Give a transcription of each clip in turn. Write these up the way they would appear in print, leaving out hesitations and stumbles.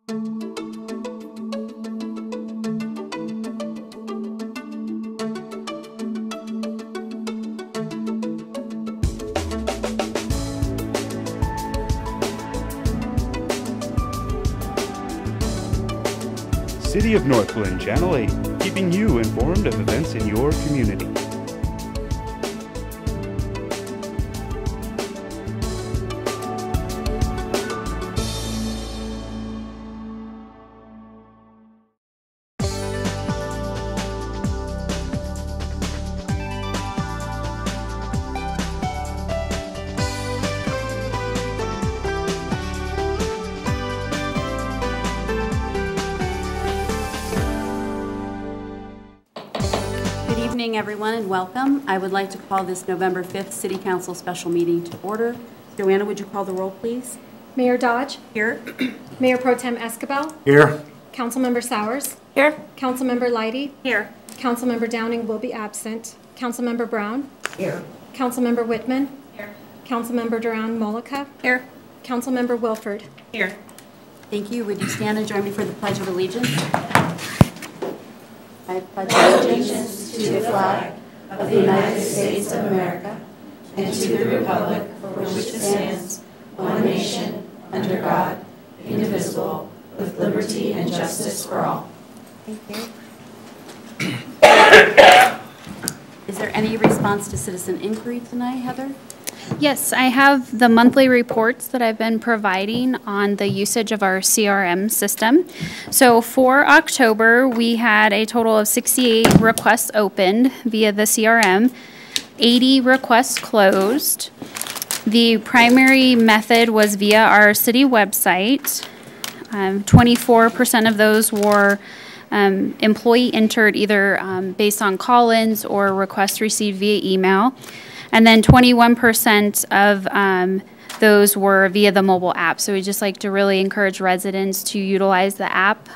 City of Northglenn, Channel 8, keeping you informed of events in your community. Good evening, everyone, and welcome. I would like to call this November 5th City Council special meeting to order. Joanna, would you call the roll, please? Mayor Dodge. Here. Mayor Pro Tem Escobar. Here. Councilmember Sowers. Here. Councilmember Leidy. Here. Councilmember Downing will be absent. Councilmember Brown. Here. Councilmember Whitman. Here. Councilmember Duran-Mollica. Here. Councilmember Wilford. Here. Thank you. Would you stand and join me for the Pledge of Allegiance? I pledge allegiance to the flag of the United States of America and to the republic for which it stands, one nation, under God, indivisible, with liberty and justice for all. Thank you. Is there any response to citizen inquiry tonight, Heather? Yes, I have the monthly reports that I've been providing on the usage of our CRM system. So for October, we had a total of 68 requests opened via the CRM, 80 requests closed. The primary method was via our city website. 24% of those were employee entered either based on call-ins or requests received via email. And then 21% of those were via the mobile app. So we just like to really encourage residents to utilize the app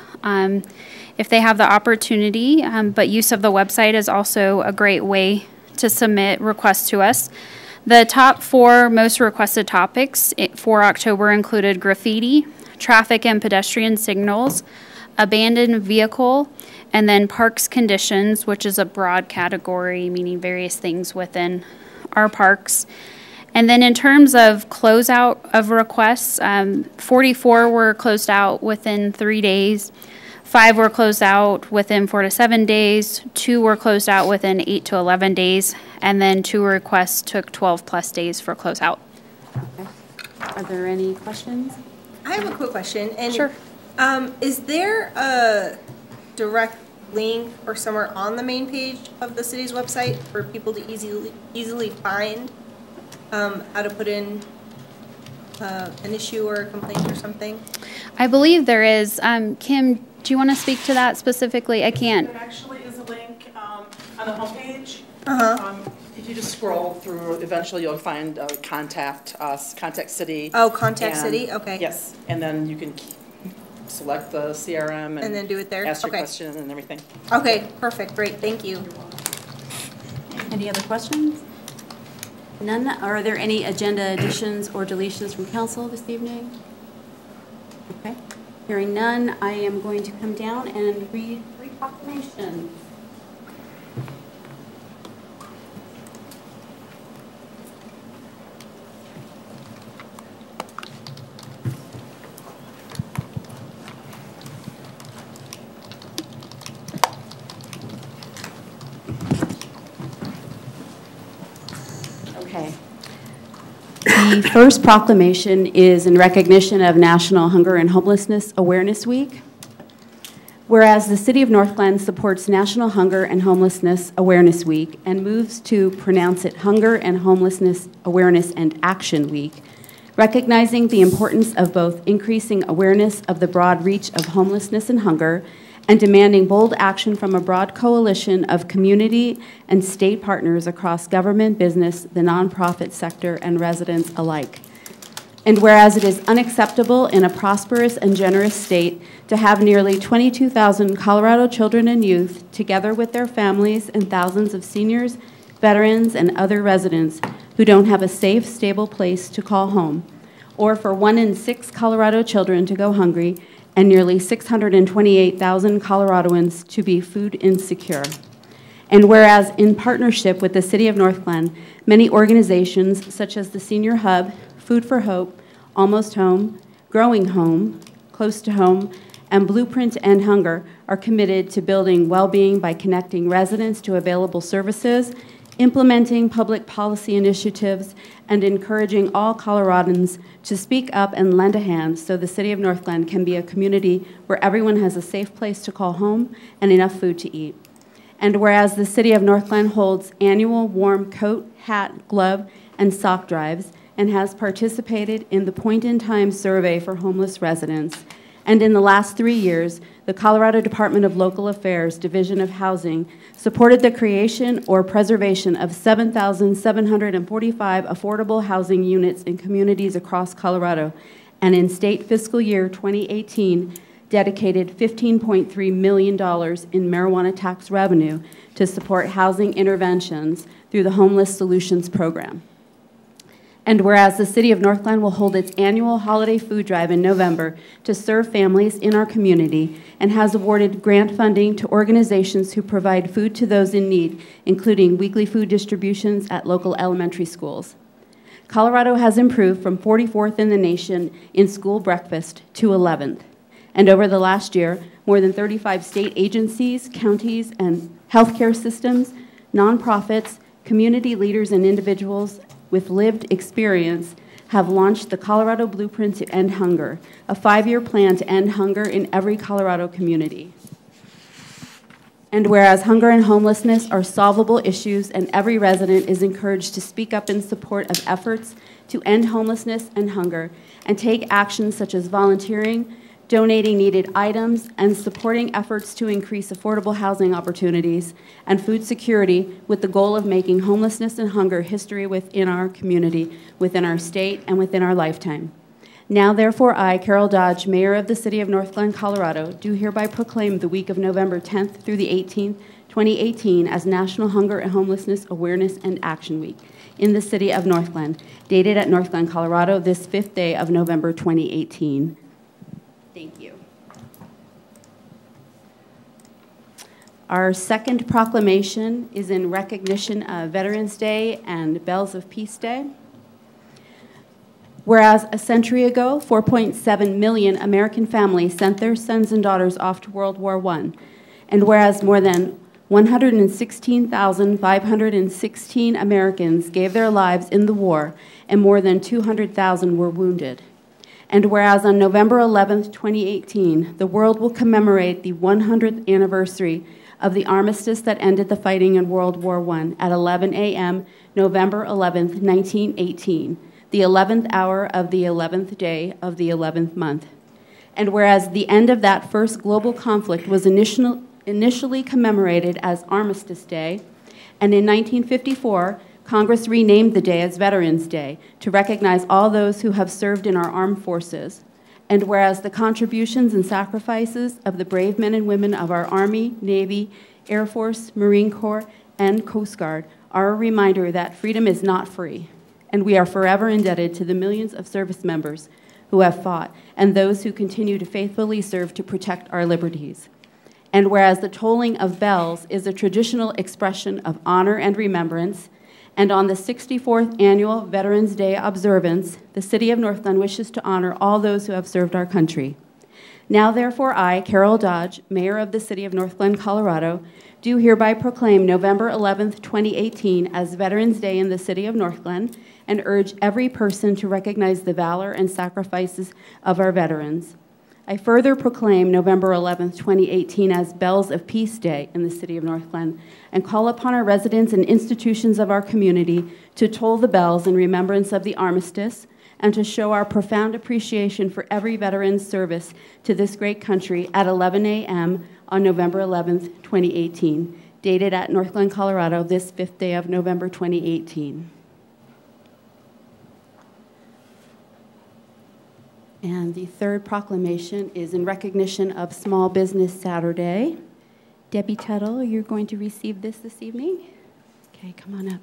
if they have the opportunity. But use of the website is also a great way to submit requests to us. The top 4 most requested topics for October included graffiti, traffic and pedestrian signals, abandoned vehicle, and then parks conditions, which is a broad category, meaning various things within our parks. And then in terms of closeout of requests, 44 were closed out within 3 days, 5 were closed out within 4 to 7 days, 2 were closed out within 8 to 11 days, and then 2 requests took 12 plus days for closeout. Okay. Are there any questions? I have a quick question. And Sure. Is there a direct link or somewhere on the main page of the city's website for people to easily find how to put in an issue or a complaint or something? I believe there is. Kim, do you want to speak to that specifically? I can't. There actually is a link on the homepage. Uh-huh. If you just scroll through, eventually you'll find contact us, contact city. Oh, contact city? Okay. Yes, and then you can select the CRM And then do it there? ask your Okay. question and everything. Okay, perfect, great, thank you. Any other questions? None? Are there any agenda additions or deletions from council this evening? Okay. Hearing none, I am going to come down and read 3 proclamations. Okay. The first proclamation is in recognition of National Hunger and Homelessness Awareness Week. Whereas the City of Northglenn supports National Hunger and Homelessness Awareness Week and moves to pronounce it Hunger and Homelessness Awareness and Action Week, recognizing the importance of both increasing awareness of the broad reach of homelessness and hunger and demanding bold action from a broad coalition of community and state partners across government, business, the nonprofit sector, and residents alike. And whereas it is unacceptable in a prosperous and generous state to have nearly 22,000 Colorado children and youth, together with their families and thousands of seniors, veterans, and other residents who don't have a safe, stable place to call home, or for 1 in 6 Colorado children to go hungry, and nearly 628,000 Coloradoans to be food insecure. And whereas in partnership with the City of Northglenn, many organizations such as the Senior Hub, Food for Hope, Almost Home, Growing Home, Close to Home, and Blueprint to End Hunger are committed to building well-being by connecting residents to available services, implementing public policy initiatives, and encouraging all Coloradans to speak up and lend a hand so the City of Northglenn can be a community where everyone has a safe place to call home and enough food to eat. And whereas the City of Northglenn holds annual warm coat, hat, glove, and sock drives and has participated in the point-in-time survey for homeless residents, and in the last 3 years, the Colorado Department of Local Affairs Division of Housing supported the creation or preservation of 7,745 affordable housing units in communities across Colorado, and in state fiscal year 2018, dedicated $15.3 million in marijuana tax revenue to support housing interventions through the Homeless Solutions Program. And whereas the City of Northglenn will hold its annual holiday food drive in November to serve families in our community and has awarded grant funding to organizations who provide food to those in need, including weekly food distributions at local elementary schools. Colorado has improved from 44th in the nation in school breakfast to 11th. And over the last year, more than 35 state agencies, counties, and healthcare systems, nonprofits, community leaders, and individuals with lived experience have launched the Colorado Blueprint to End Hunger, a 5-year plan to end hunger in every Colorado community. And whereas hunger and homelessness are solvable issues and every resident is encouraged to speak up in support of efforts to end homelessness and hunger and take actions such as volunteering, donating needed items, and supporting efforts to increase affordable housing opportunities and food security with the goal of making homelessness and hunger history within our community, within our state, and within our lifetime. Now, therefore, I, Carol Dodge, Mayor of the City of Northglenn, Colorado, do hereby proclaim the week of November 10th through the 18th, 2018 as National Hunger and Homelessness Awareness and Action Week in the City of Northglenn, dated at Northglenn, Colorado, this 5th day of November 2018. Thank you. Our second proclamation is in recognition of Veterans Day and Bells of Peace Day. Whereas a century ago, 4.7 million American families sent their sons and daughters off to World War I, and whereas more than 116,516 Americans gave their lives in the war, and more than 200,000 were wounded. And whereas on November 11th, 2018, the world will commemorate the 100th anniversary of the armistice that ended the fighting in World War I at 11 a.m., November 11th, 1918, the 11th hour of the 11th day of the 11th month. And whereas the end of that first global conflict was initially commemorated as Armistice Day, and in 1954, Congress renamed the day as Veterans Day to recognize all those who have served in our armed forces. And whereas the contributions and sacrifices of the brave men and women of our Army, Navy, Air Force, Marine Corps, and Coast Guard are a reminder that freedom is not free, and we are forever indebted to the millions of service members who have fought and those who continue to faithfully serve to protect our liberties. And whereas the tolling of bells is a traditional expression of honor and remembrance, and on the 64th annual Veterans Day observance, the City of Northglenn wishes to honor all those who have served our country. Now, therefore, I, Carol Dodge, Mayor of the City of Northglenn, Colorado, do hereby proclaim November 11th, 2018 as Veterans Day in the City of Northglenn and urge every person to recognize the valor and sacrifices of our veterans. I further proclaim November 11th, 2018 as Bells of Peace Day in the City of Northglenn and call upon our residents and institutions of our community to toll the bells in remembrance of the armistice and to show our profound appreciation for every veteran's service to this great country at 11 a.m. on November 11th, 2018, dated at Northglenn, Colorado, this 5th day of November 2018. And the third proclamation is in recognition of Small Business Saturday. Debbie Tuttle, you're going to receive this evening? Okay, come on up.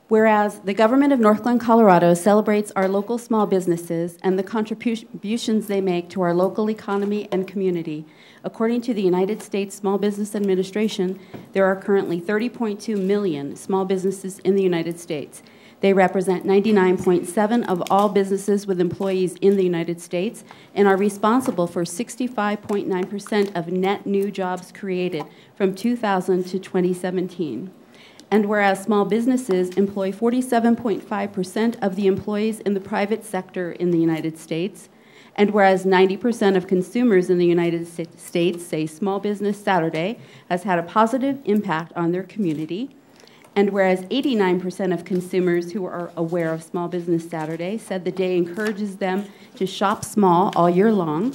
Whereas the government of Northglenn, Colorado celebrates our local small businesses and the contributions they make to our local economy and community. According to the United States Small Business Administration, there are currently 30.2 million small businesses in the United States. They represent 99.7% of all businesses with employees in the United States and are responsible for 65.9% of net new jobs created from 2000 to 2017. And whereas small businesses employ 47.5% of the employees in the private sector in the United States, and whereas 90% of consumers in the United States say Small Business Saturday has had a positive impact on their community, and whereas 89% of consumers who are aware of Small Business Saturday said the day encourages them to shop small all year long,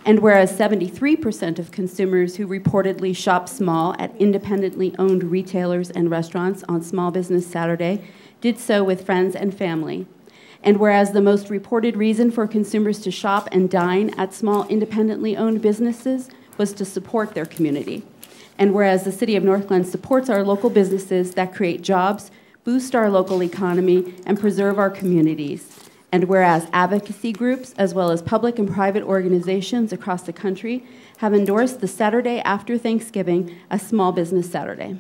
and whereas 73% of consumers who reportedly shop small at independently owned retailers and restaurants on Small Business Saturday did so with friends and family, and whereas the most reported reason for consumers to shop and dine at small independently owned businesses was to support their community, and whereas the City of Northglenn supports our local businesses that create jobs, boost our local economy, and preserve our communities, and whereas advocacy groups, as well as public and private organizations across the country, have endorsed the Saturday after Thanksgiving as Small Business Saturday.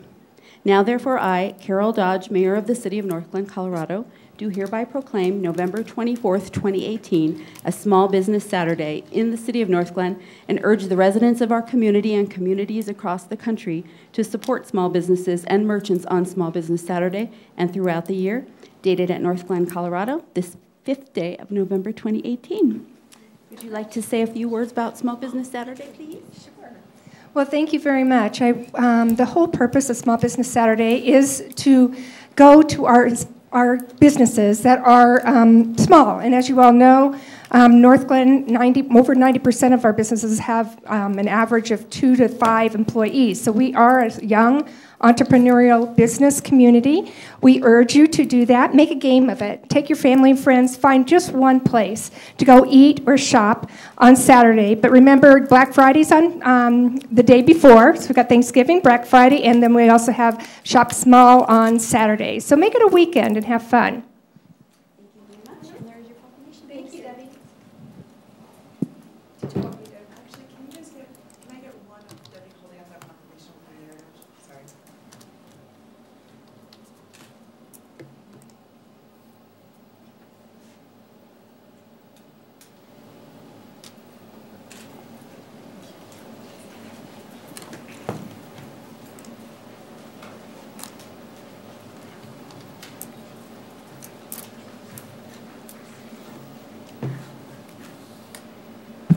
Now, therefore, I, Carol Dodge, Mayor of the City of Northglenn, Colorado, do hereby proclaim November 24th, 2018 as Small Business Saturday in the City of Northglenn and urge the residents of our community and communities across the country to support small businesses and merchants on Small Business Saturday and throughout the year, dated at Northglenn, Colorado, this 5th day of November 2018. Would you like to say a few words about Small Business Saturday, please? Sure. Well, thank you very much. The whole purpose of Small Business Saturday is to go to our businesses that are small. And as you all know, Northglenn, over 90% of our businesses have an average of 2 to 5 employees. So we are a young entrepreneurial business community. We urge you to do that. Make a game of it. Take your family and friends. Find just one place to go eat or shop on Saturday. But remember, Black Friday's on the day before. So we've got Thanksgiving, Black Friday, and then we also have Shop Small on Saturday. So make it a weekend and have fun. Thank you very much. And there's your proclamation. Thank you, Debbie. Did you want me to, actually, can I get one of Debbie holding up that proclamation over there? Sorry.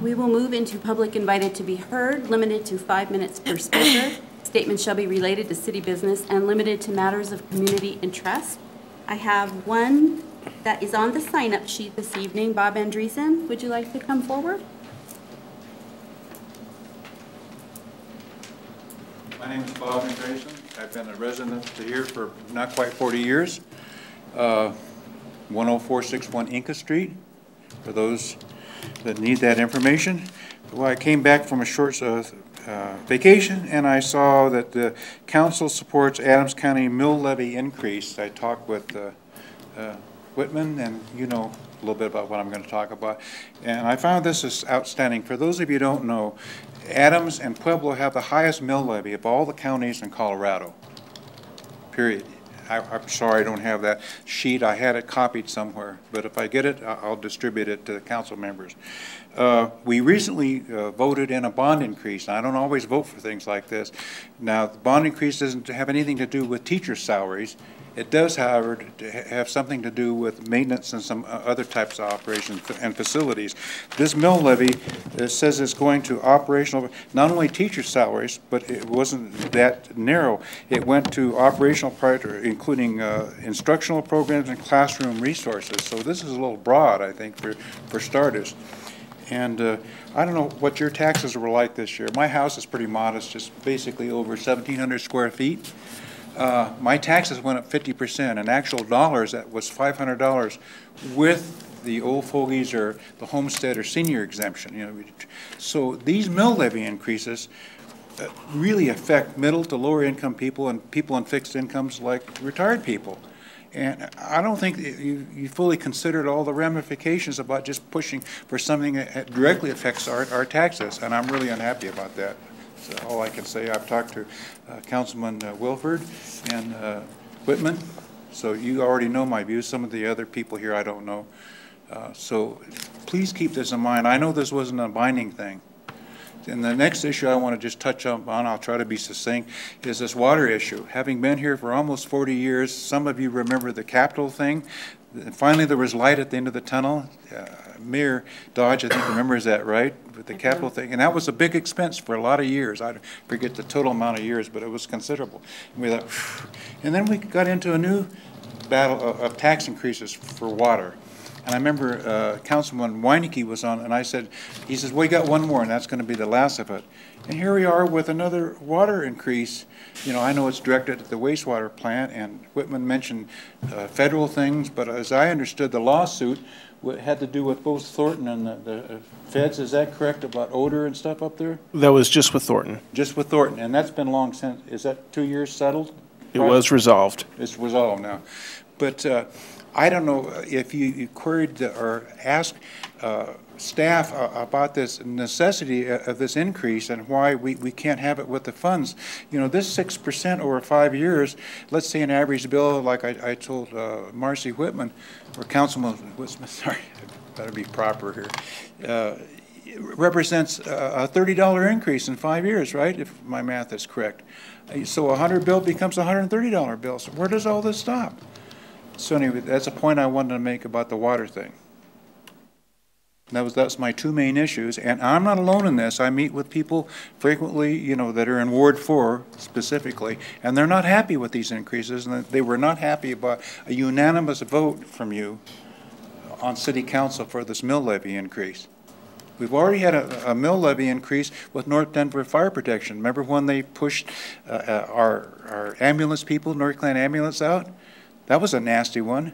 We will move into public invited to be heard, limited to 5 minutes per speaker. Statements shall be related to city business and limited to matters of community interest. I have one that is on the sign-up sheet this evening. Bob Andreessen, would you like to come forward? My name is Bob Andreessen. I've been a resident here for not quite 40 years. 10461 Inca Street, for those that need that information. Well, I came back from a short vacation, and I saw that the council supports Adams County mill levy increase. I talked with Whitman, and you know a little bit about what I'm going to talk about. And I found this is outstanding. For those of you who don't know, Adams and Pueblo have the highest mill levy of all the counties in Colorado, period. I'm sorry I don't have that sheet. I had it copied somewhere, but if I get it, I'll distribute it to the council members. We recently voted in a bond increase. I don't always vote for things like this. Now, the bond increase doesn't have anything to do with teacher salaries. It does, however, have something to do with maintenance and some other types of operations and facilities. This mill levy says it's going to operational, not only teacher salaries, but it wasn't that narrow. It went to operational part, including instructional programs and classroom resources. So this is a little broad, I think, for starters. And I don't know what your taxes were like this year. My house is pretty modest, just basically over 1,700 square feet. My taxes went up 50%. In actual dollars, that was $500 with the old fogies or the homestead or senior exemption. You know, so these mill levy increases really affect middle to lower income people and people on fixed incomes like retired people. And I don't think that you fully considered all the ramifications about just pushing for something that directly affects our taxes, and I'm really unhappy about that. That's all I can say. I've talked to Councilman Wilford and Whitman, so you already know my views. Some of the other people here I don't know. So please keep this in mind. I know this wasn't a binding thing. And the next issue I want to just touch on, I'll try to be succinct, is this water issue. Having been here for almost 40 years, some of you remember the Capitol thing. Finally, there was light at the end of the tunnel. Mayor Dodge, I think, remembers that, right? With the Capitol thing. And that was a big expense for a lot of years. I forget the total amount of years, but it was considerable. And we thought, phew. And then we got into a new battle of tax increases for water. And I remember Councilman Weineke was on, and I said, he says, well, you got one more, and that's going to be the last of it. And here we are with another water increase. You know, I know it's directed at the wastewater plant, and Whitman mentioned federal things, but as I understood, the lawsuit had to do with both Thornton and the feds. Is that correct, about odor and stuff up there? That was just with Thornton. Just with Thornton, and that's been long since. Is that 2 years settled? It was resolved. It's resolved now. But I don't know if you queried or asked staff about this necessity of this increase and why we can't have it with the funds. You know, this 6% over 5 years, let's say an average bill, like I told Marcy Whitman, or Councilman Whitman, sorry, I better be proper here, represents a $30 increase in 5 years, right, if my math is correct. So a $100 bill becomes a $130 bill. So where does all this stop? So anyway, that's a point I wanted to make about the water thing. That's my two main issues, and I'm not alone in this. I meet with people frequently, you know, that are in Ward 4 specifically, and they're not happy with these increases, and they were not happy about a unanimous vote from you on City Council for this mill levy increase. We've already had a mill levy increase with North Denver Fire Protection. Remember when they pushed our ambulance people, Northglenn ambulance, out? That was a nasty one,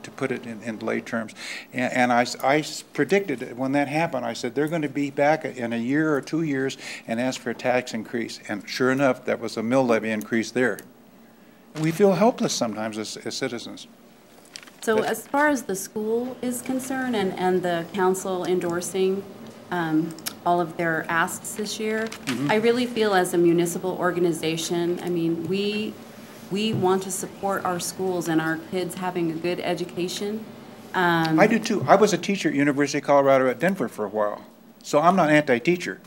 to put it in lay terms. And I predicted that when that happened, I said they're going to be back in a year or 2 years and ask for a tax increase. And sure enough, that was a mill levy increase there. And we feel helpless sometimes as citizens. So as far as the school is concerned and the council endorsing all of their asks this year, I really feel as a municipal organization, I mean, we want to support our schools and our kids having a good education. I do too. I was a teacher at University of Colorado at Denver for a while, so I'm not anti-teacher.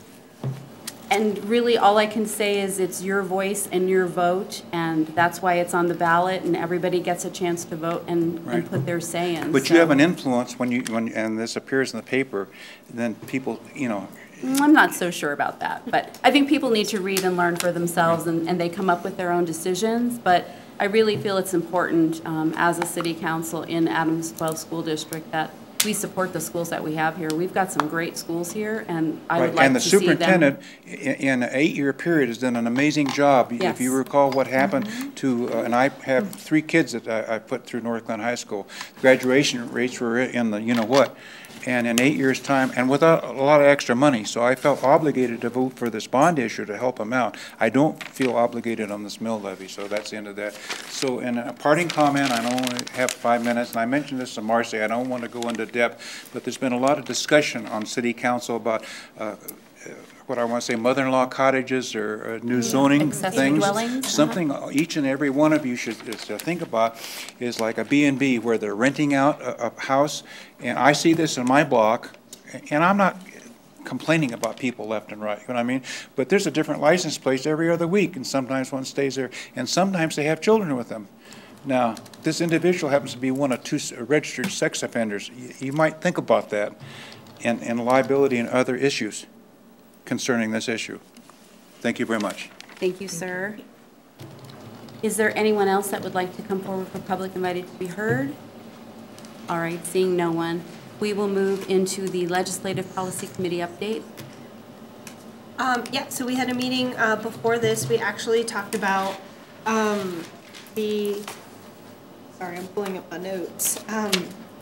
And really, all I can say is it's your voice and your vote, and that's why it's on the ballot, and everybody gets a chance to vote and put their say in. But you have an influence when and this appears in the paper, then people, you know. I'm not so sure about that, but I think people need to read and learn for themselves, and they come up with their own decisions. But I really feel it's important as a city council in Adams 12 School District that we support the schools that we have here. We've got some great schools here, and I would like to see them. And the superintendent, in an 8-year period, has done an amazing job. Yes. If you recall what happened to, and I have 3 kids that I put through Northglenn High School. Graduation rates were in the you-know-what. And in 8 years' time, and without a lot of extra money. So I felt obligated to vote for this bond issue to help them out. I don't feel obligated on this mill levy, so that's the end of that. So in a parting comment, I only have 5 minutes, and I mentioned this to Marcy. I don't want to go into depth, but there's been a lot of discussion on City Council about what I want to say, mother-in-law cottages or new zoning things. Dwellings. Something each and every one of you should think about is like a B&B where they're renting out a house. And I see this in my block, and I'm not complaining about people left and right, you know what I mean? But there's a different license plate every other week, and sometimes one stays there, and sometimes they have children with them. Now, this individual happens to be one of 2 registered sex offenders. You might think about that and liability and other issues concerning this issue. Thank you very much. Thank you, sir. Is there anyone else that would like to come forward for public invited to be heard? All right, seeing no one, we will move into the Legislative Policy Committee update. Yeah, so we had a meeting before this. We actually talked about sorry, I'm pulling up my notes.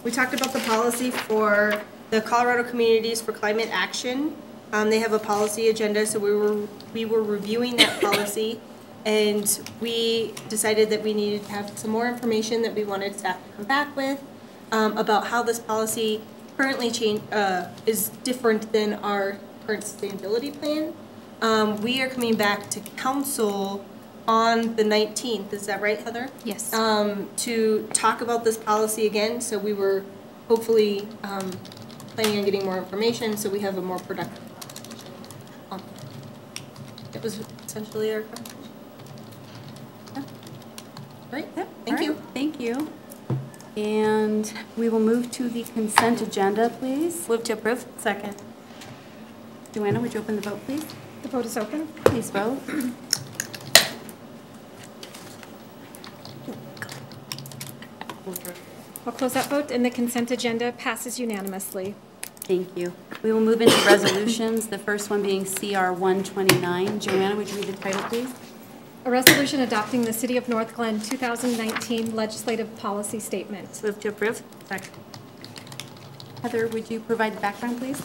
We talked about the policy for the Colorado Communities for Climate Action. They have a policy agenda, so we were reviewing that policy. And we decided that we needed to have some more information that we wanted staff to come back with about how this policy currently is different than our current sustainability plan. We are coming back to council on the 19th, is that right, Heather? Yes. To talk about this policy again, so we were hopefully planning on getting more information, so we have a more productive conversation. It was essentially our conversation. Yeah. Great, Yep. thank All you. right, thank you. And we will move to the consent agenda, please. Move to approve. Second. Joanna, would you open the vote, please? The vote is open. Please vote. I'll close that vote, and the consent agenda passes unanimously. Thank you. We will move into resolutions, the first one being CR 129. Joanna, would you read the title, please? A resolution adopting the City of Northglenn 2019 legislative policy statement. Move to approve. Second. Heather, would you provide the background, please?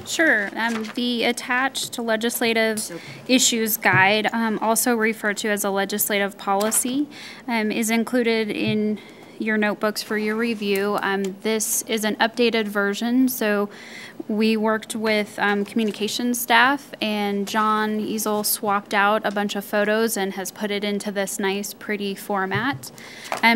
Sure. The attached legislative issues guide, also referred to as a legislative policy, is included in your notebooks for your review. This is an updated version, so we worked with communications staff, and John Easel swapped out a bunch of photos and has put it into this nice, pretty format.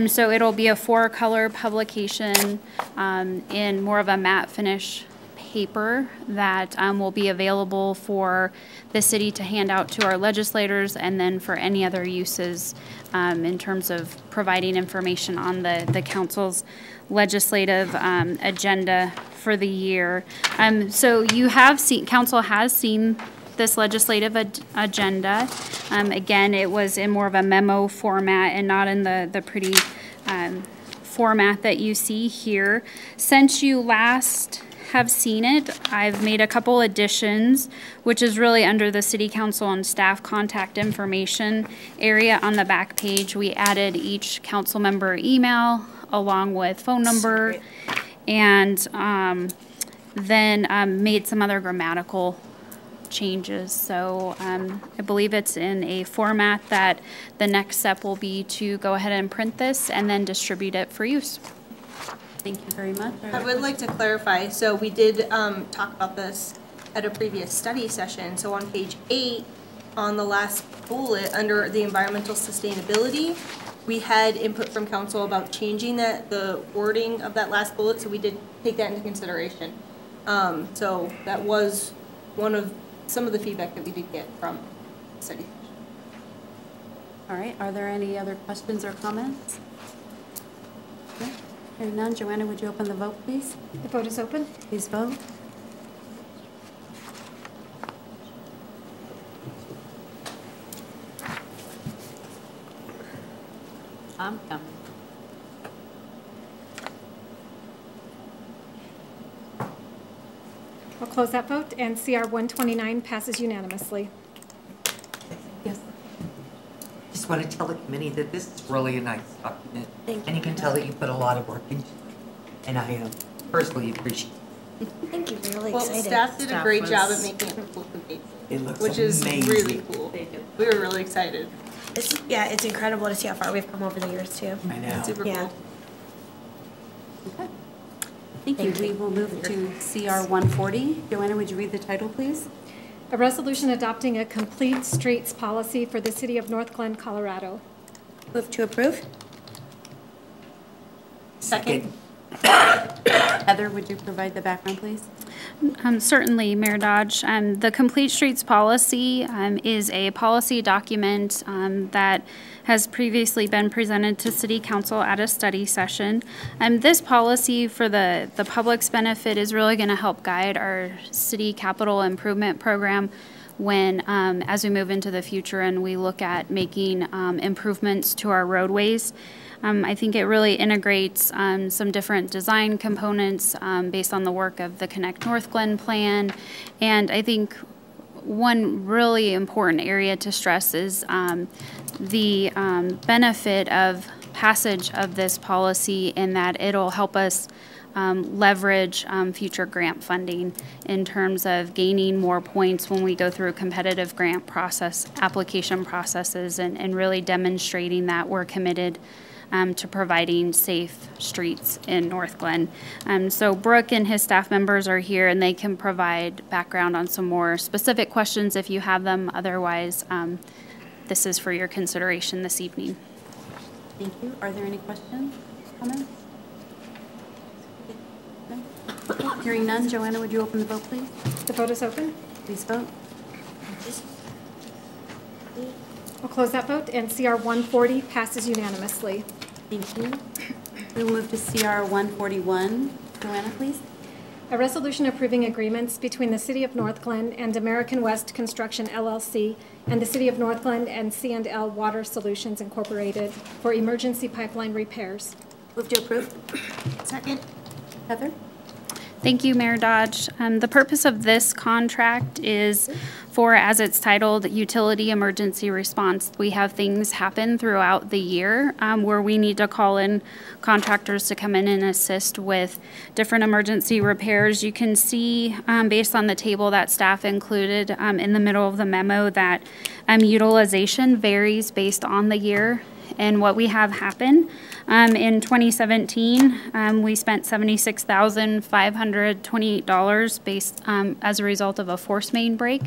So it'll be a 4-color publication in more of a matte finish paper that will be available for the city to hand out to our legislators, and then for any other uses in terms of providing information on the council's legislative agenda for the year. So you have seen, council has seen this legislative agenda. Again, it was in more of a memo format and not in the pretty format that you see here. Since you last have seen it, I've made a couple additions, which is really under the city council and staff contact information area on the back page. We added each council member email along with phone number, and then made some other grammatical changes. So I believe it's in a format that the next step will be to go ahead and print this and then distribute it for use. Thank you very much. I would like to clarify, so we did talk about this at a previous study session. So on page 8, on the last bullet, under the environmental sustainability, we had input from council about changing the wording of that last bullet, so we did take that into consideration. So that was some of the feedback that we did get from the study session. All right, are there any other questions or comments? Okay. Hearing none, Joanna, would you open the vote, please? The vote is open. Please vote. I'm coming. I'll close that vote, and CR 129 passes unanimously. Yes. Just want to tell the committee that this is really a nice document. And you can tell that you put a lot of work into it. And I personally appreciate it. Thank you, we're really Well, excited. staff did a great job at making it look good, It looks which is amazing. really cool. We were really excited. It's incredible to see how far we've come over the years, too. I know. Super Yeah. cool. Okay. Thank you. We will move to CR 140. Joanna, would you read the title, please? A resolution adopting a complete streets policy for the City of Northglenn, Colorado. Move to approve? Second. Heather, would you provide the background, please? Certainly, Mayor Dodge. The Complete Streets Policy is a policy document that has previously been presented to City Council at a study session. This policy, for the public's benefit, is really going to help guide our city capital improvement program when, as we move into the future and we look at making improvements to our roadways. I think it really integrates some different design components based on the work of the Connect Northglenn plan. And I think one really important area to stress is the benefit of passage of this policy, in that it'll help us leverage future grant funding in terms of gaining more points when we go through competitive grant application processes, and really demonstrating that we're committed to providing safe streets in Northglenn. So Brooke and his staff members are here, and they can provide background on some more specific questions if you have them. Otherwise, this is for your consideration this evening. Thank you. Are there any questions, comments? No? Okay. Hearing none, Joanna, would you open the vote, please? The vote is open. Please vote. We'll close that vote, and CR 140 passes unanimously. Thank you. We'll move to CR 141. Joanna, please. A resolution approving agreements between the City of Northglenn and American West Construction LLC and the City of Northglenn and C&L Water Solutions Incorporated for emergency pipeline repairs. Move to approve. Second. Heather? Thank you, Mayor Dodge. The purpose of this contract is for, as it's titled, Utility Emergency Response. We have things happen throughout the year where we need to call in contractors to come in and assist with different emergency repairs. You can see, based on the table that staff included in the middle of the memo, that utilization varies based on the year. And what we have happen in 2017, we spent $76,528 based as a result of a force main break.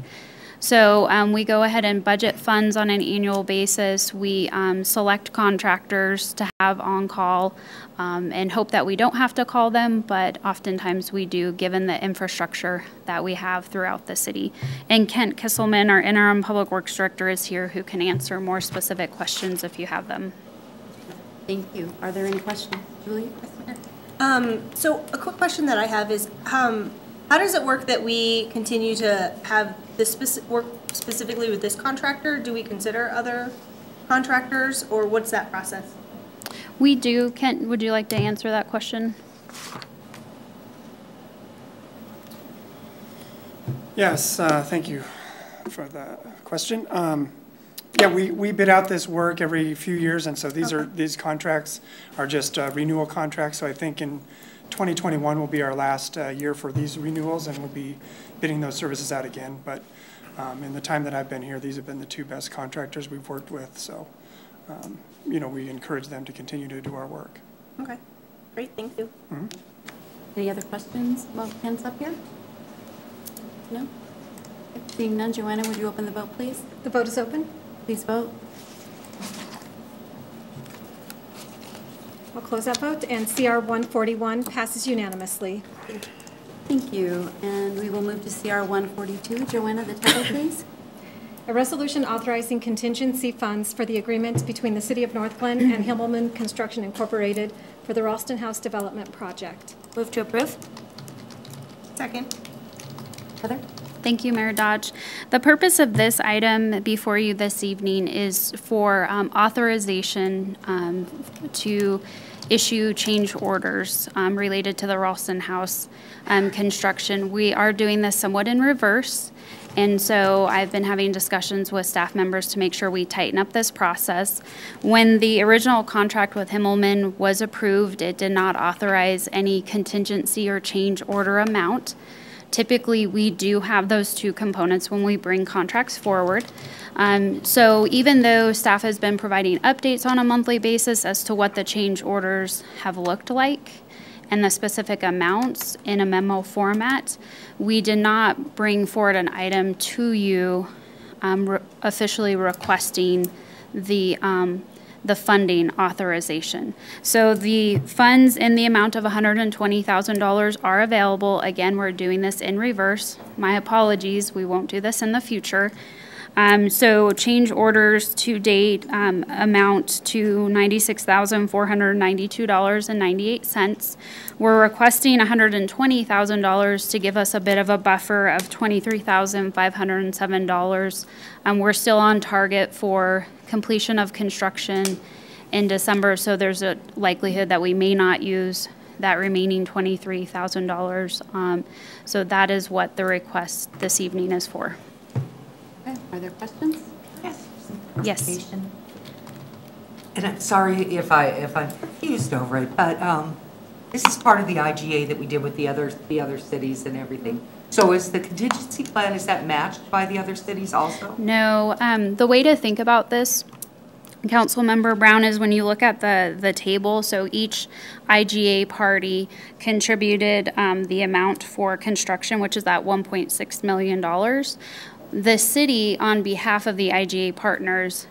So we go ahead and budget funds on an annual basis. We select contractors to have on call and hope that we don't have to call them, but oftentimes we do, given the infrastructure that we have throughout the city. And Kent Kisselman, our interim public works director, is here, who can answer more specific questions if you have them. Thank you. Are there any questions? Julie? So a quick question that I have is, how does it work that we continue to have this work specifically with this contractor? Do we consider other contractors, or what's that process? We do. Kent, would you like to answer that question? Yes, thank you for the question. Yeah, we bid out this work every few years, and so these contracts are just renewal contracts. So I think in 2021 will be our last year for these renewals, and we'll be bidding those services out again. But in the time that I've been here, these have been the two best contractors we've worked with. So, you know, we encourage them to continue to do our work. Okay, great, thank you. Mm-hmm. Any other questions? Well, hands up here. No? Okay. Seeing none, Joanna, would you open the vote, please? The vote is open. Please vote. We'll close that vote, and CR 141 passes unanimously. Thank you. And we will move to CR 142. Joanna, the title, please. A resolution authorizing contingency funds for the agreement between the City of Northglenn and Himmelman Construction Incorporated for the Ralston House Development Project. Move to approve. Second. Heather? Thank you, Mayor Dodge. The purpose of this item before you this evening is for authorization to issue change orders related to the Ralston House construction. We are doing this somewhat in reverse, and so I've been having discussions with staff members to make sure we tighten up this process. When the original contract with Himmelman was approved, it did not authorize any contingency or change order amount. Typically, we do have those two components when we bring contracts forward. So even though staff has been providing updates on a monthly basis as to what the change orders have looked like and the specific amounts in a memo format, we did not bring forward an item to you officially requesting the funding authorization. So the funds in the amount of $120,000 are available. Again, we're doing this in reverse. My apologies, we won't do this in the future. So change orders to date amount to $96,492.98. We're requesting $120,000 to give us a bit of a buffer of $23,507. We're still on target for completion of construction in December, so there's a likelihood that we may not use that remaining $23,000. So that is what the request this evening is for. Okay. Are there questions? Yes. Yes. And I'm sorry if I'm confused over it, but This is part of the IGA that we did with the other cities and everything. So is the contingency plan, is that matched by the other cities also? No, the way to think about this, Councilmember Brown, is when you look at the table, so each IGA party contributed the amount for construction, which is that $1.6 million. The city, on behalf of the IGA partners,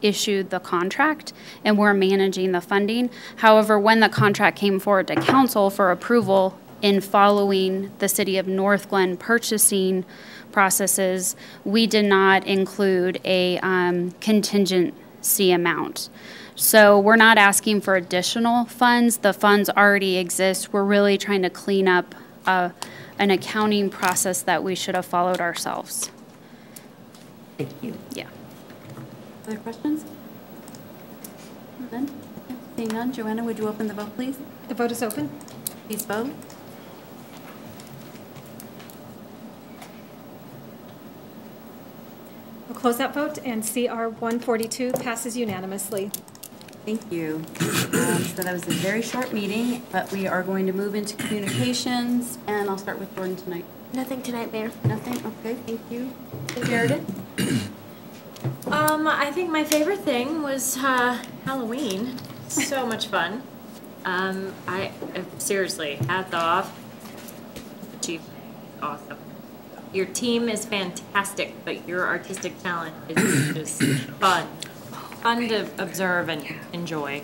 issued the contract, and we're managing the funding. However, when the contract came forward to council for approval in following the city of Northglenn purchasing processes, we did not include a contingency amount. So we're not asking for additional funds. The funds already exist. We're really trying to clean up an accounting process that we should have followed ourselves. Thank you. Yeah. Other questions? None? Seeing none, Joanna, would you open the vote, please? The vote is open. Please vote. We'll close that vote, and CR 142 passes unanimously. Thank you. So that was a very short meeting, but we are going to move into communications, and I'll start with Gordon tonight. Nothing tonight, Mayor. Nothing? Okay, thank you. Meredith? I think my favorite thing was Halloween. So much fun. I seriously, hats off. Chief, awesome. Your team is fantastic, but your artistic talent is just fun. Fun to observe and enjoy.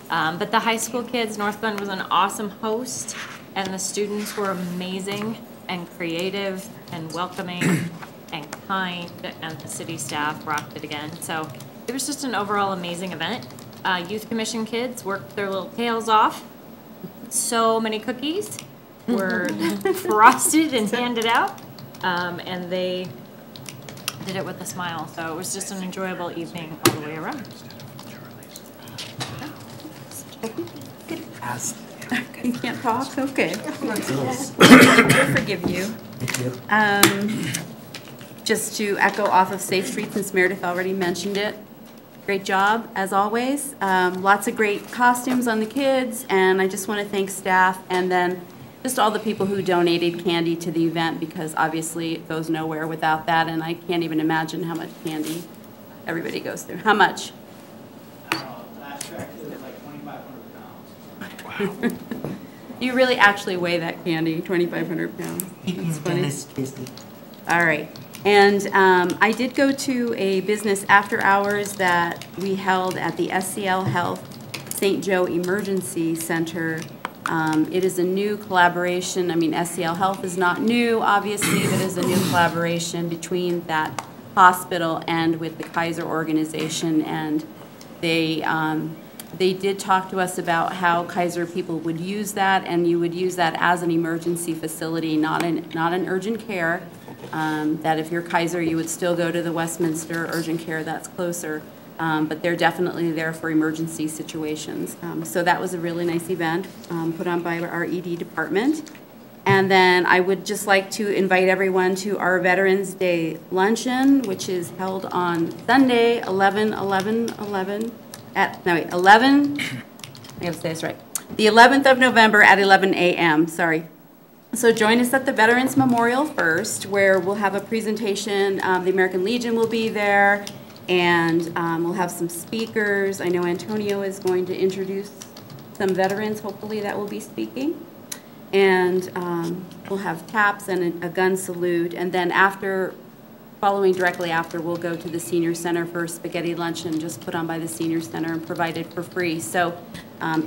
But the high school kids, Northglenn was an awesome host, and the students were amazing and creative and welcoming and kind, and the city staff rocked it again. So it was just an overall amazing event. Youth Commission kids worked their little tails off. So many cookies were frosted and handed out, and they did it with a smile. So it was just an enjoyable evening all the way around. You can't talk? Okay. We'll forgive you. Just to echo off of Safe Streets, since Meredith already mentioned it, great job, as always. Lots of great costumes on the kids, and I just want to thank staff and then just all the people who donated candy to the event, because obviously it goes nowhere without that, and I can't even imagine how much candy everybody goes through. How much? Last track it was like 2,500 pounds. Wow. You really actually weigh that candy, 2,500 pounds. It's funny. All right. And I did go to a business after hours that we held at the SCL Health St. Joe Emergency Center. It is a new collaboration. I mean, SCL Health is not new, obviously, but it is a new collaboration between that hospital and with the Kaiser organization. And they did talk to us about how Kaiser people would use that, and you would use that as an emergency facility, not an urgent care. That if you're Kaiser, you would still go to the Westminster urgent care that's closer, but they're definitely there for emergency situations. So that was a really nice event put on by our ED department. And then I would just like to invite everyone to our Veterans Day luncheon, which is held on Sunday, 11/11/11 at, no wait, 11, I gotta say this right, the 11th of November at 11 a.m., sorry. So join us at the Veterans Memorial first, where we'll have a presentation. The American Legion will be there, and we'll have some speakers. I know Antonio is going to introduce some veterans, hopefully, that will be speaking. And we'll have taps and a gun salute. And then after, following directly after, we'll go to the Senior Center for a spaghetti luncheon just put on by the Senior Center and provided for free. So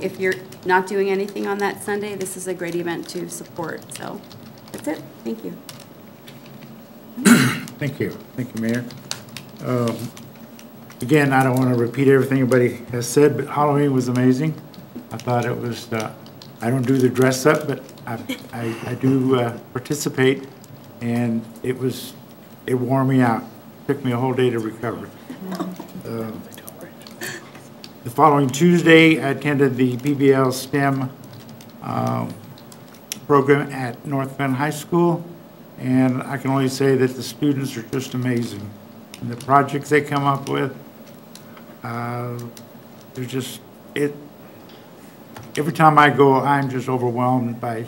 if you're not doing anything on that Sunday, this is a great event to support. So that's it. Thank you. Thank you. Thank you, Mayor. Again, I don't want to repeat everything everybody has said, but Halloween was amazing. I thought it was, I don't do the dress up, but I do participate, and it wore me out. It took me a whole day to recover. The following Tuesday, I attended the PBL STEM program at Northglenn High School, and I can only say that the students are just amazing. And the projects they come up with, they're just, it every time I go, I'm just overwhelmed by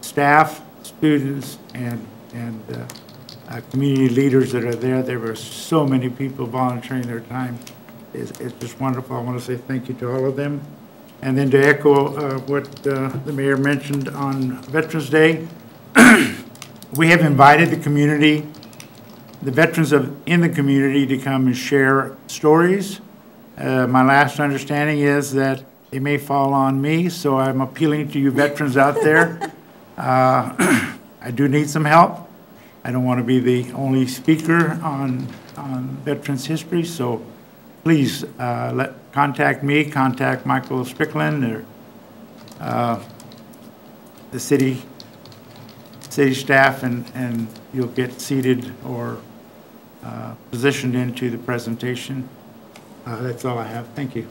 staff, students, and community leaders that are there. There were so many people volunteering their time. It's just wonderful. I want to say thank you to all of them. And then to echo what the mayor mentioned on Veterans Day, we have invited the community, the veterans in the community, to come and share stories. My last understanding is that they may fall on me, so I'm appealing to you veterans out there. I do need some help. I don't want to be the only speaker on veterans history, so please contact me, contact Michael Strickland, or the city staff, and you'll get seated or positioned into the presentation. That's all I have. Thank you.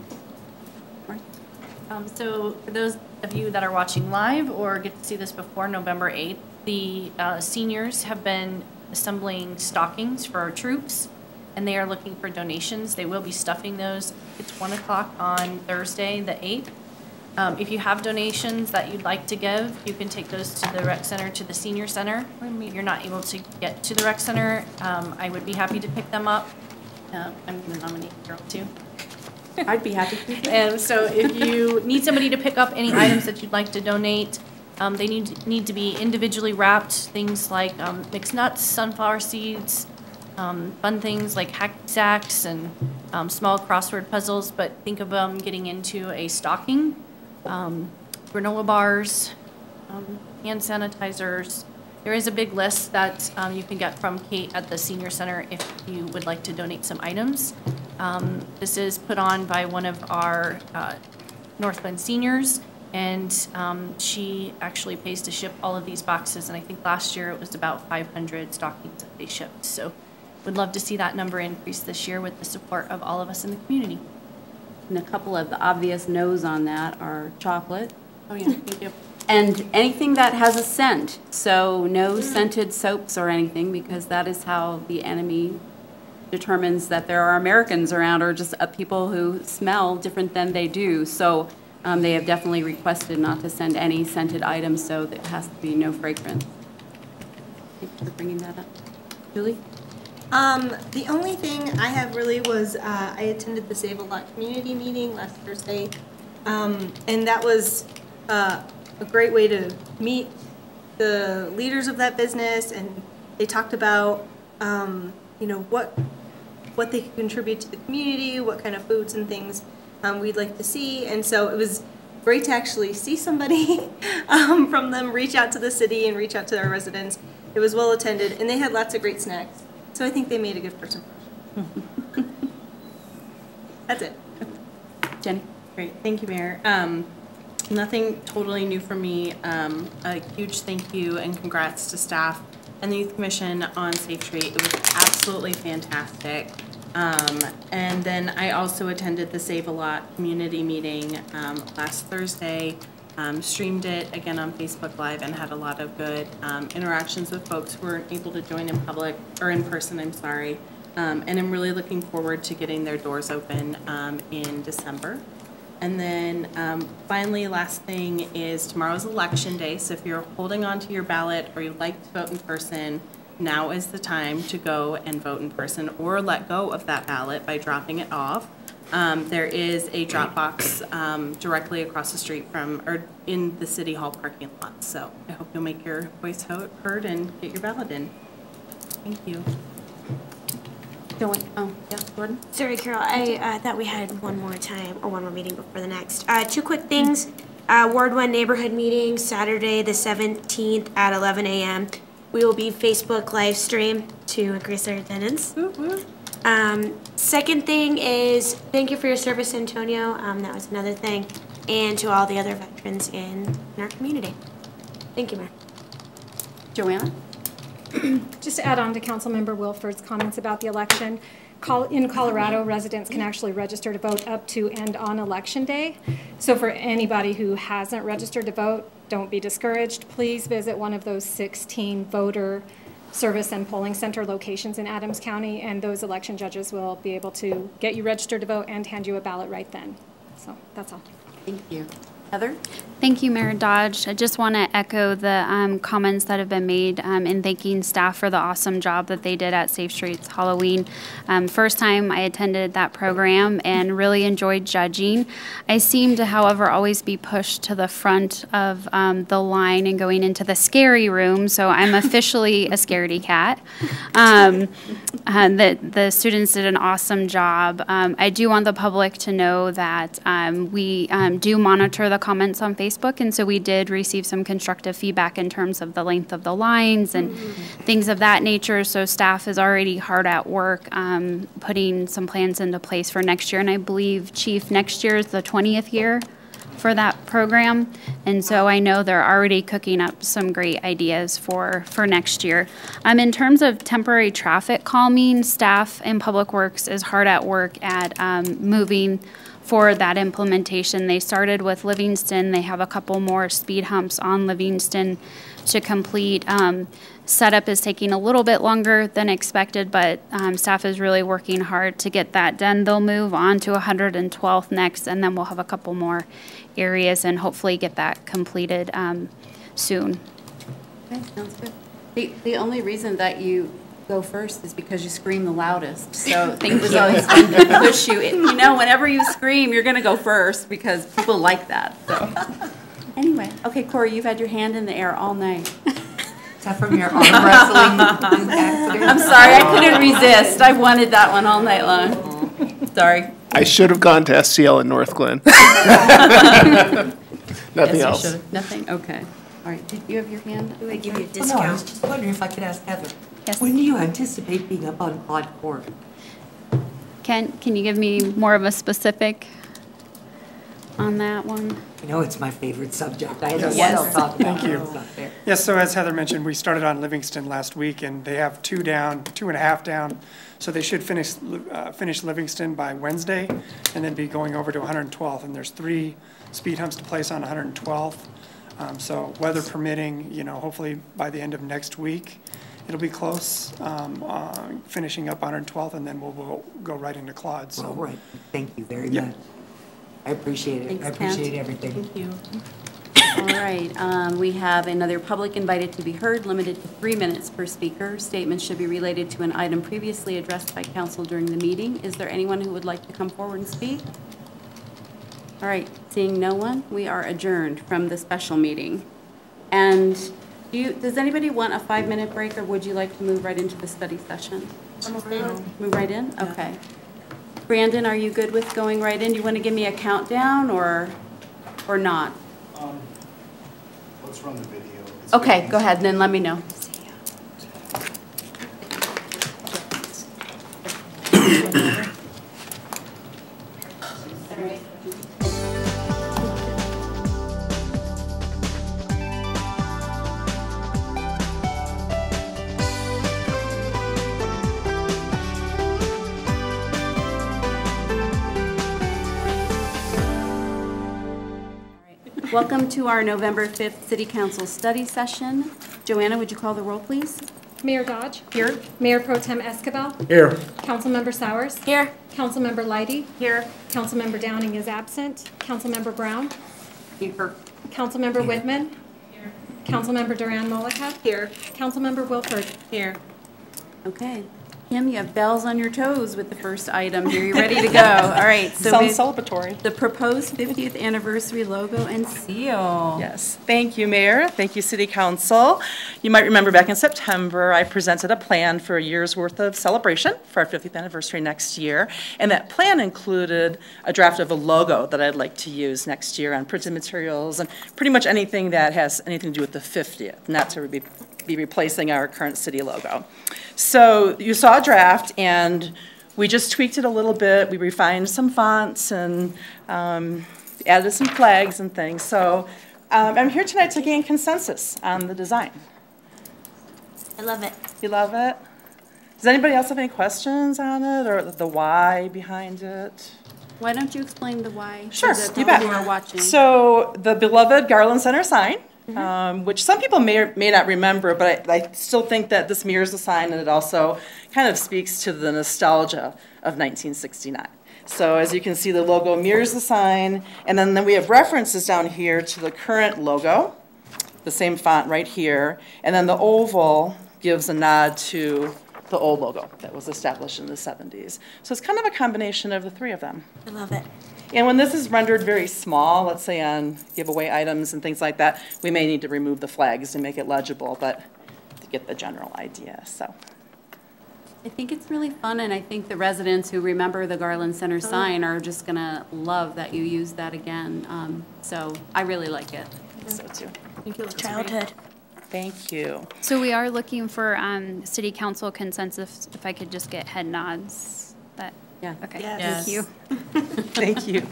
So for those of you that are watching live or get to see this before November 8th, the seniors have been assembling stockings for our troops, and they are looking for donations. They will be stuffing those. It's 1 o'clock on Thursday, the 8th. If you have donations that you'd like to give, you can take those to the rec center, to the senior center. If you're not able to get to the rec center, I would be happy to pick them up. I'm going to nominate Carol too. I'd be happy to. And so if you need somebody to pick up any items that you'd like to donate, they need to be individually wrapped, things like mixed nuts, sunflower seeds, fun things like hacky sacks and small crossword puzzles, but think of them getting into a stocking, granola bars, hand sanitizers. There is a big list that you can get from Kate at the Senior Center if you would like to donate some items. This is put on by one of our Northglenn seniors, and she actually pays to ship all of these boxes, and I think last year it was about 500 stockings that they shipped. So would love to see that number increase this year with the support of all of us in the community. And a couple of the obvious no's on that are chocolate. Oh yeah, thank you. And anything that has a scent. So no scented soaps or anything, because that is how the enemy determines that there are Americans around, or just people who smell different than they do. So they have definitely requested not to send any scented items, so there has to be no fragrance. Thank you for bringing that up. Julie? The only thing I have really was I attended the Save a Lot community meeting last Thursday, and that was a great way to meet the leaders of that business, and they talked about you know, what they could contribute to the community, what kind of foods and things we'd like to see. And so it was great to actually see somebody from them reach out to the city and reach out to our residents. It was well attended, and they had lots of great snacks. So I think they made a good first impression. That's it. Jenny? Great, thank you, Mayor. Nothing totally new for me. A huge thank you and congrats to staff and the Youth Commission on Safe Street. It was absolutely fantastic. And then I also attended the Save a Lot community meeting last Thursday, streamed it again on Facebook Live, and had a lot of good interactions with folks who weren't able to join in public, or in person, I'm sorry. And I'm really looking forward to getting their doors open in December. And then finally, last thing is tomorrow's election day. So if you're holding on to your ballot or you'd like to vote in person, now is the time to go and vote in person, or let go of that ballot by dropping it off. There is a drop box directly across the street from, or in the City Hall parking lot. So I hope you'll make your voice heard and get your ballot in. Thank you. Oh, yeah, Gordon? Sorry, Carol, I thought we had one more meeting before the next. Two quick things. Ward 1 neighborhood meeting, Saturday the 17th at 11 a.m. We will be Facebook live stream to increase our attendance. Second thing is, thank you for your service, Antonio. That was another thing. And to all the other veterans in our community. Thank you, Mayor. Joanna? Just to add on to Councilmember Wilford's comments about the election, in Colorado, residents can actually register to vote up to and on Election Day. So for anybody who hasn't registered to vote, don't be discouraged. Please visit one of those 16 voter service and polling center locations in Adams County, and those election judges will be able to get you registered to vote and hand you a ballot right then. So that's all. Thank you. Heather? Thank you, Mayor Dodge. I just want to echo the comments that have been made in thanking staff for the awesome job that they did at Safe Streets Halloween. First time I attended that program and really enjoyed judging. I seem to, however, always be pushed to the front of the line and going into the scary room, so I'm officially a scaredy cat. The students did an awesome job. I do want the public to know that we do monitor the comments on Facebook, and so we did receive some constructive feedback in terms of the length of the lines and things of that nature. So staff is already hard at work putting some plans into place for next year, and I believe, Chief, next year is the 20th year for that program, and so I know they're already cooking up some great ideas for next year. In terms of temporary traffic calming, staff in Public Works is hard at work at moving for that implementation. They started with Livingston. They have a couple more speed humps on Livingston to complete. Setup is taking a little bit longer than expected, but staff is really working hard to get that done. They'll move on to 112th next, and then we'll have a couple more areas and hopefully get that completed soon. Okay, sounds good. The only reason that you go first is because you scream the loudest. So I think it was always fun to push you. You know, whenever you scream, you're going to go first because people like that. So anyway, okay, Corey, you've had your hand in the air all night. Is that from your arm wrestling? I'm sorry, I couldn't resist. I wanted that one all night long. Sorry. I should have gone to SCL in Northglenn. Nothing Yes, else. you should've. Nothing? Okay. All right, did you have your hand? Do I give you a Oh, discount? no, I was just wondering if I could ask Heather. Yes. When do you anticipate being up on Quad Court? Can you give me more of a specific on that one? You know, it's my favorite subject. I don't Yes. want to talk about Thank it. you. It's not fair. Yes, so as Heather mentioned, we started on Livingston last week, and they have 2 down, 2.5 down. So they should finish Livingston by Wednesday, and then be going over to 112th. And there's 3 speed humps to place on 112th. So weather permitting, you know, hopefully by the end of next week, it'll be close, finishing up 112th, and then we'll go right into Claude. So. All right. Thank you very Yep. much. I appreciate it. Thanks, I appreciate Kent. everything. Thank you. All right, we have another public invited to be heard, limited to 3 minutes per speaker. Statements should be related to an item previously addressed by council during the meeting. Is there anyone who would like to come forward and speak? All right, seeing no one, we are adjourned from the special meeting. And does anybody want a 5-minute break, or would you like to move right into the study session? Move right in? Okay. Brandon, are you good with going right in? Do you want to give me a countdown or not? Let's run the video. Okay, go ahead, and then let me know. Welcome to our November 5th City Council study session. Joanna, would you call the roll, please? Mayor Dodge? Here. Mayor Pro Tem Escobar? Here. Councilmember Sowers? Here. Councilmember Leidy? Here. Councilmember Downing is absent. Councilmember Brown? Here. Councilmember Whitman? Here. Councilmember Duran Mullica? Here. Councilmember Wilford? Here. Okay. Kim, you have bells on your toes with the first item here. You ready to go? All right. So Sounds celebratory. The proposed 50th anniversary logo and seal. Yes. Thank you, Mayor. Thank you, City Council. You might remember back in September, I presented a plan for a year's worth of celebration for our 50th anniversary next year. And that plan included a draft of a logo that I'd like to use next year on printed materials and pretty much anything that has anything to do with the 50th, not to be replacing our current city logo. So you saw a draft, and we just tweaked it a little bit. We refined some fonts and added some flags and things. So I'm here tonight to gain consensus on the design. I love it. You love it? Does anybody else have any questions on it or the why behind it? Why don't you explain the why? Sure, to the you people bet. who are watching? So the beloved Garland Center sign, which some people may or may not remember, but I still think that this mirrors the sign, and it also kind of speaks to the nostalgia of 1969. So as you can see, the logo mirrors the sign, and then we have references down here to the current logo, the same font right here, and then the oval gives a nod to the old logo that was established in the 70s. So it's kind of a combination of the three of them. I love it. And when this is rendered very small, let's say on giveaway items and things like that, we may need to remove the flags to make it legible, but to get the general idea, so. I think it's really fun, and I think the residents who remember the Garland Center sign are just going to love that you use that again. So I really like it. So too. Thank you. Childhood. Thank you. So we are looking for city council consensus, if I could just get head nods. That, yeah. Okay, Yes. thank you. Thank you.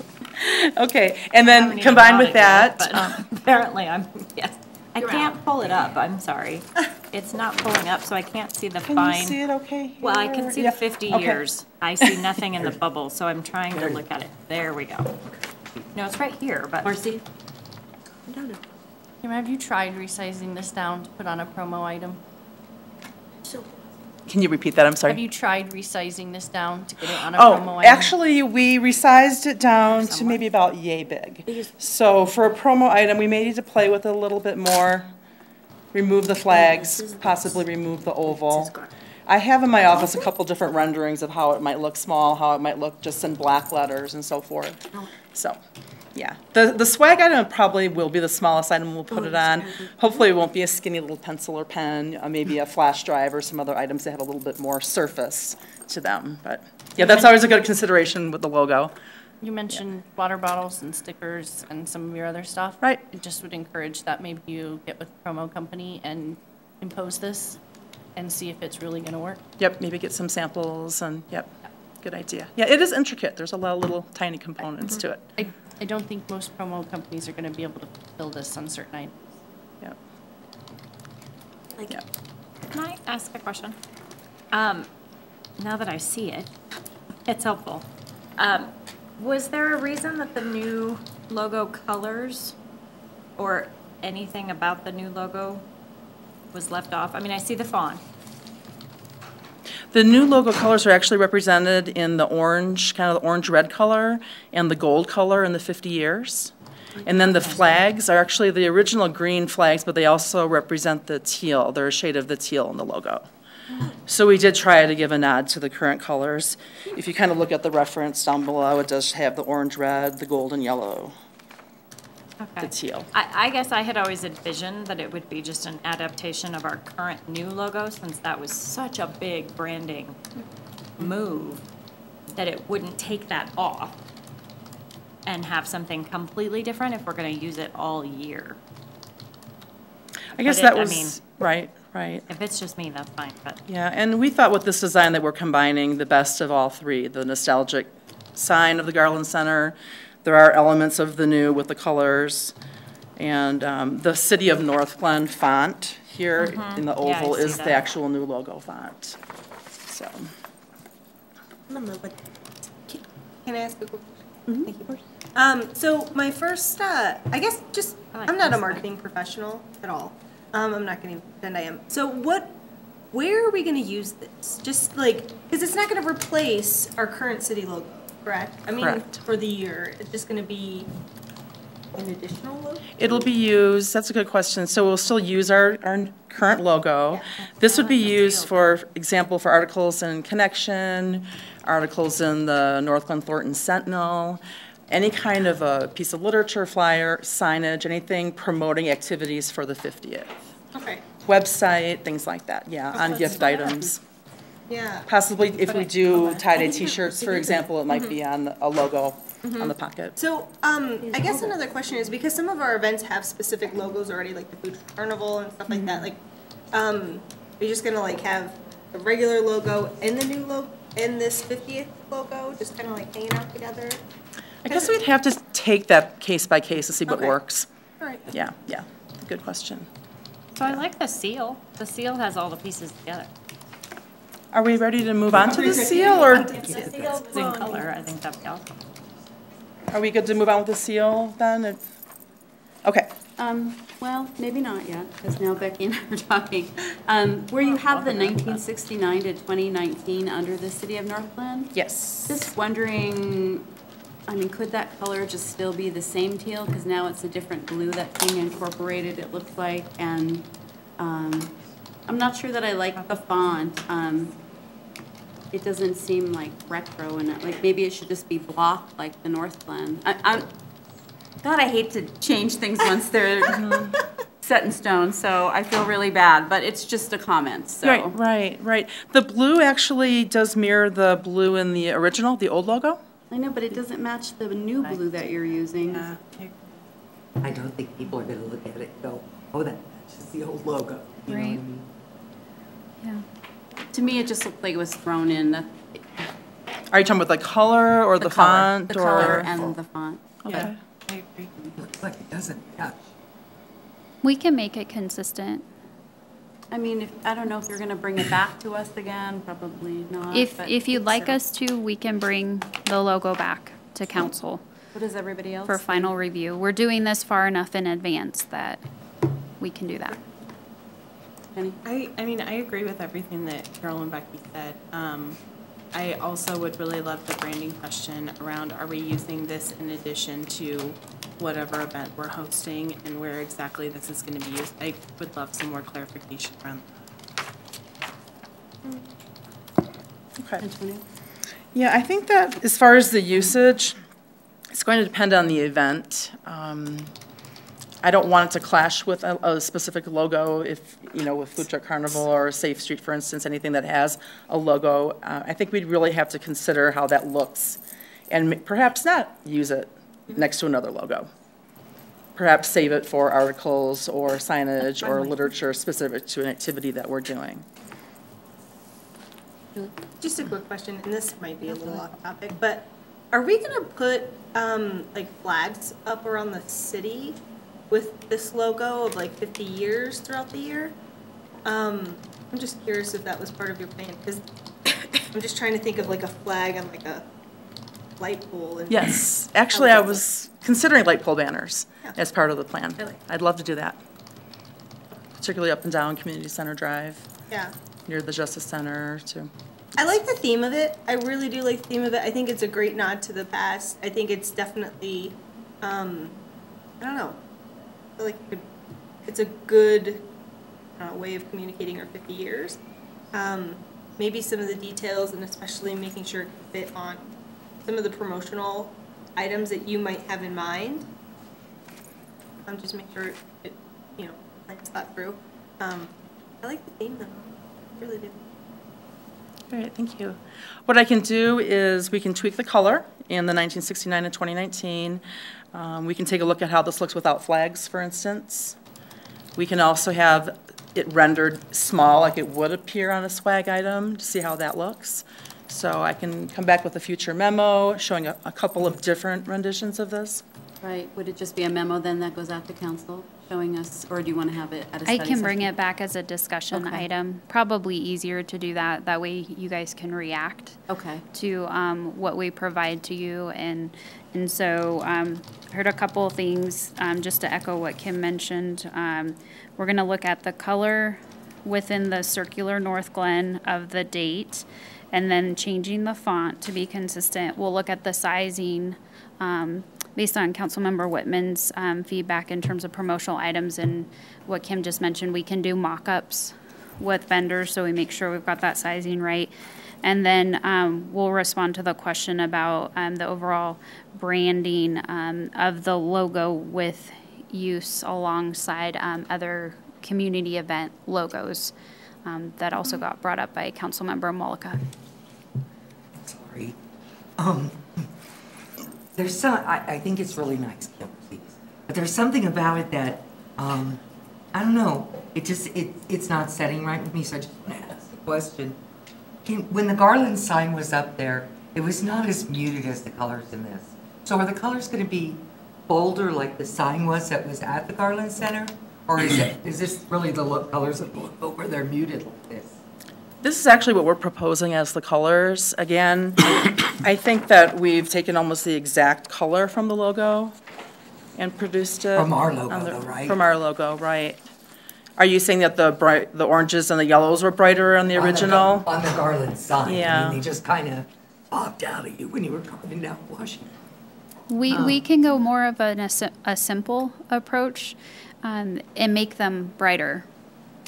Okay, and then combined with that. Apparently yes. I can't pull it up, I'm sorry. It's not pulling up, so I can't see the fine. Can you see it okay here? Well, I can see Yeah. the 50 Okay. years. I see nothing in the bubble, so I'm trying to look at it. There we go. No, it's right here, but. Marcy? Have you tried resizing this down to put on a promo item? Can you repeat that? I'm sorry. Have you tried resizing this down to get it on a Oh, promo item? actually, we resized it down to maybe about yay big. So for a promo item, we may need to play with it a little bit more, remove the flags, possibly remove the oval. I have in my office a couple different renderings of how it might look small, how it might look just in black letters and so forth. So, yeah. The swag item probably will be the smallest item we'll put it on. Hopefully it won't be a skinny little pencil or pen, maybe a flash drive or some other items that have a little bit more surface to them. But yeah, that's always a good consideration with the logo. You mentioned water bottles and stickers and some of your other stuff. Right. I just would encourage that maybe you get with the promo company and impose this and see if it's really going to work. Yep, maybe get some samples and, yep, good idea. Yeah, it is intricate. There's a lot of little tiny components to it. I don't think most promo companies are going to be able to fulfill this on certain items. Yep. Yep. Can I ask a question? Now that I see it, it's helpful. Was there a reason that the new logo colors or anything about the new logo was left off? I mean, I see the font. The new logo colors are actually represented in the orange, kind of the orange-red color, and the gold color in the 50 years. And then the flags are actually the original green flags, but they also represent the teal. They're a shade of the teal in the logo. So we did try to give a nod to the current colors. If you kind of look at the reference down below, it does have the orange-red, the gold and yellow, the teal. I guess I had always envisioned that it would be just an adaptation of our current new logo, since that was such a big branding move, that it wouldn't take that off and have something completely different if we're going to use it all year. I guess that was, right. If it's just me, that's fine, but. Yeah, and we thought with this design that we're combining the best of all three, the nostalgic sign of the Garland Center. There are elements of the new with the colors, and the City of Northglenn font here in the oval is the actual new logo font. So. Can I ask a quick question? Thank you. So my first, I guess just, I'm not a marketing professional at all. I'm not going to pretend I am. So where are we going to use this? Just like, because it's not going to replace our current city logo, correct? I mean, Correct. for the year, it's just going to be an additional logo? It'll be used, that's a good question. So we'll still use our current logo. This would be used, for example, for articles in Connection, articles in the Northglenn Thornton Sentinel, any kind of a piece of literature, flyer, signage, anything promoting activities for the 50th. Okay. Website, things like that, yeah, on gift items. Yeah. Possibly if we do tie-dye T-shirts, for example, it might be on a logo on the pocket. So, I guess another question is, because some of our events have specific logos already, like the food carnival and stuff like that, like, are you just gonna like have the regular logo and the new logo, and this 50th logo, just kind of like hanging out together? I guess we'd have to take that case by case to see what works. All right. Yeah, good question. So I like the seal. The seal has all the pieces together. Are we ready to move on to the seal, or? It's in color, I think that'd be awesome. Are we good to move on with the seal then? Okay, Well, maybe not yet, because now Becky and I are talking. Where you have the 1969 to 2019 under the city of Northglenn? Yes. Just wondering, I mean, could that color just still be the same teal? Because now it's a different blue that's being incorporated, it looks like. And I'm not sure that I like the font. It doesn't seem like retro, and like maybe it should just be blocked like the Northglenn. God, I hate to change things once they're set in stone, so I feel really bad, but it's just a comment, so. Right. The blue actually does mirror the blue in the original, the old logo. I know, but it doesn't match the new blue that you're using. I don't think people are gonna look at it and go, oh, that matches the old logo. You know what I Right. mean? Yeah. To me, it just looked like it was thrown in. Are you talking about the color or the font? The or color and the font. Okay. I agree. It looks like it doesn't match. We can make it consistent. I mean, I don't know if you're going to bring it back to us again, probably not. If you'd like us to, we can bring the logo back to council. What does everybody else for think? final review. We're doing this far enough in advance that we can do that. I mean, I agree with everything that Carol and Becky said. I also would really love the branding question around, are we using this in addition to whatever event we're hosting and where exactly this is going to be used? I would love some more clarification around Okay. Yeah, I think that as far as the usage, it's going to depend on the event. I don't want it to clash with a specific logo if, you know, with Food Truck Carnival or Safe Street, for instance, anything that has a logo. I think we'd really have to consider how that looks and perhaps not use it next to another logo. Perhaps save it for articles or signage or literature specific to an activity that we're doing. Just a quick question, and this might be a little off topic, but are we gonna put like flags up around the city with this logo of like 50 years throughout the year? I'm just curious if that was part of your plan, because I'm just trying to think of like a flag on like a light pole. And Yes, actually I was considering light pole banners as part of the plan. I'd love to do that, particularly up and down Community Center Drive. Yeah. Near the Justice Center too. I like the theme of it. I really do like the theme of it. I think it's a great nod to the past. I think it's definitely, I don't know. I feel like it's a good way of communicating our 50 years. Maybe some of the details, and especially making sure it can fit on some of the promotional items that you might have in mind. Just make sure it, you know, plans that through. I like the theme though. I really do. All right, thank you. What I can do is we can tweak the color in the 1969 and 2019. We can take a look at how this looks without flags, for instance. We can also have it rendered small like it would appear on a swag item to see how that looks. So I can come back with a future memo showing a couple of different renditions of this. Right, would it just be a memo then that goes out to council showing us, or do you want to have it at a study I can bring session? it back as a discussion item. Probably easier to do that. That way you guys can react to what we provide to you. And so heard a couple of things, just to echo what Kim mentioned. We're going to look at the color within the circular Northglenn of the date, and then changing the font to be consistent. We'll look at the sizing based on Councilmember Whitman's feedback in terms of promotional items, and what Kim just mentioned, we can do mock-ups with vendors so we make sure we've got that sizing right. And then we'll respond to the question about the overall branding of the logo with use alongside other community event logos that also got brought up by Councilmember Mollica. Sorry. There's some, I think it's really nice, please. But there's something about it that, I don't know, it's not setting right with me, so I just want to ask the question. When the Garland sign was up there, it was not as muted as the colors in this. So are the colors going to be bolder like the sign was that was at the Garland Center? Or is this really the colors of the logo where they're muted like this? This is actually what we're proposing as the colors. Again, I think that we've taken almost the exact color from the logo. and produced it. From our logo, on though, right? From our logo, right. Are you saying that the oranges and the yellows were brighter on the original? On the garland sign. Yeah. I mean, they just kind of popped out at you when you were coming down Washington. We can go more of a simple approach and make them brighter.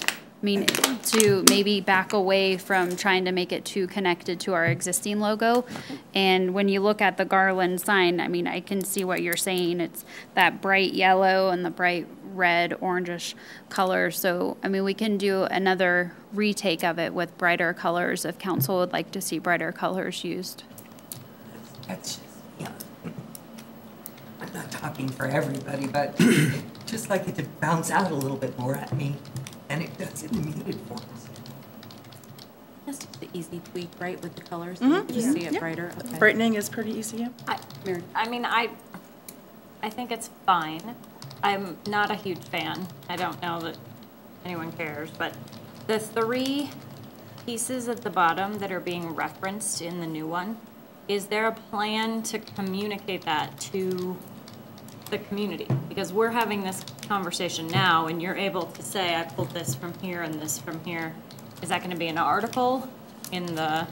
I mean, to maybe back away from trying to make it too connected to our existing logo. And when you look at the garland sign, I mean, I can see what you're saying. It's that bright yellow and the bright red, orangish color. So, I mean, we can do another retake of it with brighter colors if council would like to see brighter colors used. That's just, yeah. I'm not talking for everybody, but just like it to bounce out a little bit more at me, and it does in the muted forms. Just the easy tweak, right, with the colors, Mhm. just see it brighter. Okay. Brightening is pretty easy, yeah. I mean, I think it's fine. I'm not a huge fan. I don't know that anyone cares, but the 3 pieces at the bottom that are being referenced in the new one, is there a plan to communicate that to the community? Because we're having this conversation now and you're able to say, I pulled this from here and this from here. Is that going to be an article in the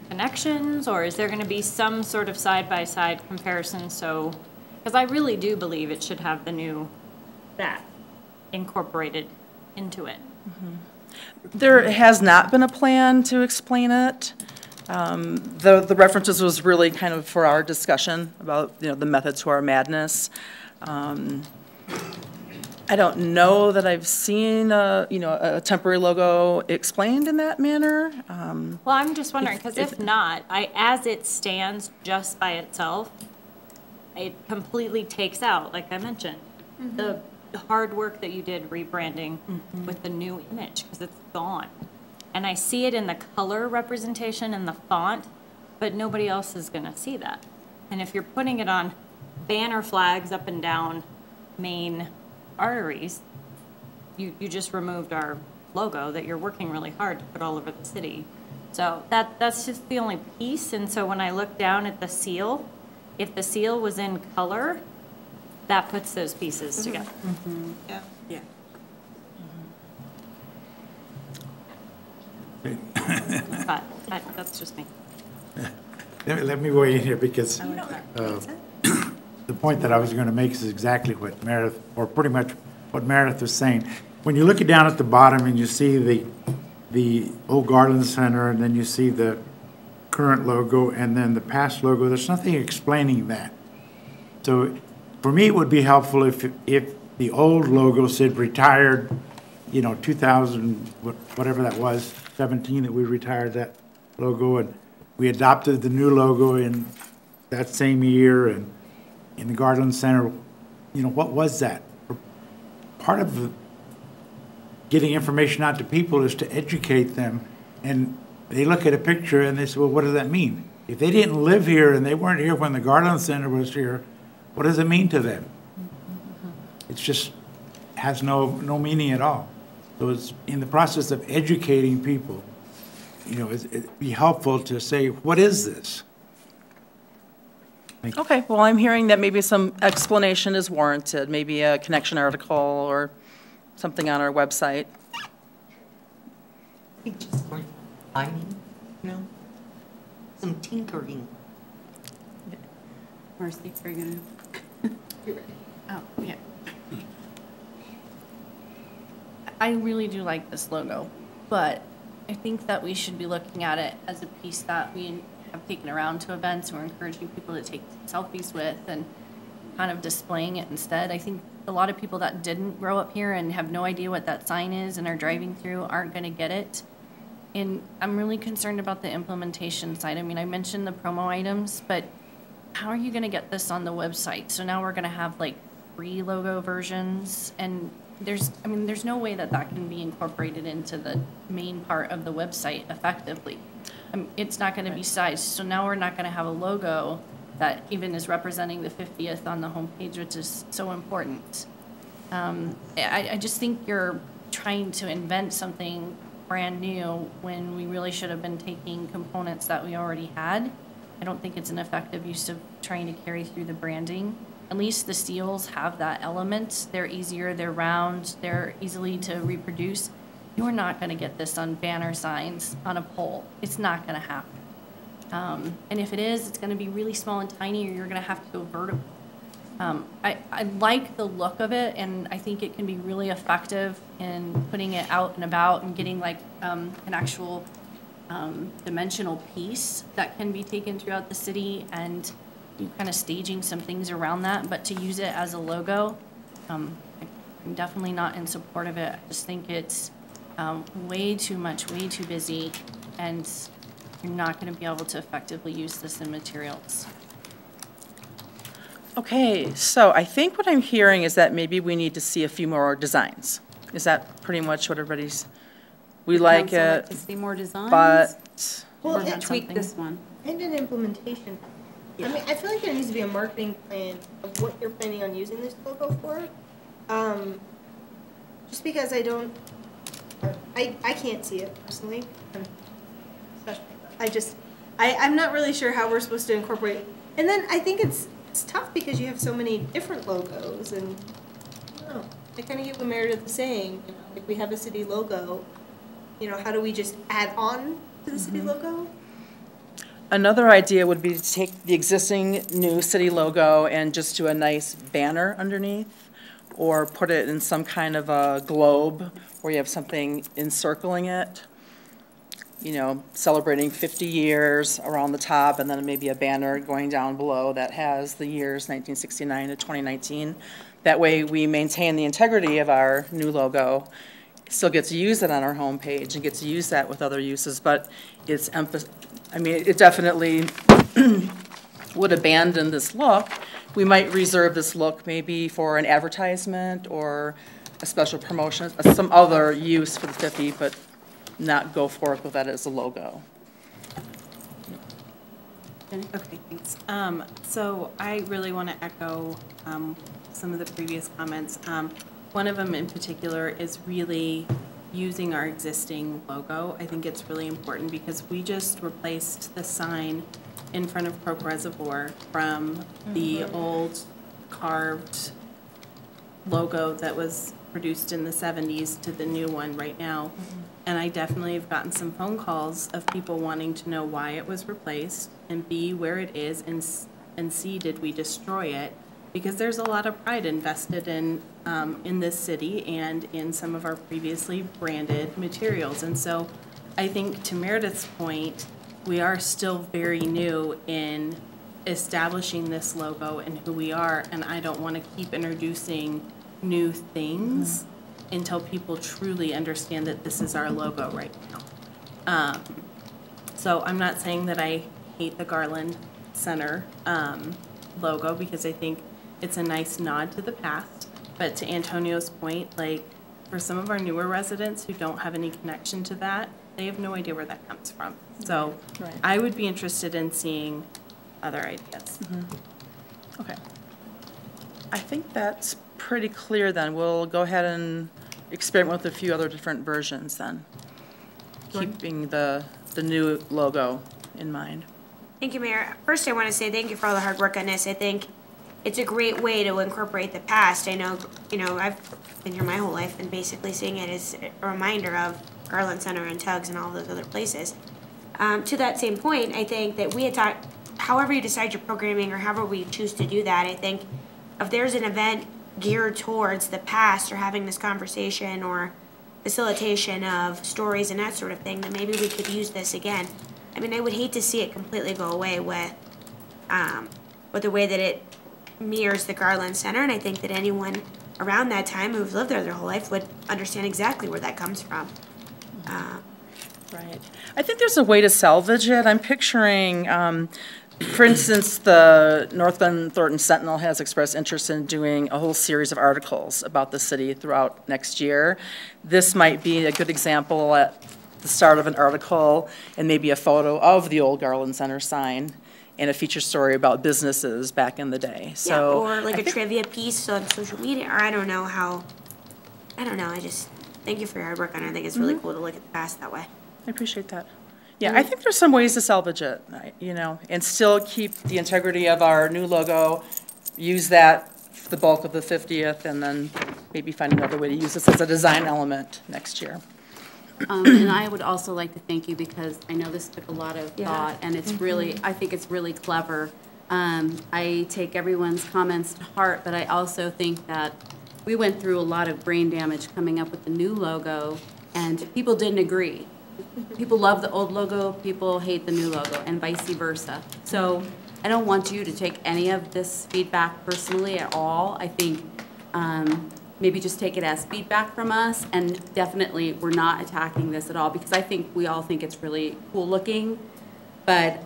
connections, or is there going to be some sort of side-by-side comparison? So, because I really do believe it should have the new that incorporated into it. There has not been a plan to explain it. The references was really kind of for our discussion about, you know, the method to our madness. I don't know that I've seen a temporary logo explained in that manner. Well, I'm just wondering, because if not, as it stands just by itself, it completely takes out, like I mentioned, the hard work that you did rebranding with the new image, because it's gone. And I see it in the color representation and the font, but nobody else is going to see that. And if you're putting it on banner flags up and down main arteries, you just removed our logo that you're working really hard to put all over the city. So that's just the only piece. And so when I look down at the seal, if the seal was in color, that puts those pieces together. Yeah. Yeah. But that's just me. Let me weigh in here because the point that I was going to make is exactly what Meredith, or pretty much what Meredith was saying. When you look down at the bottom and you see the old Garland Center, and then you see the current logo and then the past logo, there's nothing explaining that. So for me, it would be helpful if the old logo said retired, 2000, whatever that was, 17 that we retired that logo, and we adopted the new logo in that same year, and in the Garland Center, what was that? Part of getting information out to people is to educate them, and they look at a picture and they say, well, what does that mean? If they didn't live here and they weren't here when the Garland Center was here, what does it mean to them? It's just has no meaning at all. So it's in the process of educating people, it'd be helpful to say, what is this? Okay, well, I'm hearing that maybe some explanation is warranted, maybe a connection article or something on our website. I think just more timing, some tinkering. Marcy, are you gonna? You're ready. Oh, yeah. I really do like this logo, but I think that we should be looking at it as a piece that we have taken around to events. We're encouraging people to take selfies with and kind of displaying it instead. I think a lot of people that didn't grow up here and have no idea what that sign is and are driving through aren't going to get it. And I'm really concerned about the implementation side. I mean, I mentioned the promo items, but how are you going to get this on the website? So now we're going to have like 3 logo versions, and there's no way that can be incorporated into the main part of the website effectively. It's not going to be sized. So now we're not going to have a logo that even is representing the 50th on the homepage, which is so important. I just think you're trying to invent something brand new when we really should have been taking components that we already had. I don't think it's an effective use of trying to carry through the branding. at least the seals have that element. They're easier, they're round, they're easily to reproduce. You're not going to get this on banner signs on a pole. It's not going to happen. And if it is, it's going to be really small and tiny, or you're going to have to go vertical. I like the look of it, and I think it can be really effective in putting it out and about and getting like an actual dimensional piece that can be taken throughout the city, and you kind of staging some things around that. But to use it as a logo, I'm definitely not in support of it. I just think it's way too much, way too busy, and you're not going to be able to effectively use this in materials. Okay, so I think what I'm hearing is that maybe we need to see a few more designs. Is that pretty much what everybody's, we like it, to see more designs? but. Well, Or tweak this one. And an implementation. I mean, I feel like there needs to be a marketing plan of what you're planning on using this logo for. Just because I can't see it personally. I'm not really sure how we're supposed to incorporate. And then I think it's tough because you have so many different logos, and I don't know. I kind of get what Meredith is saying. You know, like we have a city logo. You know, how do we just add on to the city logo? Another idea would be to take the existing new city logo and just do a nice banner underneath, or put it in some kind of a globe where you have something encircling it, you know, celebrating 50 years around the top, and then maybe a banner going down below that has the years 1969 to 2019. That way we maintain the integrity of our new logo, still get to use it on our homepage and get to use that with other uses, but it's I mean, it definitely would abandon this look. We might reserve this look maybe for an advertisement or a special promotion, some other use for the 50, but not go forth with that as a logo. Okay, thanks. So I really want to echo some of the previous comments. One of them in particular is really using our existing logo. I think it's really important because we just replaced the sign in front of Croak Reservoir from the old carved logo that was produced in the 70s to the new one right now. And I definitely have gotten some phone calls of people wanting to know why it was replaced, and B, where it is, and C, did we destroy it? Because there's a lot of pride invested in this city and in some of our previously branded materials. And so I think to Meredith's point, we are still very new in establishing this logo and who we are, and I don't want to keep introducing new things until people truly understand that this is our logo right now. So I'm not saying that I hate the Garland Center logo, because I think it's a nice nod to the past. But to Antonio's point, like for some of our newer residents who don't have any connection to that, they have no idea where that comes from. So I would be interested in seeing other ideas. Okay. I think that's pretty clear then. We'll go ahead and experiment with a few other different versions then, keeping the new logo in mind. Thank you, Mayor. First, I want to say thank you for all the hard work on this. I think it's a great way to incorporate the past. I know, I've been here my whole life, and basically seeing it as a reminder of Garland Center and Tugs and all those other places. To that same point, I think that we had talked, however you decide your programming or however we choose to do that, I think if there's an event geared towards the past or having this conversation or facilitation of stories and that sort of thing, then maybe we could use this again. I mean, I would hate to see it completely go away with the way that it mirrors the Garland Center, and I think that anyone around that time who's lived there their whole life would understand exactly where that comes from. Right. I think there's a way to salvage it. I'm picturing, for instance, the Northglenn Thornton Sentinel has expressed interest in doing a whole series of articles about the city throughout next year. This might be a good example at the start of an article, and maybe a photo of the old Garland Center sign and a feature story about businesses back in the day. So yeah, or like a trivia piece on social media, or I don't know, I just thank you for your hard work on it. I think it's really cool to look at the past that way. I appreciate that. Yeah, I think there's some ways to salvage it, and still keep the integrity of our new logo, use that for the bulk of the 50th, and then maybe find another way to use this as a design element next year. And I would also like to thank you because I know this took a lot of thought, and it's really, I think it's really clever. I take everyone's comments to heart, but I also think that we went through a lot of brain damage coming up with the new logo, and people didn't agree. People love the old logo, people hate the new logo, and vice versa. So I don't want you to take any of this feedback personally at all. I think maybe just take it as feedback from us, and definitely we're not attacking this at all because I think we all think it's really cool looking, but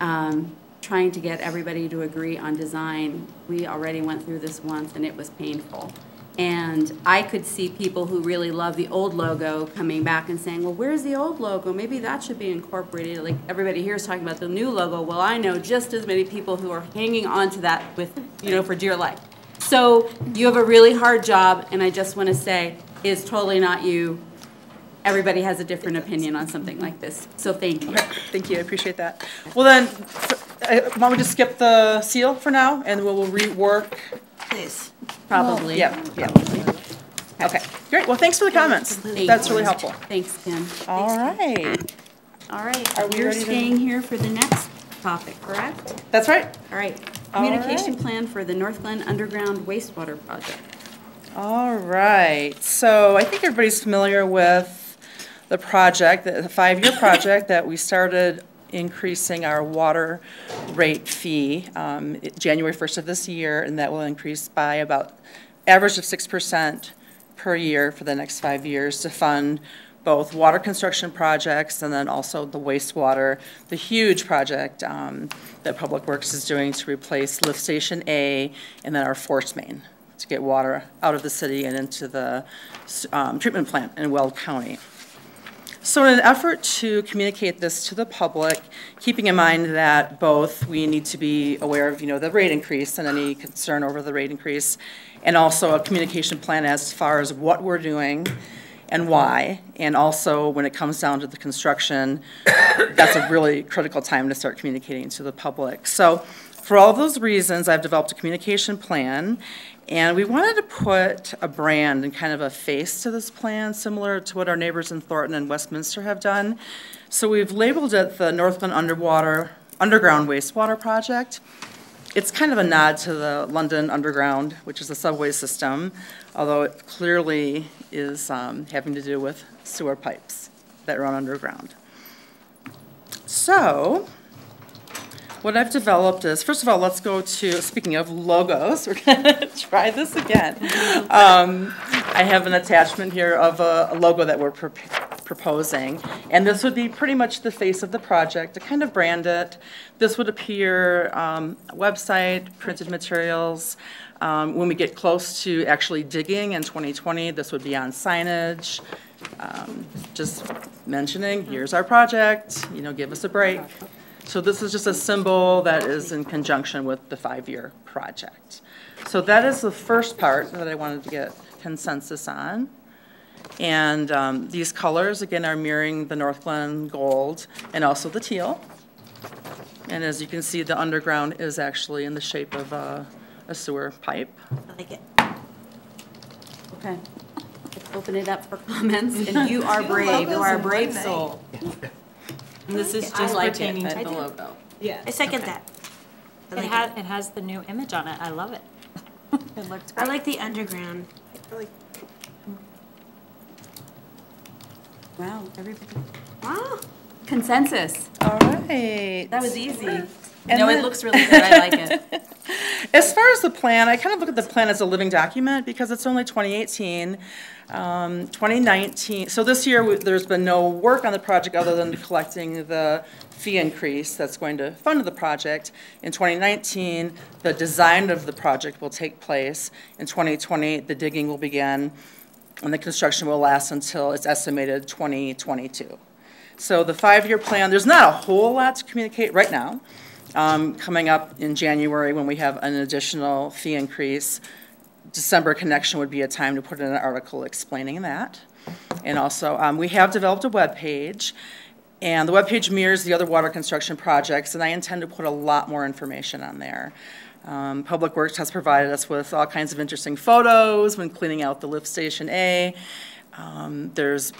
trying to get everybody to agree on design, we already went through this once and it was painful. And I could see people who really love the old logo coming back and saying, well, where's the old logo? Maybe that should be incorporated. Like everybody here is talking about the new logo. Well, I know just as many people who are hanging on to that with, for dear life. So you have a really hard job, and I just want to say, it's totally not you. Everybody has a different opinion on something like this. So thank you. Thank you, I appreciate that. Well then, why don't we just skip the seal for now, and we'll rework. Please. Probably. Yeah. Okay, great. Well, thanks for the comments. That's really helpful. Thanks, Kim. All right. All right. Are we You're ready to- staying here for the next topic, correct? That's right. All right. All Communication right. plan for the Northglenn Underground Wastewater Project. All right. So I think everybody's familiar with the project, the 5-year project that we started increasing our water rate fee January 1st of this year, and that will increase by about average of 6% per year for the next 5 years to fund both water construction projects and then also the wastewater, the huge project that Public Works is doing to replace Lift Station A and then our force main to get water out of the city and into the treatment plant in Weld County. So in an effort to communicate this to the public, keeping in mind that both we need to be aware of, the rate increase and any concern over the rate increase, and also a communication plan as far as what we're doing and why, and also when it comes down to the construction, that's a really critical time to start communicating to the public. So for all those reasons, I've developed a communication plan, and we wanted to put a brand and kind of a face to this plan, similar to what our neighbors in Thornton and Westminster have done. So we've labeled it the Northglenn Underground Wastewater Project. It's kind of a nod to the London Underground, which is a subway system, although it clearly is having to do with sewer pipes that run underground. So what I've developed is, first of all, let's go to, speaking of logos, we're going to try this again. I have an attachment here of a logo that we're proposing, and this would be pretty much the face of the project to kind of brand it. This would appear website, printed materials. When we get close to actually digging in 2020, this would be on signage. Just mentioning, here's our project, give us a break. So this is just a symbol that is in conjunction with the 5-year project. So that is the first part that I wanted to get consensus on. And these colors, again, are mirroring the Northglenn gold and also the teal. And as you can see, the underground is actually in the shape of a sewer pipe. I like it. Okay. Let's open it up for comments. And you are brave. You are a brave soul. And this is just pertaining to the logo. Yeah. I second that. It has the new image on it. I love it. It looks I great. like the underground. Wow, everybody. Wow. Consensus. All right. That was easy. And no, then, it looks really good. I like it. As far as the plan, I kind of look at the plan as a living document because it's only 2018. 2019, so this year there's been no work on the project other than collecting the fee increase that's going to fund the project. In 2019, the design of the project will take place. In 2020, the digging will begin, and the construction will last until it's estimated 2022. So the 5-year plan, there's not a whole lot to communicate right now. Coming up in January when we have an additional fee increase, December connection would be a time to put in an article explaining that. And also, we have developed a web page, and the web page mirrors the other water construction projects, and I intend to put a lot more information on there. Public Works has provided us with all kinds of interesting photos when cleaning out the lift station A. There's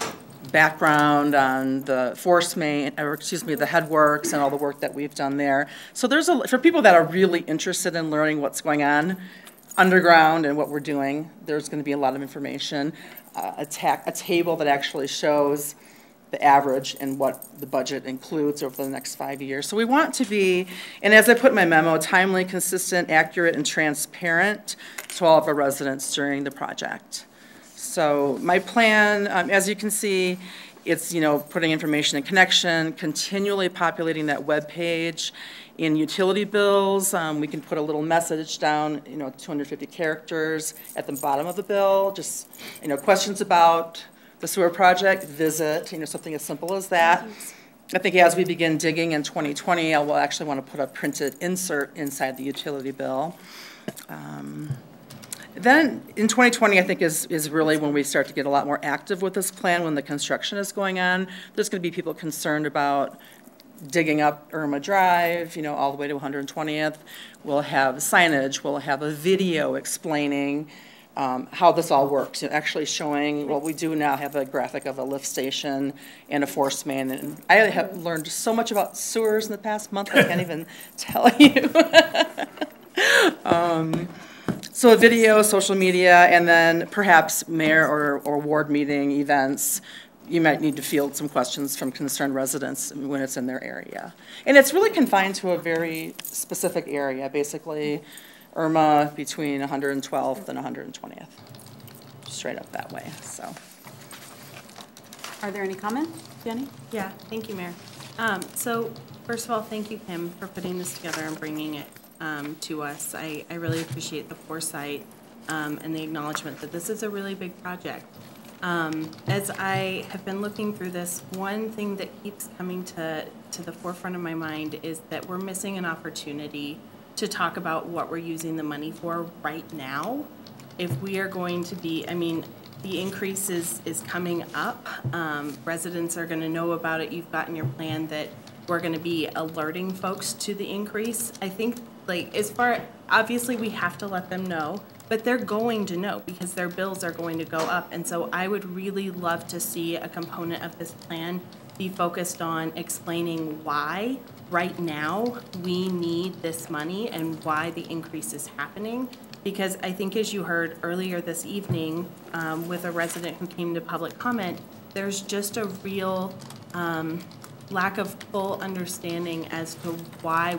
background on the force main, or excuse me, the headworks and all the work that we've done there. So there's for people that are really interested in learning what's going on underground and what we're doing, there's going to be a lot of information. A table that actually shows the average and what the budget includes over the next 5 years. So we want to be, and as I put in my memo, timely, consistent, accurate, and transparent to all of our residents during the project. So my plan, as you can see, it's, putting information in connection, continually populating that web page. In utility bills, we can put a little message down, 250 characters at the bottom of the bill, just, questions about the sewer project, visit, something as simple as that. I think as we begin digging in 2020, I will actually want to put a printed insert inside the utility bill. Then in 2020, I think is really when we start to get a lot more active with this plan, when the construction is going on. There's going to be people concerned about digging up Irma Drive, all the way to 120th. We'll have signage. We'll have a video explaining how this all works, actually showing what we do now, have a graphic of a lift station and a force main. And I have learned so much about sewers in the past month, I can't even tell you. So a video, social media, and then perhaps mayor or ward meeting events. You might need to field some questions from concerned residents when it's in their area. And it's really confined to a very specific area, basically Irma between 112th and 120th, straight up that way, so. Are there any comments, Jenny? Yeah, thank you, Mayor. So first of all, thank you, Kim, for putting this together and bringing it to us. I really appreciate the foresight and the acknowledgement that this is a really big project. As I have been looking through this, one thing that keeps coming to the forefront of my mind is that we're missing an opportunity to talk about what we're using the money for right now. If we are going to be, the increase is coming up. Residents are going to know about it. You've got in your plan that we're going to be alerting folks to the increase. I think, obviously we have to let them know, but they're going to know because their bills are going to go up. And so I would really love to see a component of this plan be focused on explaining why right now we need this money and why the increase is happening. Because I think, as you heard earlier this evening with a resident who came to public comment, there's just a real lack of full understanding as to why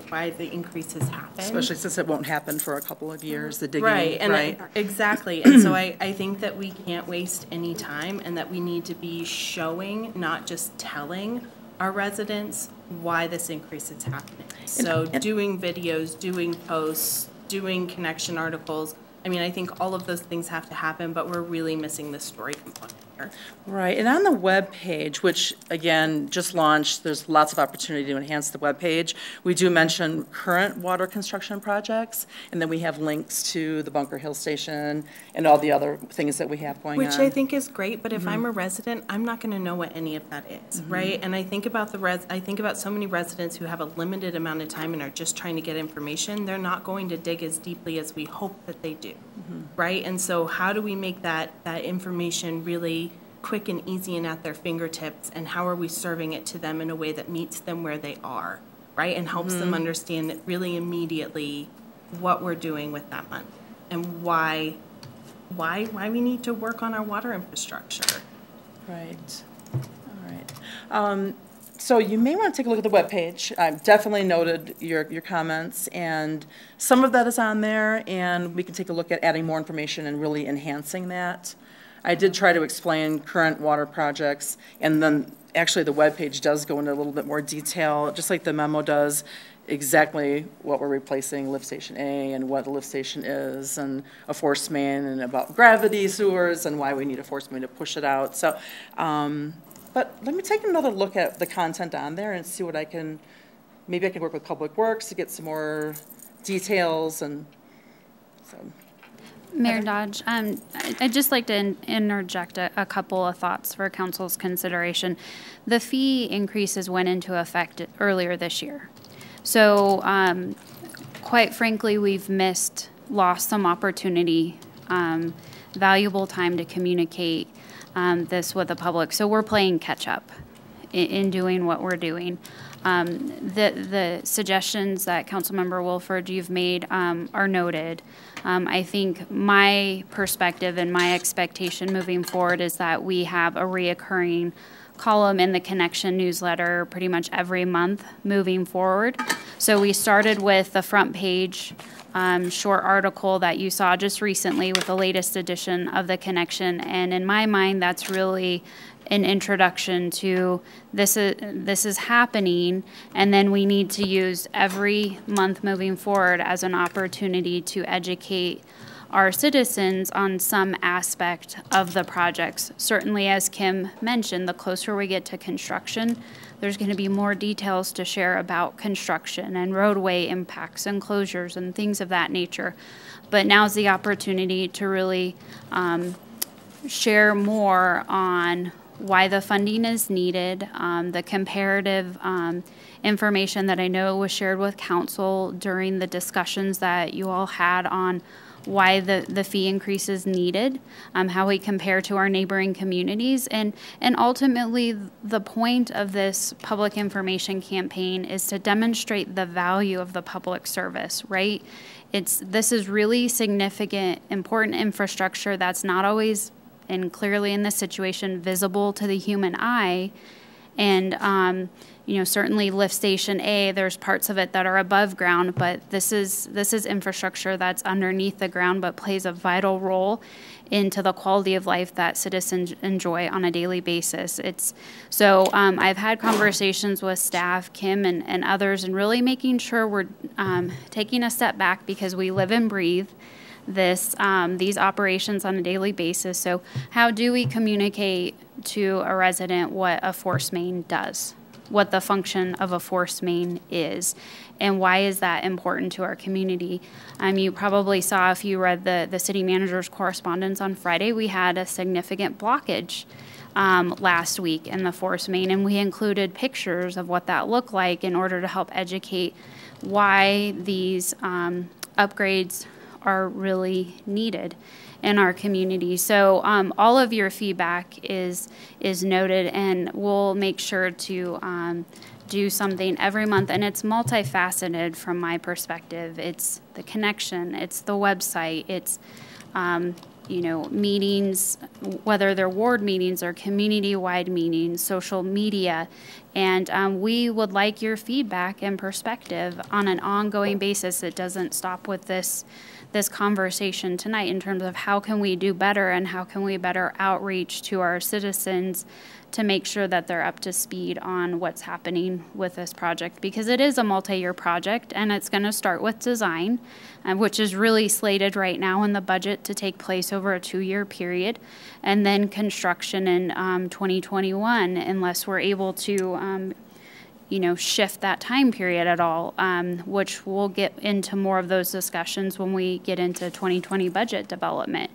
why the increases happen. Especially since it won't happen for a couple of years, the digging. Right, and exactly. And so I think that we can't waste any time and that we need to be showing, not just telling our residents why this increase is happening. So doing videos, doing posts, doing connection articles. I think all of those things have to happen, but we're really missing the story component here. Right, and on the web page, which again just launched, there's lots of opportunity to enhance the web page. We do mention current water construction projects, and then we have links to the Bunker Hill Station and all the other things that we have going on. Which I think is great, but if I'm a resident, I'm not going to know what any of that is, right? And I think about so many residents who have a limited amount of time and are just trying to get information. They're not going to dig as deeply as we hope that they do, right? And so how do we make that information really quick and easy and at their fingertips, and how are we serving it to them in a way that meets them where they are, right? And helps them understand really immediately what we're doing with that money and why we need to work on our water infrastructure. Right. All right. So you may want to take a look at the webpage. I've definitely noted your comments, and some of that is on there, and we can take a look at adding more information and really enhancing that. I did try to explain current water projects, and then actually the webpage does go into a little bit more detail, just like the memo does, exactly what we're replacing lift station A and what the lift station is, and a force main, and about gravity sewers and why we need a force main to push it out. So, but let me take another look at the content on there and see what maybe I can work with Public Works to get some more details. And so. Mayor Dodge, I'd just like to interject a couple of thoughts for council's consideration. The fee increases went into effect earlier this year. So quite frankly, we've lost some opportunity, valuable time to communicate this with the public. So we're playing catch up in doing what we're doing. The suggestions that Councilmember Wilford you've made are noted. I think my perspective and my expectation moving forward is that we have a reoccurring column in the Connection newsletter pretty much every month moving forward. So we started with the front page short article that you saw just recently with the latest edition of the Connection, and in my mind that's really an introduction to this is happening, and then we need to use every month moving forward as an opportunity to educate our citizens on some aspect of the projects. Certainly, as Kim mentioned, the closer we get to construction, there's going to be more details to share about construction and roadway impacts and closures and things of that nature. But now's the opportunity to really share more on why the funding is needed, the comparative information that I know was shared with council during the discussions that you all had on why the fee increase is needed, how we compare to our neighboring communities, and ultimately the point of this public information campaign is to demonstrate the value of the public service, right? This is really significant, important infrastructure that's not always, and clearly in this situation, visible to the human eye. And you know, certainly Lift Station A, there's parts of it that are above ground, but this is infrastructure that's underneath the ground but plays a vital role into the quality of life that citizens enjoy on a daily basis. So I've had conversations with staff, Kim and others, and really making sure we're taking a step back because we live and breathe these operations on a daily basis. So how do we communicate to a resident what a force main does, what the function of a force main is, and why is that important to our community? You probably saw, if you read the city manager's correspondence on Friday, we had a significant blockage last week in the force main, and we included pictures of what that looked like in order to help educate why these upgrades are really needed in our community. So all of your feedback is noted, and we'll make sure to do something every month, and it's multifaceted from my perspective. It's the connection, it's the website, it's you know, meetings, whether they're ward meetings or community-wide meetings, social media, and we would like your feedback and perspective on an ongoing basis. It doesn't stop with this conversation tonight in terms of how can we do better and how can we better outreach to our citizens to make sure that they're up to speed on what's happening with this project, because it is a multi-year project and it's going to start with design, which is really slated right now in the budget to take place over a 2-year period, and then construction in 2021, unless we're able to you know, shift that time period at all, which we'll get into more of those discussions when we get into 2020 budget development.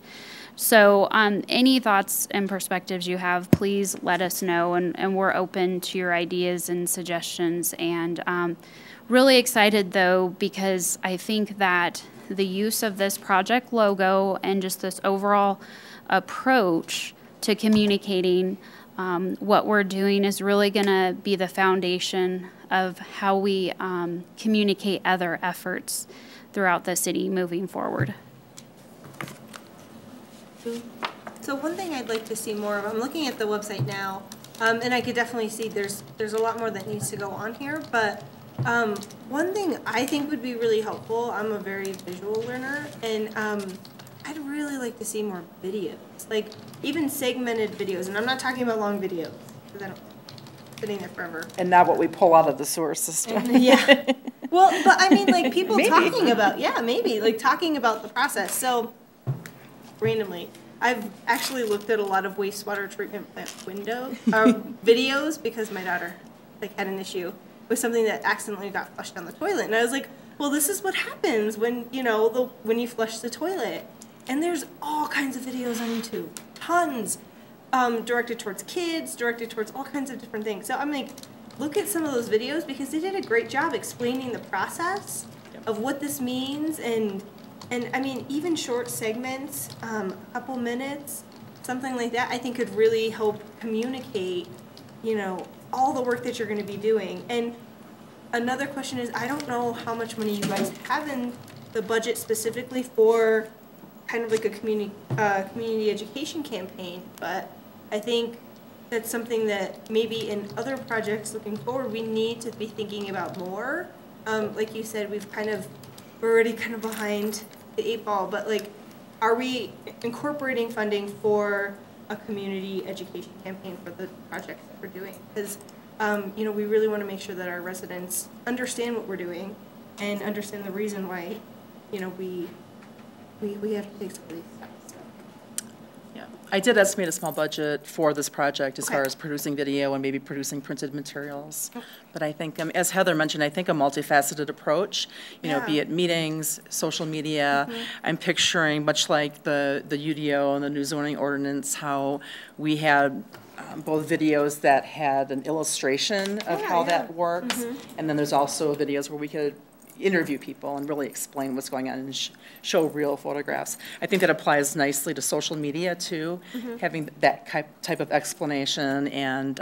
So any thoughts and perspectives you have, please let us know, and we're open to your ideas and suggestions. And really excited, though, because I think that the use of this project logo and just this overall approach to communicating what we're doing is really going to be the foundation of how we communicate other efforts throughout the city moving forward. So one thing I'd like to see more of, I'm looking at the website now, and I could definitely see there's a lot more that needs to go on here, but one thing I think would be really helpful, I'm a very visual learner, and I'd really like to see more videos, like even segmented videos, and I'm not talking about long videos, because I don't sitting there forever. And now what we pull out of the sewer system. And, yeah. Well, but I mean, like people talking about, yeah, maybe, like talking about the process. So randomly, I've actually looked at a lot of wastewater treatment plant videos because my daughter like had an issue with something that accidentally got flushed down the toilet, and I was like, well, this is what happens when when you flush the toilet. And there's all kinds of videos on YouTube, tons, directed towards kids, directed towards all kinds of different things. So I'm like, look at some of those videos because they did a great job explaining the process. Yep. of what this means, and I mean, even short segments, a couple minutes, something like that, I think could really help communicate, you know, all the work that you're going to be doing. And another question is, I don't know how much money you guys have in the budget specifically for kind of like a community education campaign, but I think that's something that maybe in other projects looking forward, we need to be thinking about more. Like you said, we're already kind of behind the 8 ball, but like, are we incorporating funding for a community education campaign for the projects that we're doing? Because, you know, we really want to make sure that our residents understand what we're doing and understand the reason why, you know, we have to take some of these steps. Yeah, I did estimate a small budget for this project as far as producing video and maybe producing printed materials. But I think, as Heather mentioned, I think a multifaceted approach, you know, be it meetings, social media. I'm picturing, much like the UDO and the new zoning ordinance, how we had both videos that had an illustration of how that works, and then there's also videos where we could interview people and really explain what's going on and show real photographs. I think that applies nicely to social media too, having that type of explanation and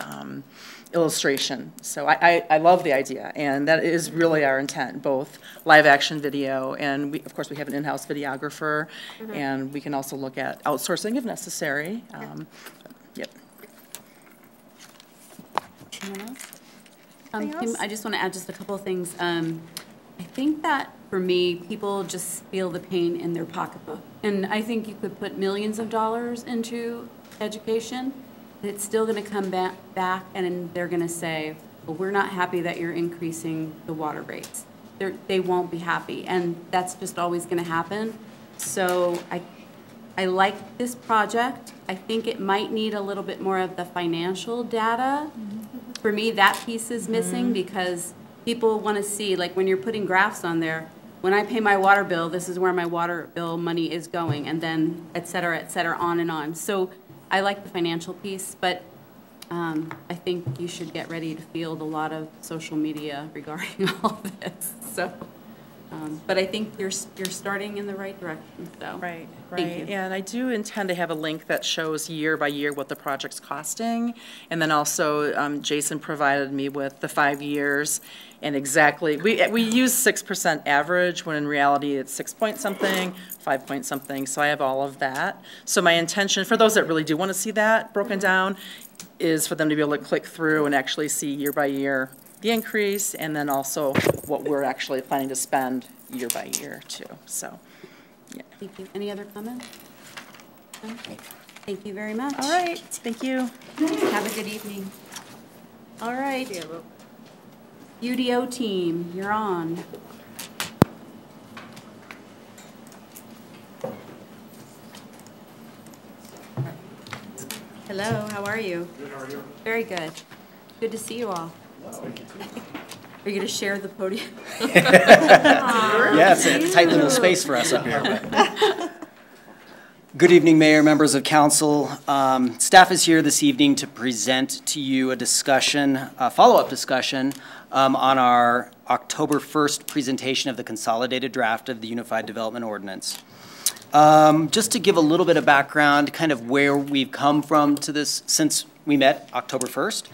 illustration. So I love the idea, and that is really our intent, both live action video, and of course we have an in-house videographer, and we can also look at outsourcing if necessary. Yep. Kim, I just want to add just a couple of things. I think that for me, people just feel the pain in their pocketbook. And I think you could put millions of dollars into education. It's still going to come back and they're going to say, well, we're not happy that you're increasing the water rates. They won't be happy. And that's just always going to happen. So I like this project. I think it might need a little bit more of the financial data. For me, that piece is missing because people want to see, like when you're putting graphs on there, when I pay my water bill, this is where my water bill money is going, and then et cetera, on and on. So I like the financial piece, but I think you should get ready to field a lot of social media regarding all this. So, but I think you're starting in the right direction. So right. Thank you. And I do intend to have a link that shows year by year what the project's costing, and then also Jason provided me with the 5 years and exactly we use 6% average when in reality it's 6 point something, 5 point something. So I have all of that. So my intention for those that really do want to see that broken down is for them to be able to click through and actually see year by year the increase, and then also what we're actually planning to spend year by year too. So, yeah. Thank you. Any other comments? Okay. Thank you very much. All right. Thank you. Have a good evening. All right. UDO team, you're on. Hello, how are you? Good, how are you? Very good. Good to see you all. Are you going to share the podium? Yeah, it's a tight little space for us up here. But. Good evening, Mayor, members of council. Staff is here this evening to present to you a discussion, a follow-up discussion on our October 1st presentation of the consolidated draft of the Unified Development Ordinance. Just to give a little bit of background, kind of where we've come from to this since we met October 1st.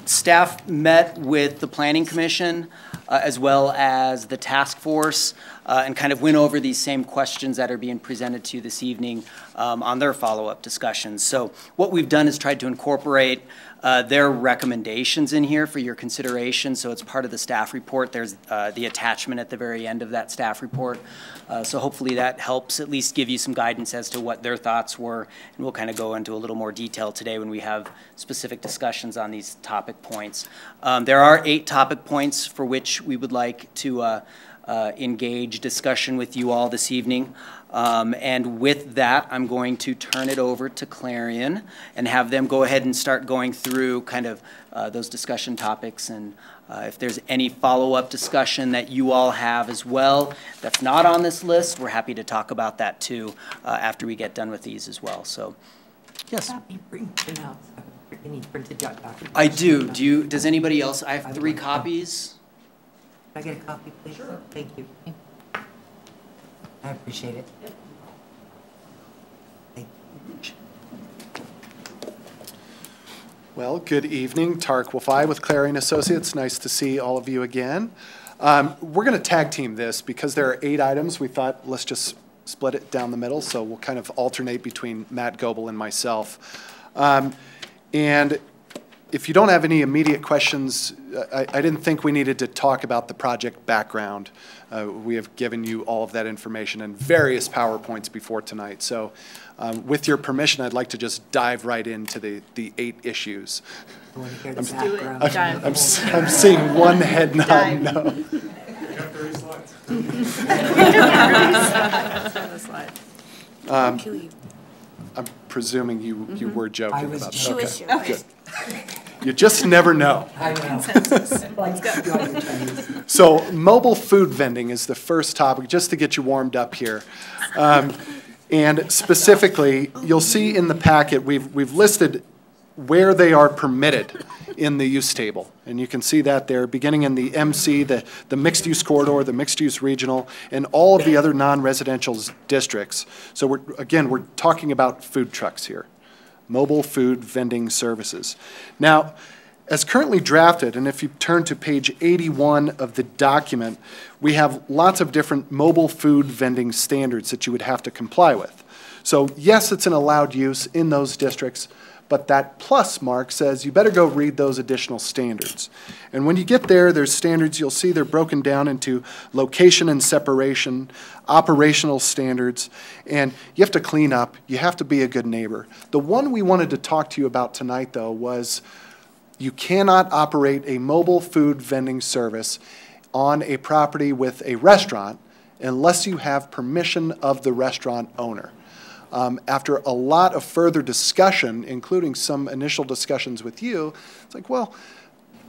Staff met with the Planning Commission as well as the task force and kind of went over these same questions that are being presented to you this evening on their follow-up discussions. So what we've done is tried to incorporate their recommendations in here for your consideration. So it's part of the staff report. There's the attachment at the very end of that staff report. So hopefully that helps at least give you some guidance as to what their thoughts were. And we'll kind of go into a little more detail today when we have specific discussions on these topic points. There are 8 topic points for which we would like to engage discussion with you all this evening. And with that, I'm going to turn it over to Clarion and have them go ahead and start going through kind of those discussion topics. And if there's any follow-up discussion that you all have as well that's not on this list, we're happy to talk about that too after we get done with these as well. So, yes. I do. Does anybody else? I have 3 copies. I get a copy, please? Sure. Thank you. I appreciate it. Thank you. Well, good evening. Tarek Wafai with Clarion Associates. Nice to see all of you again. We're going to tag team this because there are 8 items. We thought let's just split it down the middle, so we'll kind of alternate between Matt Goebel and myself. And if you don't have any immediate questions, I didn't think we needed to talk about the project background. We have given you all of that information in various PowerPoints before tonight. So with your permission, I'd like to just dive right into the 8 issues. I'm seeing one head nod no. I'm presuming you were joking about that. Okay, good. You just never know. I know. So mobile food vending is the first topic, just to get you warmed up here. And specifically, you'll see in the packet, we've listed where they are permitted in the use table. And you can see that there, beginning in the MC, the mixed-use corridor, the mixed-use regional, and all of the other non-residential districts. So we're talking about food trucks here, mobile food vending services. Now, as currently drafted, and if you turn to page 81 of the document, we have lots of different mobile food vending standards that you would have to comply with. So yes, it's an allowed use in those districts, but that plus mark says you better go read those additional standards. And when you get there, there's standards, you'll see they're broken down into location and separation, operational standards, and you have to clean up, you have to be a good neighbor. The one we wanted to talk to you about tonight, though, was you cannot operate a mobile food vending service on a property with a restaurant unless you have permission of the restaurant owner. After a lot of further discussion, including some initial discussions with you, it's like, well,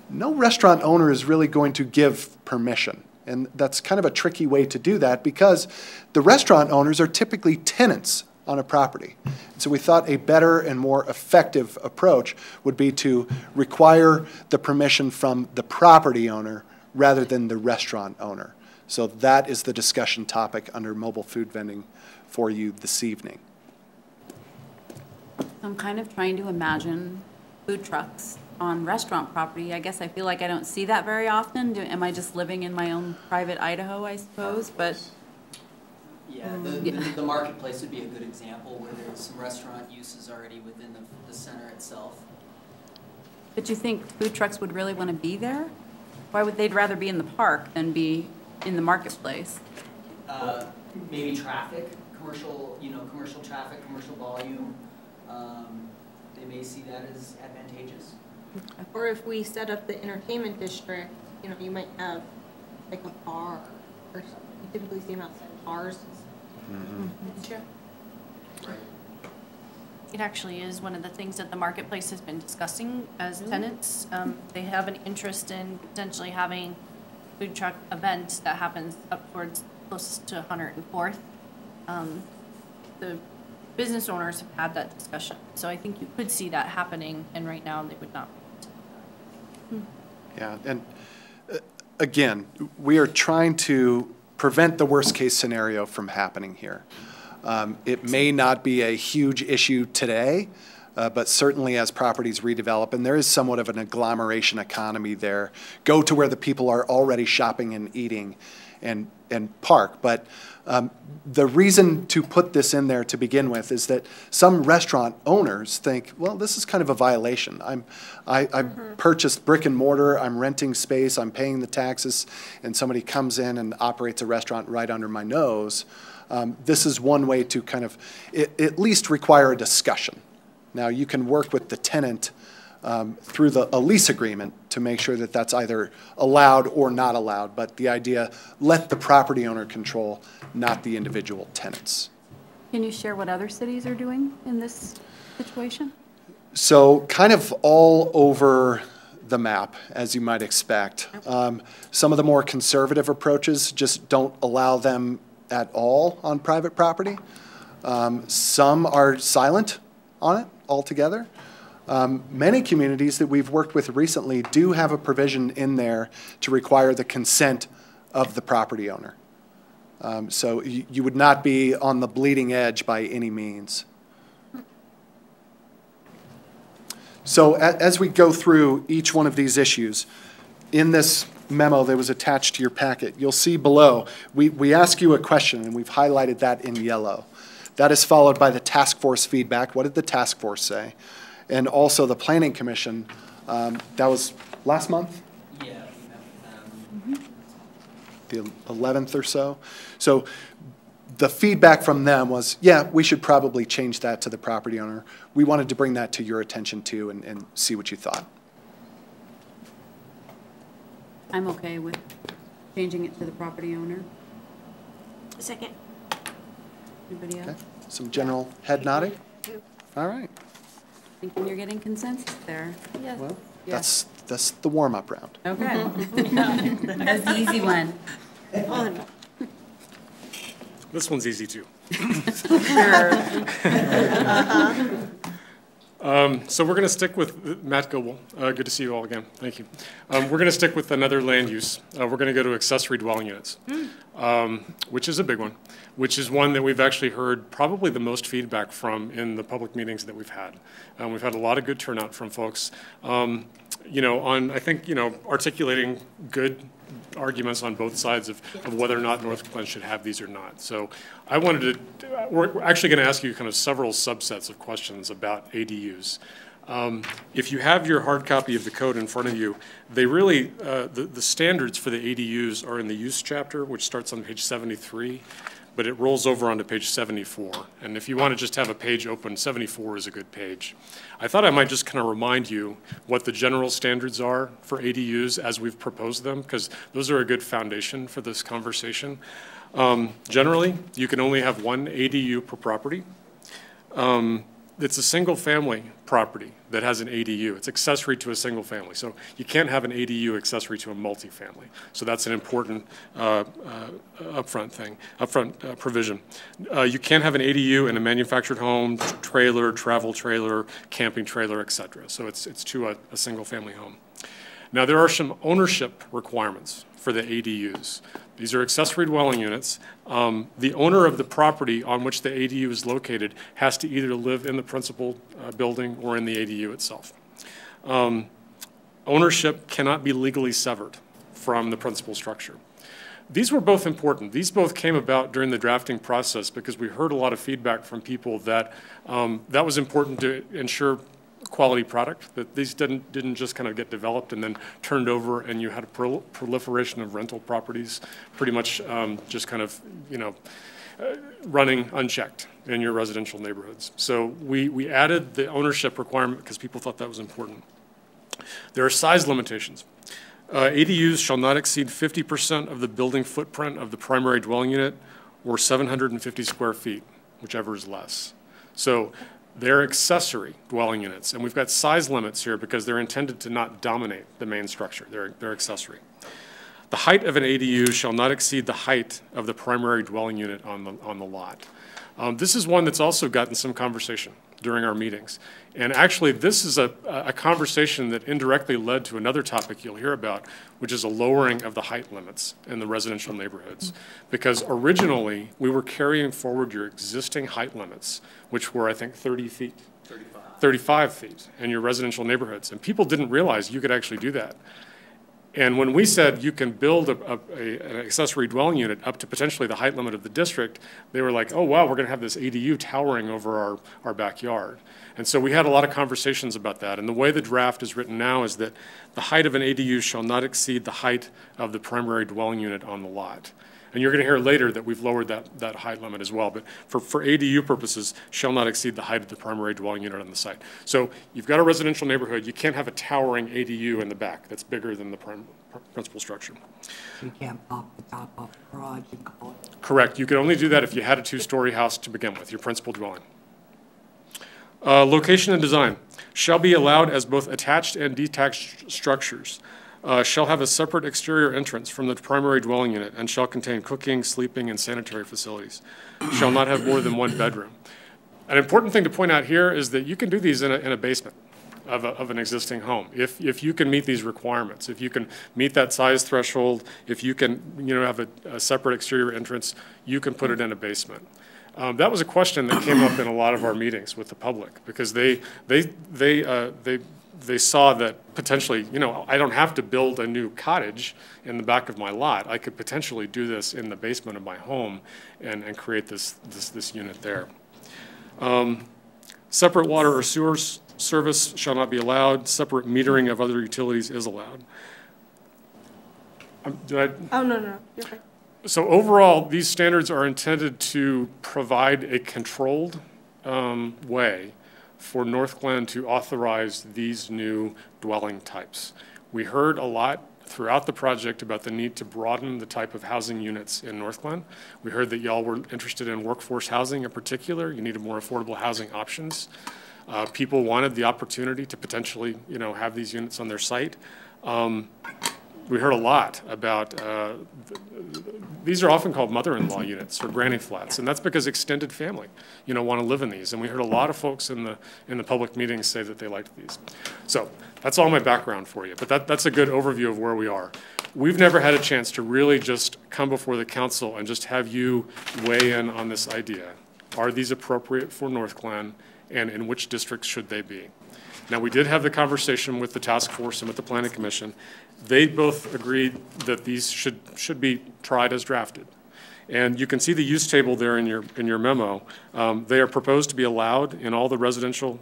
no restaurant owner is really going to give permission. And that's kind of a tricky way to do that because the restaurant owners are typically tenants on a property. So we thought a better and more effective approach would be to require the permission from the property owner rather than the restaurant owner. So that is the discussion topic under mobile food vending for you this evening. I'm kind of trying to imagine food trucks on restaurant property. I guess I feel like I don't see that very often. Am I just living in my own private Idaho, I suppose? But yeah, the marketplace would be a good example where there's some restaurant uses already within the center itself. But you think food trucks would really want to be there? Why would they rather be in the park than be in the marketplace? Maybe traffic, commercial traffic, commercial volume. They may see that as advantageous. Or if we set up the entertainment district, you might have like a bar or something. You typically see them outside bars. Sure. It actually is one of the things that the marketplace has been discussing as tenants. They have an interest in potentially having food truck event that happens up towards close to 104th. The business owners have had that discussion. So I think you could see that happening, and right now they would not. Yeah, and again, we are trying to prevent the worst case scenario from happening here. It may not be a huge issue today, but certainly as properties redevelop, and there is somewhat of an agglomeration economy there, go to where the people are already shopping and eating and park. But the reason to put this in there to begin with is that some restaurant owners think, well, this is kind of a violation. I purchased brick and mortar, I'm renting space, I'm paying the taxes, and somebody comes in and operates a restaurant right under my nose. This is one way to kind of at least require a discussion. Now, you can work with the tenant through a lease agreement to make sure that that's either allowed or not allowed, but the idea, let the property owner control, not the individual tenants. Can you share what other cities are doing in this situation? So kind of all over the map, as you might expect. Some of the more conservative approaches just don't allow them at all on private property. Some are silent on it altogether. Many communities that we've worked with recently do have a provision in there to require the consent of the property owner. So you would not be on the bleeding edge by any means. So as we go through each one of these issues, in this memo that was attached to your packet, you'll see below, we ask you a question, and we've highlighted that in yellow. That is followed by the task force feedback. What did the task force say? And also the Planning Commission, that was last month? Yeah. The 11th or so. So the feedback from them was, yeah, we should probably change that to the property owner. We wanted to bring that to your attention too and see what you thought. I'm okay with changing it to the property owner. Second. Anybody else? Okay. Some general head nodding? All right. Thinking you're getting consensus there. Yeah. Well, that's the warm-up round. Okay. That's the easy one. This one's easy too. So we're going to stick with Matt Goebel. Good to see you all again. Thank you. We're going to stick with another land use. We're going to go to accessory dwelling units, which is a big one, which is one that we've actually heard probably the most feedback from in the public meetings that we've had. We've had a lot of good turnout from folks, you know, on, I think, you know, articulating good arguments on both sides of whether or not Northglenn should have these or not. So I wanted to, we're actually going to ask you kind of several subsets of questions about ADUs. If you have your hard copy of the code in front of you, they really, the standards for the ADUs are in the use chapter, which starts on page 73, but it rolls over onto page 74. And if you want to just have a page open, 74 is a good page. I thought I might just kind of remind you what the general standards are for ADUs as we've proposed them, because those are a good foundation for this conversation. Generally, you can only have one ADU per property. It's a single family property that has an ADU. It's accessory to a single family. So you can't have an ADU accessory to a multifamily. So that's an important upfront provision. You can't have an ADU in a manufactured home, trailer, travel trailer, camping trailer, et cetera. So it's to a single family home. Now there are some ownership requirements for the ADUs. These are accessory dwelling units. The owner of the property on which the ADU is located has to either live in the principal building or in the ADU itself. Ownership cannot be legally severed from the principal structure. These were both important. These both came about during the drafting process because we heard a lot of feedback from people that that was important to ensure quality product, that these didn't just kind of get developed and then turned over and you had a proliferation of rental properties pretty much just kind of, you know, running unchecked in your residential neighborhoods. So we added the ownership requirement because people thought that was important. There are size limitations. ADUs shall not exceed 50% of the building footprint of the primary dwelling unit or 750 square feet, whichever is less. So they're accessory dwelling units, and we've got size limits here because they're intended to not dominate the main structure. They're accessory. The height of an ADU shall not exceed the height of the primary dwelling unit on the lot. This is one that's also gotten some conversation during our meetings. And actually, this is a conversation that indirectly led to another topic you'll hear about, which is a lowering of the height limits in the residential neighborhoods. Because originally, we were carrying forward your existing height limits, which were, I think, 30 feet. 35 feet in your residential neighborhoods. And people didn't realize you could actually do that. And when we said you can build an accessory dwelling unit up to potentially the height limit of the district, they were like, oh, wow, we're going to have this ADU towering over our backyard. And so we had a lot of conversations about that. And the way the draft is written now is that the height of an ADU shall not exceed the height of the primary dwelling unit on the lot. And you're going to hear later that we've lowered that height limit as well. But for ADU purposes, shall not exceed the height of the primary dwelling unit on the site. So you've got a residential neighborhood. You can't have a towering ADU in the back that's bigger than the principal structure. You can't pop the top off the garage and call it. Correct. You could only do that if you had a two-story house to begin with, your principal dwelling. Location and design shall be allowed as both attached and detached structures. Shall have a separate exterior entrance from the primary dwelling unit and shall contain cooking, sleeping, and sanitary facilities. Shall not have more than one bedroom. An important thing to point out here is that you can do these in a basement. of an existing home. If you can meet these requirements, if you can meet that size threshold, if you can, have a separate exterior entrance, you can put it in a basement. That was a question that came up in a lot of our meetings with the public, because they saw that potentially, I don't have to build a new cottage in the back of my lot. I could potentially do this in the basement of my home and create this unit there. Separate water or sewer service shall not be allowed. Separate metering of other utilities is allowed. Oh, no, you're fine. So overall, these standards are intended to provide a controlled way for Northglenn to authorize these new dwelling types. We heard a lot throughout the project about the need to broaden the type of housing units in Northglenn. We heard that y'all were interested in workforce housing in particular. You needed more affordable housing options. People wanted the opportunity to potentially, have these units on their site. We heard a lot about, these are often called mother-in-law units or granny flats, and that's because extended family, want to live in these. And we heard a lot of folks in the public meetings say that they liked these. So that's all my background for you, but that's a good overview of where we are. We've never had a chance to really just come before the council and just have you weigh in on this idea. Are these appropriate for Northglenn, and in which districts should they be? Now, we did have the conversation with the task force and with the planning commission. They both agreed that these should be tried as drafted. And you can see the use table there in your memo. They are proposed to be allowed in all the residential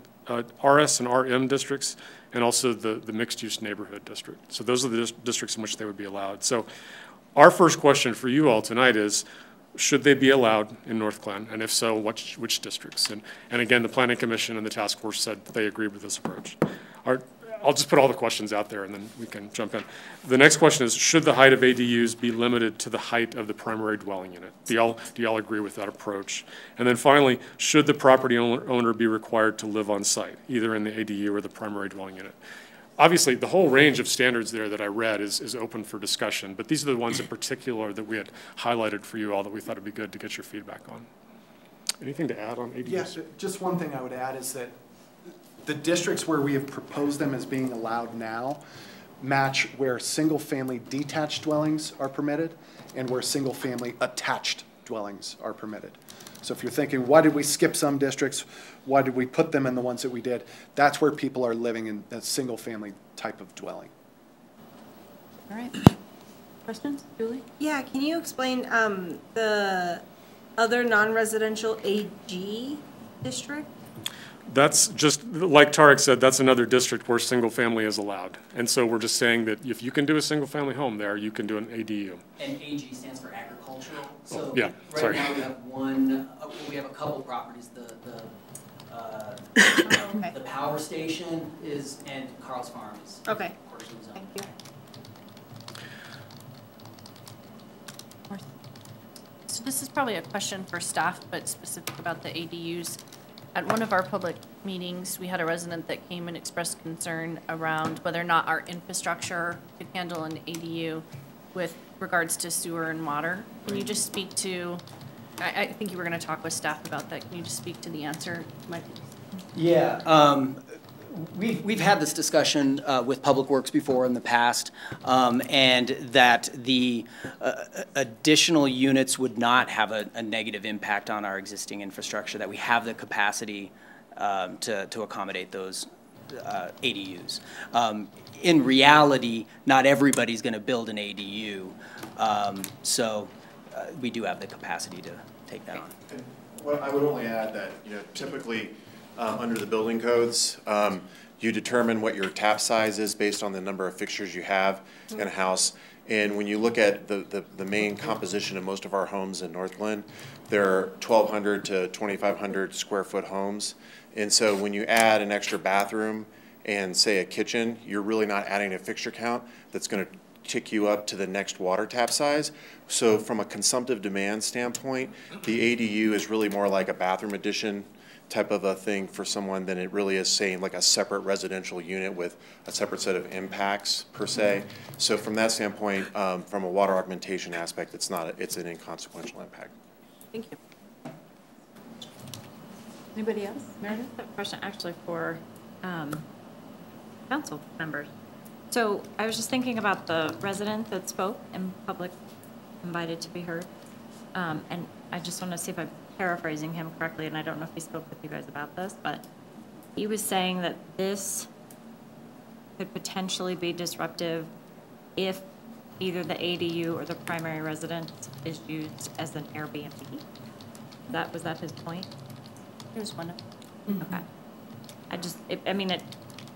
RS and RM districts, and also the mixed-use neighborhood district. So those are the districts in which they would be allowed. So our first question for you all tonight is, should they be allowed in Northglenn? And if so, which districts? And again, the Planning Commission and the task force said they agreed with this approach. I'll just put all the questions out there and then we can jump in. The next question is, should the height of ADUs be limited to the height of the primary dwelling unit? Do y'all agree with that approach? And then finally, should the property owner be required to live on site, either in the ADU or the primary dwelling unit? Obviously, the whole range of standards there that I read is open for discussion, but these are the ones in particular that we had highlighted for you all that we thought would be good to get your feedback on. Anything to add on ADUs? Yes, just one thing I would add is that the districts where we have proposed them as being allowed now match where single-family detached dwellings are permitted and where single-family attached dwellings are permitted. So if you're thinking, why did we skip some districts? Why did we put them in the ones that we did? That's where people are living in a single-family type of dwelling. All right. Questions, Julie? Yeah, can you explain the other non-residential AG district? That's just, like Tarek said, that's another district where single family is allowed. And so we're just saying that if you can do a single family home there, you can do an ADU. And AG stands for agricultural. So yeah, right now we have we have a couple properties. The power station and Carl's Farm is. Okay. Thank you. So this is probably a question for staff, but specific about the ADUs. At one of our public meetings, we had a resident that came and expressed concern around whether or not our infrastructure could handle an ADU with regards to sewer and water. Can you just speak to, I think you were going to talk with staff about that. Can you just speak to the answer? Yeah. We've had this discussion with Public Works before in the past, and that the additional units would not have a negative impact on our existing infrastructure, that we have the capacity to accommodate those ADUs. In reality, not everybody's going to build an ADU, so we do have the capacity to take that on. Well, I would only add that, typically under the building codes, you determine what your tap size is based on the number of fixtures you have in a house. And when you look at the main composition of most of our homes in Northglenn, they're 1,200 to 2,500 square foot homes. And so when you add an extra bathroom and say a kitchen, you're really not adding a fixture count that's going to tick you up to the next water tap size. So from a consumptive demand standpoint, the ADU is really more like a bathroom addition type of a thing for someone than it really is saying like a separate residential unit with a separate set of impacts per se. So from that standpoint, from a water augmentation aspect, it's an inconsequential impact. Thank you. Anybody else? Meredith? I have a question actually for council members. So I was just thinking about the resident that spoke in public, invited to be heard. And I just want to see if I'm paraphrasing him correctly, and I don't know if he spoke with you guys about this, but he was saying that this could potentially be disruptive if either the ADU or the primary residence is used as an Airbnb. Was that his point? It was one of them. Okay. It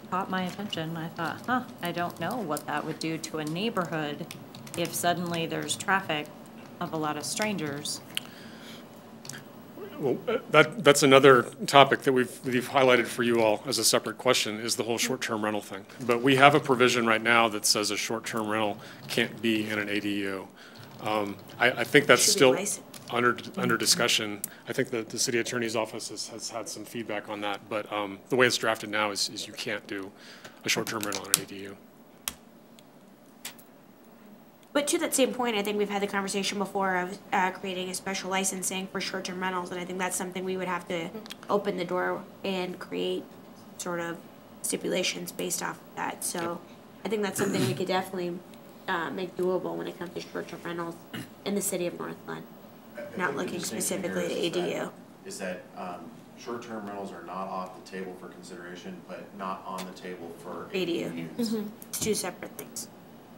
caught my attention. I thought, I don't know what that would do to a neighborhood if suddenly there's traffic of a lot of strangers. Well, that's another topic that we've highlighted for you all as a separate question, is the whole short-term rental thing. But we have a provision right now that says a short-term rental can't be in an ADU. I think that's still under discussion. I think that the city attorney's office has had some feedback on that, but the way it's drafted now is you can't do a short-term rental on an ADU. But to that same point, I think we've had the conversation before of creating a special licensing for short-term rentals, and I think that's something we would have to open the door and create sort of stipulations based off of that. So I think that's something we could definitely make doable when it comes to short-term rentals in the city of Northglenn, not looking specifically at ADU. Is that short-term rentals are not off the table for consideration, but not on the table for ADUs. It's two separate things.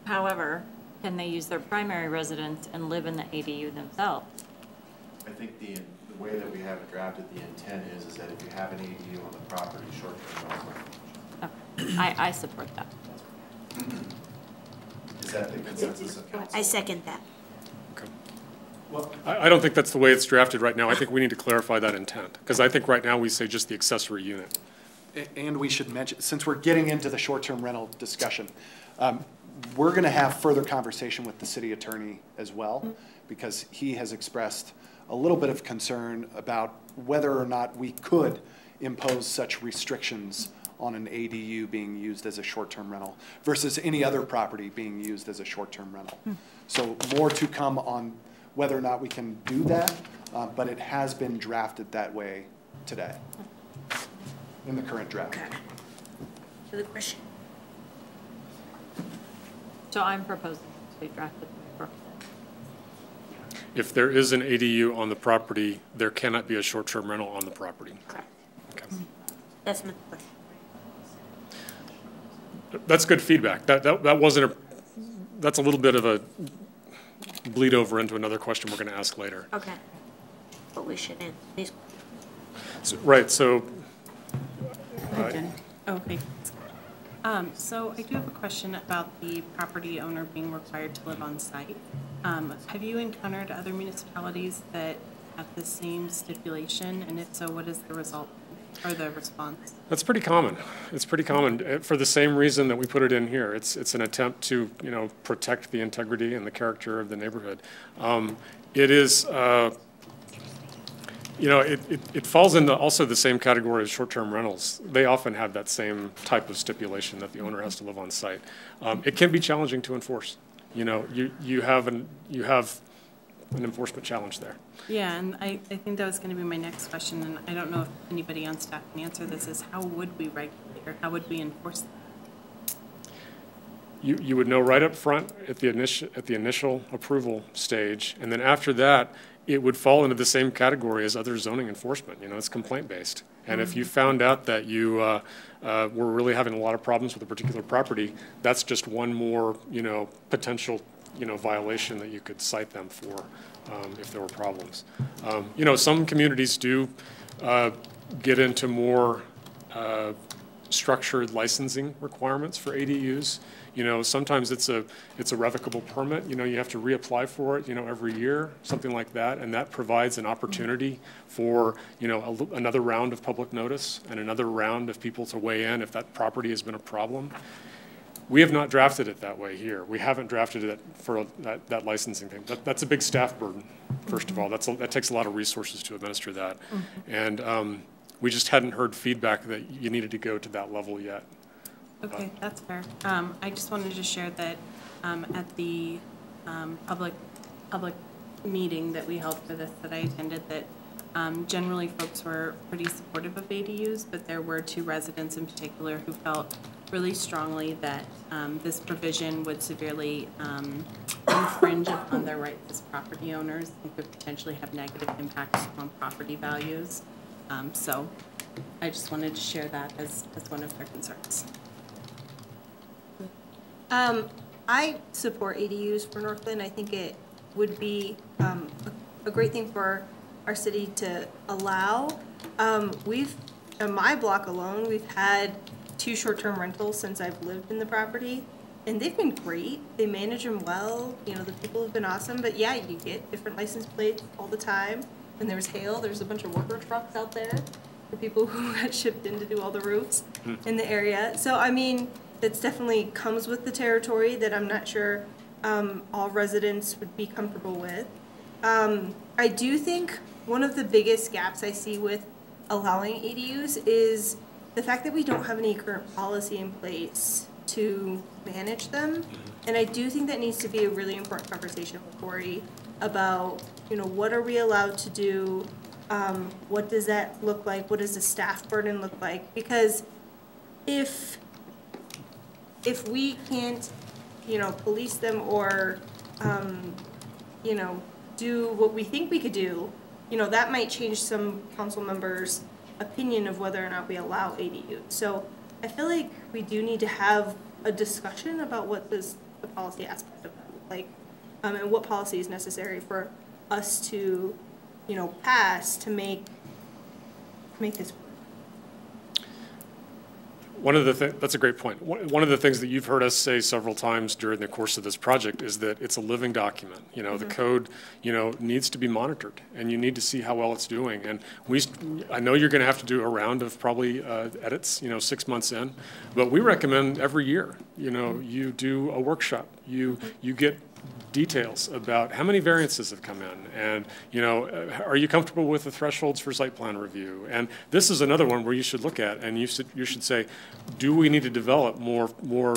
However, can they use their primary residence and live in the ADU themselves? I think the way that we have it drafted, the intent is that if you have an ADU on the property, short-term rentals are. Okay. I support that. Is that the consensus of council? I second that. Okay. Well, I don't think that's the way it's drafted right now. I think we need to clarify that intent, because I think right now we say just the accessory unit. And we should mention, since we're getting into the short-term rental discussion, we're going to have further conversation with the city attorney as well, because he has expressed a little bit of concern about whether or not we could impose such restrictions on an ADU being used as a short-term rental versus any other property being used as a short-term rental. So more to come on whether or not we can do that, but it has been drafted that way today in the current draft. Okay. To the question. So I'm proposing to be drafted. If there is an ADU on the property, there cannot be a short-term rental on the property. Correct. Okay. That's my question. That's good feedback. That wasn't that's a little bit of a bleed over into another question we're going to ask later. Okay. But we should end these. Right, so. Okay. So I do have a question about the property owner being required to live on site. Have you encountered other municipalities that have the same stipulation? And if so, what is the result or the response? That's pretty common. It's pretty common for the same reason that we put it in here. It's an attempt to, protect the integrity and the character of the neighborhood. It is, it falls into also the same category as short-term rentals. They often have that same type of stipulation that the owner has to live on site. It can be challenging to enforce. You have an enforcement challenge there. Yeah, and I think that was going to be my next question, and I don't know if anybody on staff can answer this, is how would we regulate or how would we enforce that? You would know right up front at the initial approval stage, and then after that, it would fall into the same category as other zoning enforcement. It's complaint-based. And if you found out that you were really having a lot of problems with a particular property, that's just one more, potential, violation that you could cite them for if there were problems. Some communities do get into more structured licensing requirements for ADUs. Sometimes it's a revocable permit. You have to reapply for it, every year, something like that, and that provides an opportunity for, another round of public notice and another round of people to weigh in if that property has been a problem. We have not drafted it that way here. We haven't drafted it for that licensing thing. That's a big staff burden, first of all. That takes a lot of resources to administer that. And we just hadn't heard feedback that you needed to go to that level yet. Okay, that's fair. I just wanted to share that at the public meeting that we held for this that I attended, that generally folks were pretty supportive of ADUs, but there were two residents in particular who felt really strongly that this provision would severely infringe upon their rights as property owners and could potentially have negative impacts on property values. So I just wanted to share that as one of their concerns. I support ADUs for Northglenn. I think it would be a great thing for our city to allow. We've, in my block alone, we've had 2 short-term rentals since I've lived in the property, and they've been great. They manage them well. You know, the people have been awesome, but yeah, you get different license plates all the time. When there's hail, there's a bunch of worker trucks out there for people who got shipped in to do all the roofs in the area. So, I mean, that's definitely comes with the territory that I'm not sure all residents would be comfortable with. I do think one of the biggest gaps I see with allowing ADUs is the fact that we don't have any current policy in place to manage them. And I do think that needs to be a really important conversation with Corey about, you know, what are we allowed to do? What does that look like? What does the staff burden look like? Because if we can't, you know, police them or, you know, do what we think we could do, you know, that might change some council members' opinion of whether or not we allow ADU. So I feel like we do need to have a discussion about what the policy aspect of that look like, and what policy is necessary for us to, you know, pass to make this work. That's a great point. One of the things that you've heard us say several times during the course of this project is that it's a living document. You know, the code, you know, needs to be monitored, and you need to see how well it's doing. And I know you're going to have to do a round of probably edits, you know, 6 months in, but we recommend every year, you know, you do a workshop. You get details about how many variances have come in, and, you know, are you comfortable with the thresholds for site plan review? And this is another one where you should look at, and you should say, do we need to develop more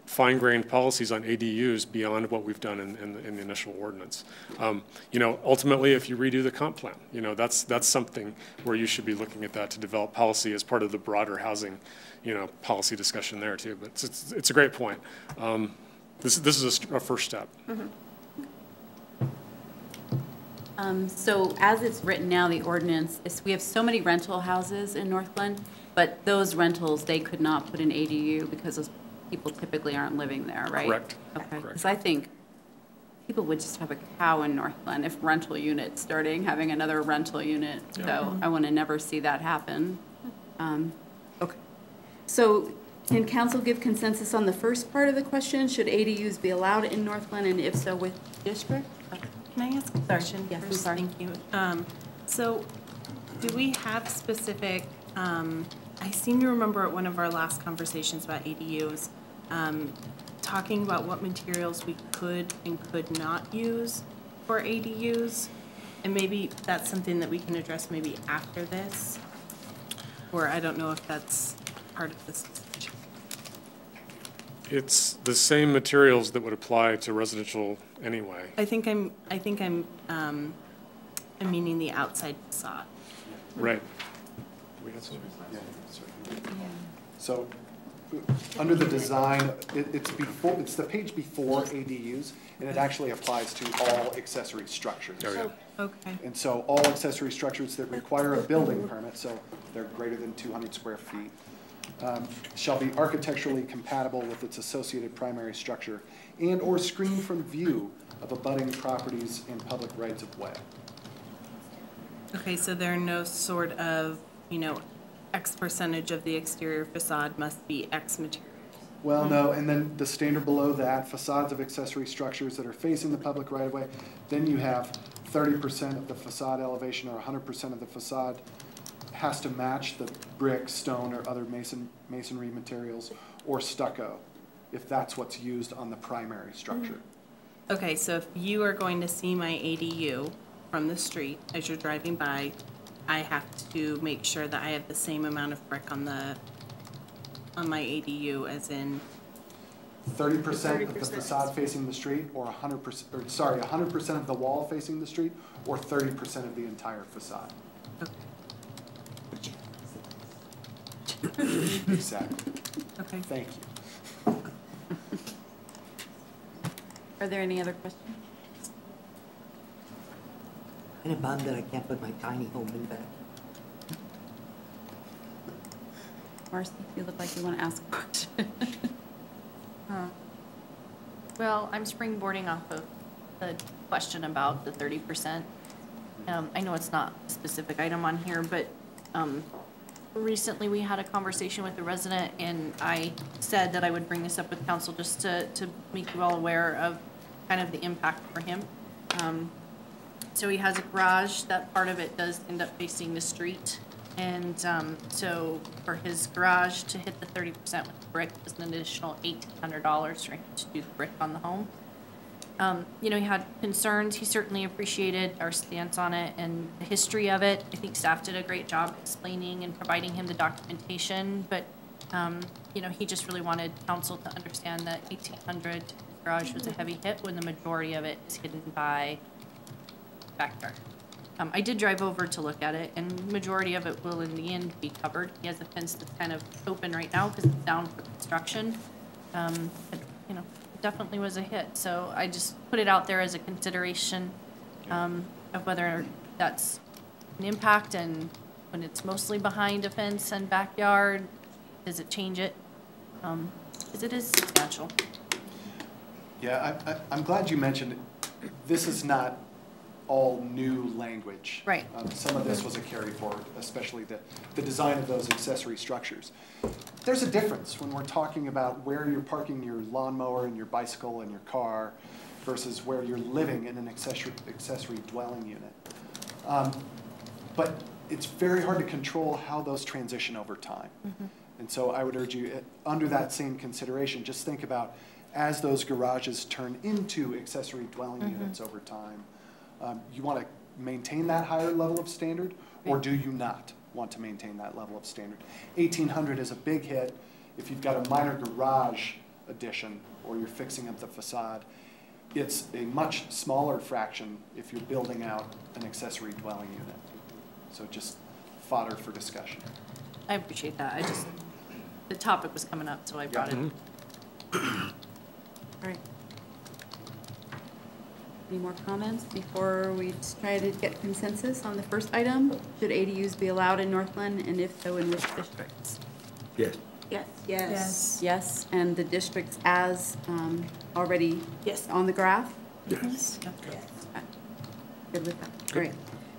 fine-grained policies on ADUs beyond what we've done in the initial ordinance? You know, ultimately, if you redo the comp plan, you know, that's something where you should be looking at that to develop policy as part of the broader housing, you know, policy discussion there too. But it's a great point. This is a first step. So as it's written now, the ordinance is, we have so many rental houses in Northglenn, but those rentals, they could not put an ADU because those people typically aren't living there, right? Correct. Okay, because I think people would just have a cow in Northglenn if rental units starting having another rental unit. Yeah. So I want to never see that happen. Okay. So can council give consensus on the first part of the question? Should ADUs be allowed in Northglenn, and if so, with district? Can I ask a question? Yes, first? I'm sorry. Thank you. So do we have specific, I seem to remember at one of our last conversations about ADUs, talking about what materials we could and could not use for ADUs. And maybe that's something that we can address maybe after this, or I don't know if that's part of this discussion. It's the same materials that would apply to residential anyway. I think I'm meaning the outside facade. Right. So, under the design, it's the page before ADUs, and it actually applies to all accessory structures. Oh, okay. And so all accessory structures that require a building permit, so they're greater than 200 square feet, shall be architecturally compatible with its associated primary structure and or screened from view of abutting properties and public rights of way. Okay, so there are no sort of, you know, X percentage of the exterior facade must be X material. Well, no, and then the standard below that, facades of accessory structures that are facing the public right of way, then you have 30% of the facade elevation or 100% of the facade has to match the brick, stone, or other masonry materials, or stucco, if that's what's used on the primary structure. Okay, so if you are going to see my ADU from the street as you're driving by, I have to make sure that I have the same amount of brick on my ADU as in 30% of the facade facing the street, or 100%, or sorry, 100% of the wall facing the street, or 30% of the entire facade. Okay. Exactly. Okay. Thank you. Are there any other questions? Kind of bummed that I can't put my tiny home in back. Marcy, you look like you want to ask a question. Well, I'm springboarding off of the question about the 30%. I know it's not a specific item on here, but recently we had a conversation with a resident, and I said that I would bring this up with council just to make you all aware of kind of the impact for him. So he has a garage. That part of it does end up facing the street. And so for his garage to hit the 30% with brick was an additional $1,800 for him to do the brick on the home. You know, he had concerns. He certainly appreciated our stance on it and the history of it. I think staff did a great job explaining and providing him the documentation, but you know, he just really wanted council to understand that 1,800 garage was a heavy hit when the majority of it is hidden by backyard. I did drive over to look at it, and majority of it will in the end be covered. He has a fence that's kind of open right now because it's down for construction. But, you know, it definitely was a hit. So I just put it out there as a consideration of whether that's an impact, and when it's mostly behind a fence and backyard, does it change it? Because it is substantial. Yeah, I'm glad you mentioned it. This is not all new language. Right. Some of this was a carry forward, especially the design of those accessory structures. There's a difference when we're talking about where you're parking your lawnmower and your bicycle and your car versus where you're living in an accessory dwelling unit. But it's very hard to control how those transition over time. Mm-hmm. And so I would urge you, under that same consideration, just think about as those garages turn into accessory dwelling mm-hmm. units over time, you want to maintain that higher level of standard, or do you not want to maintain that level of standard? 1,800 is a big hit if you've got a minor garage addition or you're fixing up the facade. It's a much smaller fraction if you're building out an accessory dwelling unit. So just fodder for discussion. I appreciate that. The topic was coming up, so I brought it. All right. Any more comments before we try to get consensus on the first item? Should ADUs be allowed in Northglenn, and if so, in which districts? Yes. Yes. Yes. Yes. Yes, and the districts as already on the graph? Yes. Yes. Good with that. Great.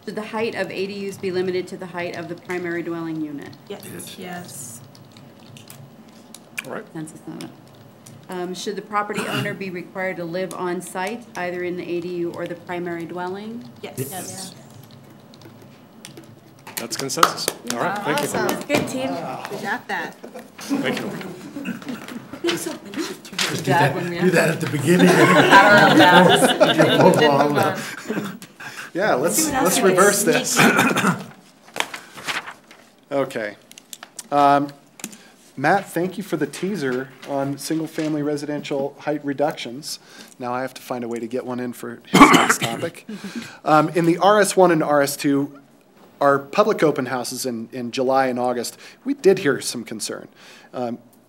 Should the height of ADUs be limited to the height of the primary dwelling unit? Yes. Yes. All right. Consensus on it. Should the property owner be required to live on site, either in the ADU or the primary dwelling? Yes. Yes. That's consensus. All right, thank awesome. you. Good team. We got that. Thank you. Just do that at the beginning. Yeah, let's reverse this. Okay. Matt, thank you for the teaser on single-family residential height reductions. Now I have to find a way to get one in for his next topic. In the RS1 and RS2, our public open houses in July and August, we did hear some concern.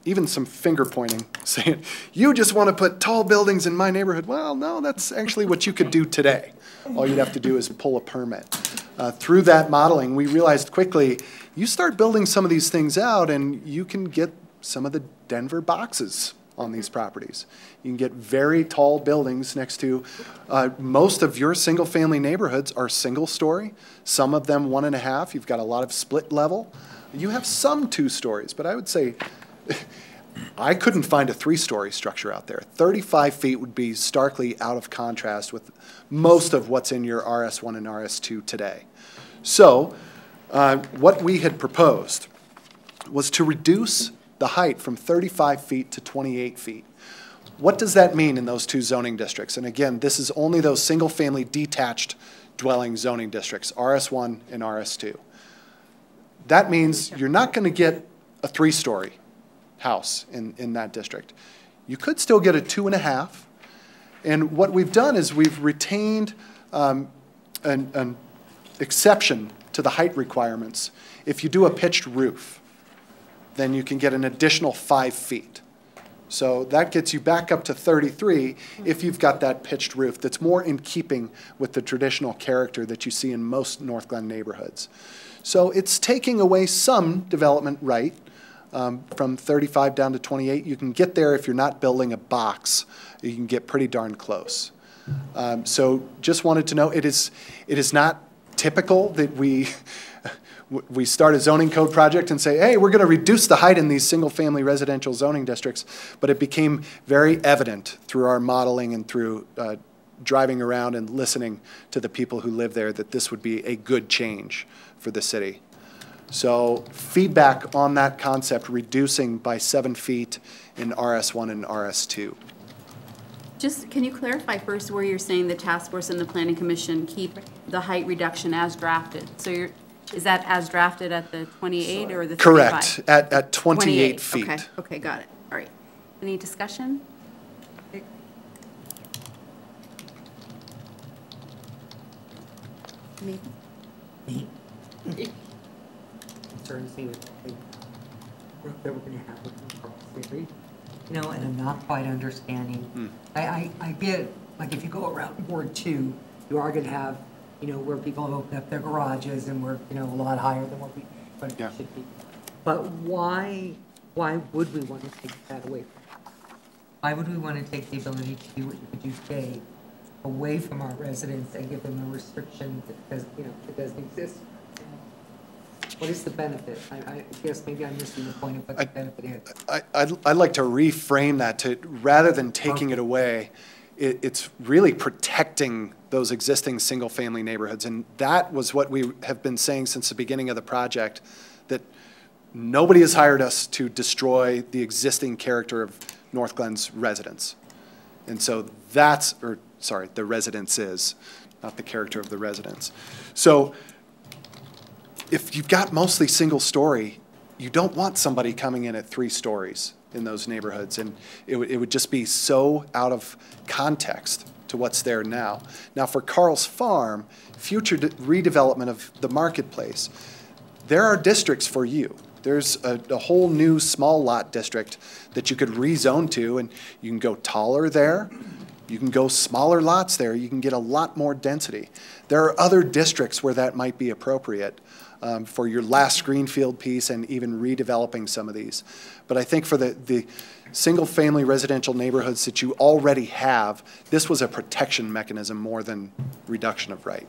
Even some finger pointing, saying, you just want to put tall buildings in my neighborhood. Well, no, that's actually what you could do today. All you'd have to do is pull a permit. Through that modeling, we realized quickly, you start building some of these things out and you can get some of the Denver boxes on these properties. You can get very tall buildings next to, most of your single family neighborhoods are single story, some of them 1.5. You've got a lot of split level. You have some 2 stories, but I would say, I couldn't find a 3-story structure out there. 35 feet would be starkly out of contrast with most of what's in your RS1 and RS2 today. So what we had proposed was to reduce the height from 35 feet to 28 feet. What does that mean in those 2 zoning districts? And again, this is only those single-family detached dwelling zoning districts, RS1 and RS2. That means you're not going to get a 3-story house in that district. You could still get a 2.5. And what we've done is we've retained an exception to the height requirements if you do a pitched roof. then you can get an additional 5 feet. So that gets you back up to 33 if you've got that pitched roof that's more in keeping with the traditional character that you see in most Northglenn neighborhoods. So it's taking away some development right from 35 down to 28. You can get there if you're not building a box. You can get pretty darn close. So just wanted to know, it is not typical that we start a zoning code project and say, hey, we're going to reduce the height in these single-family residential zoning districts, but it became very evident through our modeling and through driving around and listening to the people who live there that this would be a good change for the city. So feedback on that concept, reducing by 7 feet in RS1 and RS2. Just, can you clarify first where you're saying the task force and the planning commission keep the height reduction as drafted? So is that as drafted at the 28 or the 35? Correct, at 28 feet. Okay, okay, got it. All right. Any discussion? Me? Concerns me with the work that we're going to have with the theory, you know, and I'm not quite understanding. I get, like, if you go around Ward 2, you are going to have, you know, where people have opened up their garages and we're, you know, a lot higher than what it should be. But why would we want to take that away? Why would we want to take the ability to do what you could do today away from our residents and give them a restriction that, you know, that doesn't exist? What is the benefit? I guess maybe I'm missing the point of what the benefit is. I'd like to reframe that to, rather than taking it away, it's really protecting those existing single-family neighborhoods. And that was what we have been saying since the beginning of the project, that nobody has hired us to destroy the existing character of Northglenn's residents. And so that's, or sorry, the residences, not the character of the residents. So if you've got mostly single story, you don't want somebody coming in at 3 stories in those neighborhoods. And it would just be so out of context to what's there now. Now for Carl's Farm, future redevelopment of the marketplace, there are districts for you. There's a whole new small lot district that you could rezone to, and you can go taller there. You can go smaller lots there. You can get a lot more density. There are other districts where that might be appropriate for your last greenfield piece and even redeveloping some of these. But I think for the single-family residential neighborhoods that you already have, this was a protection mechanism more than reduction of right.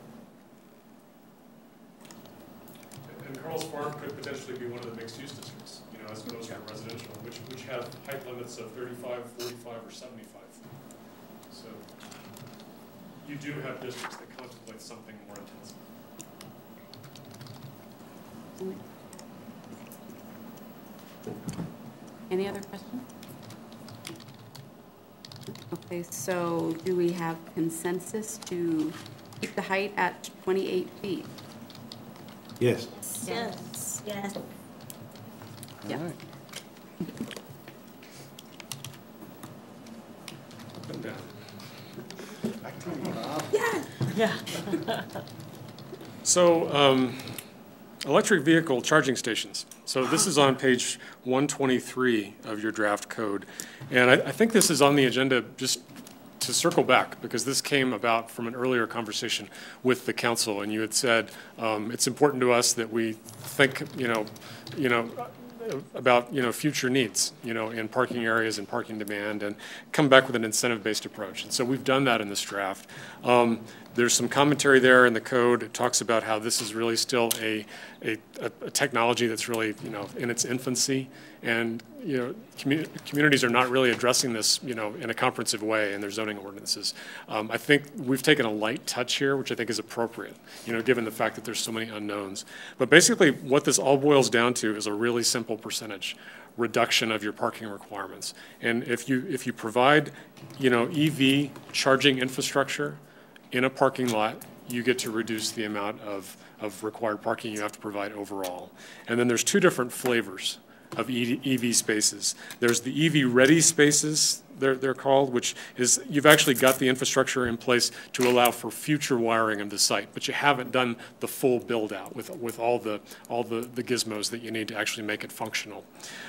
And Carl's Farm could potentially be one of the mixed-use districts, you know, as opposed to residential, which have height limits of 35, 45, or 75. So you do have districts that contemplate something more intensive. Any other questions? Okay, so do we have consensus to keep the height at 28 feet? Yes. Yes. Yes. Yeah. All right. Up and down. Back to you, Bob. Yeah. So, electric vehicle charging stations. So this is on page 123 of your draft code. And I think this is on the agenda just to circle back, because this came about from an earlier conversation with the council, and you had said it's important to us that we think, about, future needs, in parking areas and parking demand, and come back with an incentive-based approach. And so we've done that in this draft. There's some commentary there in the code. It talks about how this is really still a technology that's really, in its infancy. And, communities are not really addressing this, in a comprehensive way in their zoning ordinances. I think we've taken a light touch here, which I think is appropriate, given the fact that there's so many unknowns. But basically, what this all boils down to is a really simple percentage reduction of your parking requirements. And if you provide, EV charging infrastructure in a parking lot, you get to reduce the amount of required parking you have to provide overall. And then there's 2 different flavors of EV spaces. There's the EV-ready spaces, they're called, which is you've actually got the infrastructure in place to allow for future wiring of the site, but you haven't done the full build-out with all the gizmos that you need to actually make it functional.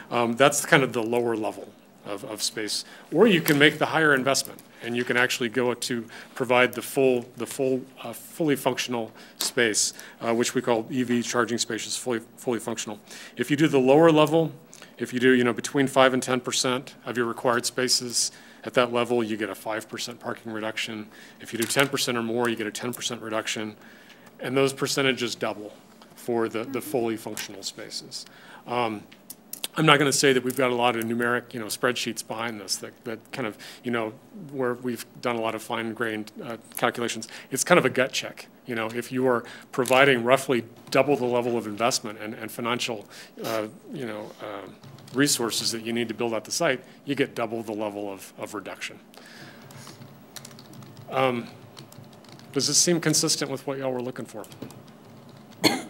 That's kind of the lower level of space. Or you can make the higher investment, and you can actually go to provide the fully functional space, which we call EV charging spaces, fully functional. If you do the lower level, if you do between 5 and 10% of your required spaces at that level, you get a 5% parking reduction. If you do 10% or more, you get a 10% reduction, and those percentages double for the fully functional spaces. I'm not going to say that we've got a lot of numeric, spreadsheets behind this that kind of, where we've done a lot of fine-grained calculations. It's kind of a gut check. If you are providing roughly double the level of investment and financial, resources that you need to build out the site, you get double the level of reduction. Does this seem consistent with what y'all were looking for?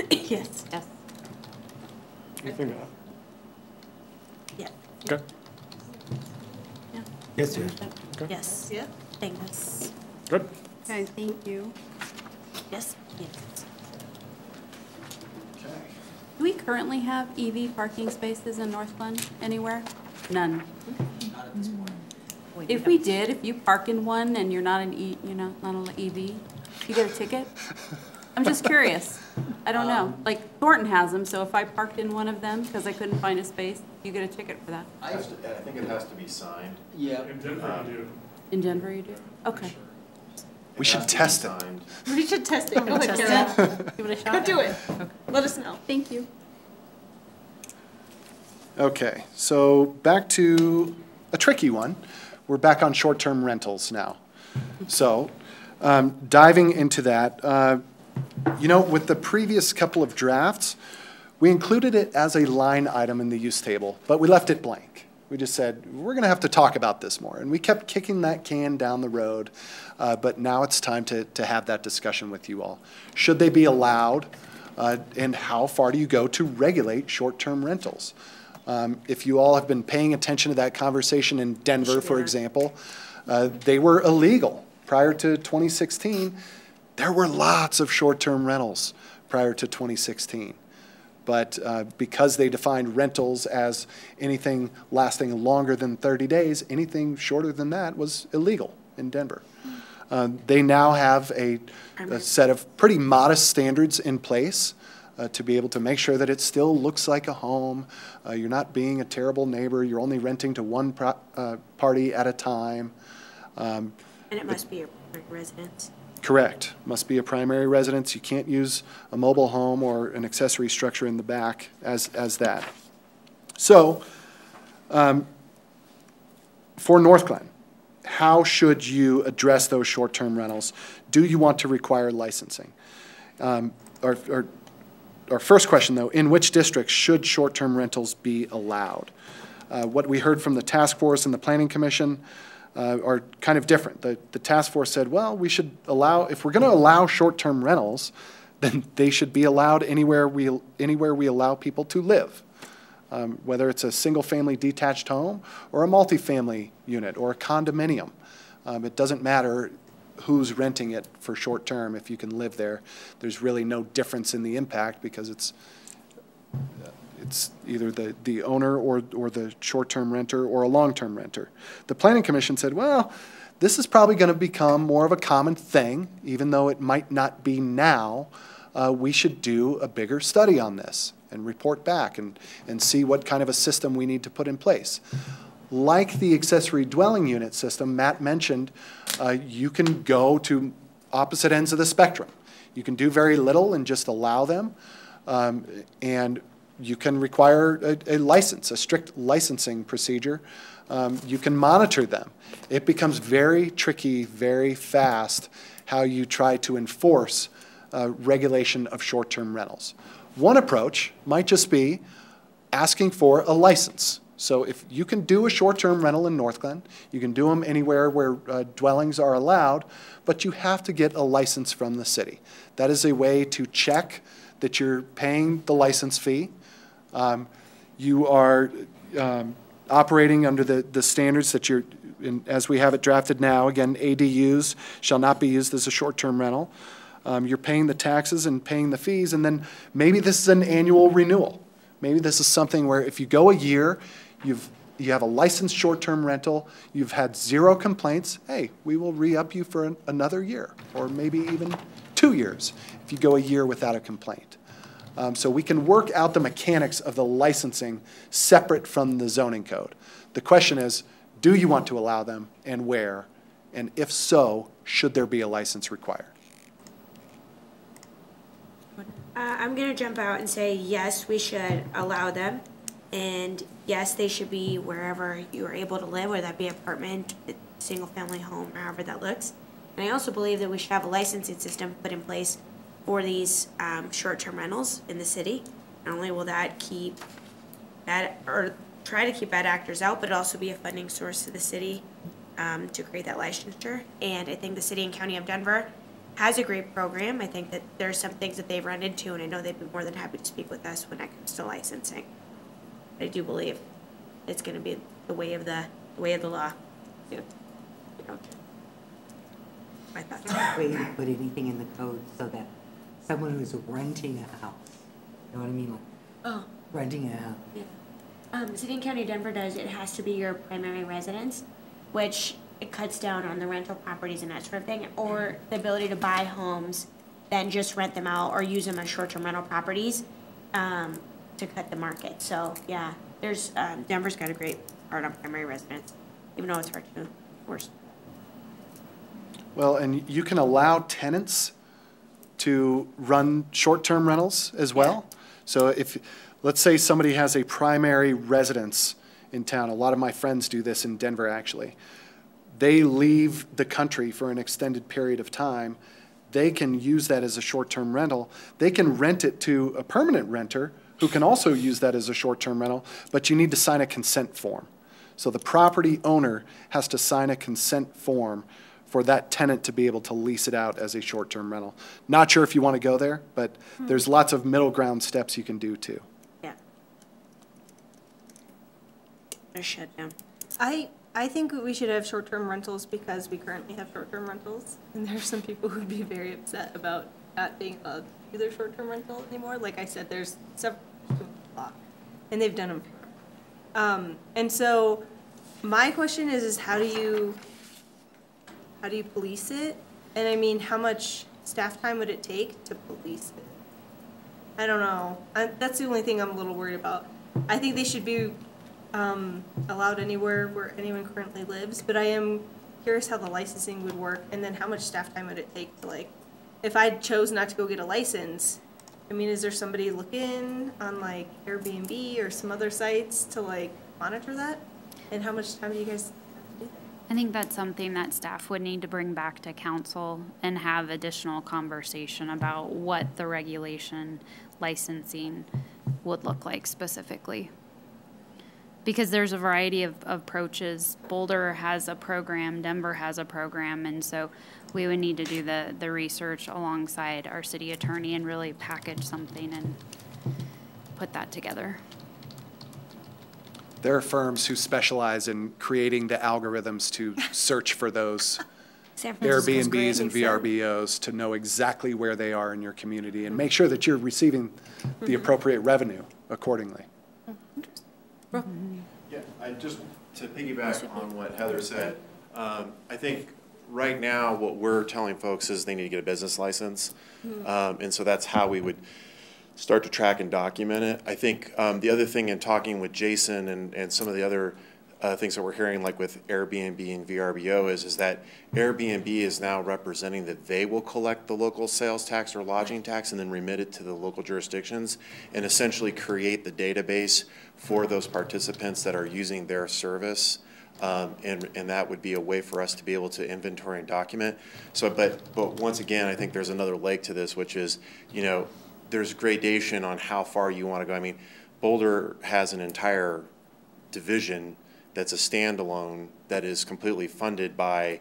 Yes. Yes. Anything? Yeah. Okay. Yeah. Yes, yes. Okay. Yes. Yeah. Thanks. Good. Okay, thank you. Yes. Yes. Do we currently have EV parking spaces in Northglenn anywhere? None. Not at this point. If we did, if you park in one and you're not an not an EV, you get a ticket? I'm just curious. I don't know. Like Thornton has them, so if I parked in one of them because I couldn't find a space, you get a ticket for that. I think it has to be signed. Yeah. In Denver, you do. In Denver, you do? Okay. We should test it. We should test it. Go ahead, Kara. Give it a shot. Go do it. Let us know. Thank you. Okay, so back to a tricky one. We're back on short-term rentals now. So diving into that, with the previous couple of drafts, we included it as a line item in the use table, but we left it blank. We just said, we're going to have to talk about this more. And we kept kicking that can down the road, but now it's time to have that discussion with you all. Should they be allowed, and how far do you go to regulate short-term rentals? If you all have been paying attention to that conversation in Denver, for example, they were illegal prior to 2016. There were lots of short-term rentals prior to 2016. But because they defined rentals as anything lasting longer than 30 days, anything shorter than that was illegal in Denver. They now have a set of pretty modest standards in place to be able to make sure that it still looks like a home. You're not being a terrible neighbor. You're only renting to one party at a time. And it must be your residence. Correct. Must be a primary residence. You can't use a mobile home or an accessory structure in the back as that. So, for Northglenn, how should you address those short-term rentals? Do you want to require licensing? Our first question, though, in which districts should short-term rentals be allowed? What we heard from the task force and the Planning Commission are kind of different. The task force said, well, we should allow, if we're going to allow short-term rentals, then they should be allowed anywhere we allow people to live, whether it's a single-family detached home or a multifamily unit or a condominium. It doesn't matter who's renting it for short-term. If you can live there, there's really no difference in the impact because it's either the owner or the short-term renter or a long-term renter. The Planning Commission said, well, this is probably going to become more of a common thing, even though it might not be now. We should do a bigger study on this and report back and see what kind of a system we need to put in place. Like the accessory dwelling unit system Matt mentioned, you can go to opposite ends of the spectrum. You can do very little and just allow them, and you can require a license, a strict licensing procedure. You can monitor them. It becomes very tricky, very fast, how you try to enforce regulation of short-term rentals. One approach might just be asking for a license. So if you can do a short-term rental in Northglenn, you can do them anywhere where dwellings are allowed, but you have to get a license from the city. That is a way to check that you're paying the license fee. You are operating under the standards that you're, as we have it drafted now. Again, ADUs shall not be used as a short-term rental. You're paying the taxes and paying the fees, and then maybe this is an annual renewal. Maybe this is something where if you go a year, you have a licensed short-term rental, you've had 0 complaints, hey, we will re-up you for another year, or maybe even 2 years if you go a year without a complaint. So we can work out the mechanics of the licensing separate from the zoning code. The question is, do you want to allow them, and where? And if so, should there be a license required? I'm going to jump out and say, yes, we should allow them. And yes, they should be wherever you are able to live, whether that be apartment, single-family home, however that looks. And I also believe that we should have a licensing system put in place for these short-term rentals in the city. Not only will that keep bad, or try to keep bad actors out, but also be a funding source to the city to create that licensure. And I think the city and county of Denver has a great program. I think that there are some things that they've run into, and I know they'd be more than happy to speak with us when it comes to licensing. I do believe it's going to be the way of the law. You know, my thoughts. Way to put anything in the code so that someone who's renting a house, you know what I mean, like renting a house. Yeah. City and County of Denver does. It has to be your primary residence, which it cuts down on the rental properties and that sort of thing, or the ability to buy homes, then just rent them out or use them as short-term rental properties to cut the market. So yeah, there's Denver's got a great part on primary residence, even though it's hard to enforce. Well, and you can allow tenants to run short-term rentals as well. Yeah. So if, let's say somebody has a primary residence in town, a lot of my friends do this in Denver actually. They leave the country for an extended period of time. They can use that as a short-term rental. They can rent it to a permanent renter who can also use that as a short-term rental, but you need to sign a consent form. So the property owner has to sign a consent form for that tenant to be able to lease it out as a short-term rental. Not sure if you want to go there, but there's lots of middle ground steps you can do too. Yeah. They're shut down. I think we should have short-term rentals because we currently have short-term rentals, and there's some people who'd be very upset about not being allowed to do their short-term rental anymore. Like I said, there's several and they've done them. And so my question is how do you police it? And I mean, how much staff time would it take to police it? I don't know. That's the only thing I'm a little worried about. I think they should be allowed anywhere where anyone currently lives, but I am curious how the licensing would work, and then how much staff time would it take to, like, if I chose not to go get a license, I mean, is there somebody looking on, like, Airbnb or some other sites to, like, monitor that? And how much time do you guys have to do that? I think that's something that staff would need to bring back to council and have additional conversation about what the regulation licensing would look like specifically. Because there's a variety of approaches. Boulder has a program, Denver has a program, and so we would need to do the research alongside our city attorney and really package something and put that together. There are firms who specialize in creating the algorithms to search for those Airbnbs and VRBOs to know exactly where they are in your community and make sure that you're receiving the appropriate revenue accordingly. Yeah, just to piggyback on what Heather said, I think right now what we're telling folks is they need to get a business license. And so that's how we would start to track and document it. I think the other thing in talking with Jason and some of the other things that we're hearing, like with Airbnb and VRBO, is that Airbnb is now representing that they will collect the local sales tax or lodging tax and then remit it to the local jurisdictions and essentially create the database for those participants that are using their service. And that would be a way for us to be able to inventory and document. So, but once again, I think there's another leg to this, which is, you know, there's gradation on how far you want to go. I mean, Boulder has an entire division that's a standalone that is completely funded by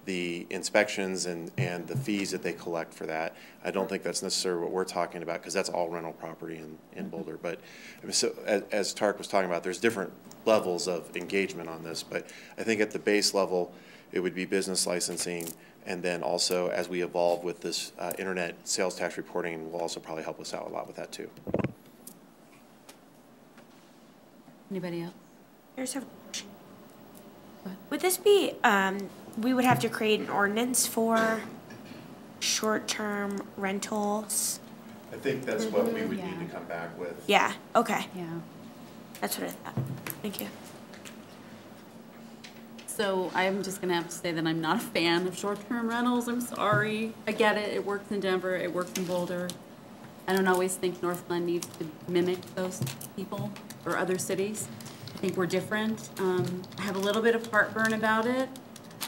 the inspections and the fees that they collect for that. I don't think that's necessarily what we're talking about, because that's all rental property in Boulder. But so, as Tarek was talking about, there's different levels of engagement on this, but I think at the base level, it would be business licensing, and then also as we evolve with this internet sales tax reporting, will also probably help us out a lot with that too. Anybody else? Here's a question. Would this be, we would have to create an ordinance for short-term rentals? I think that's what we would need to come back with. Yeah, okay. Yeah. That's what I thought. Thank you. So I'm just gonna have to say that I'm not a fan of short-term rentals. I'm sorry. I get it. It works in Denver. It works in Boulder. I don't always think Northglenn needs to mimic those people or other cities. I think we're different. I have a little bit of heartburn about it.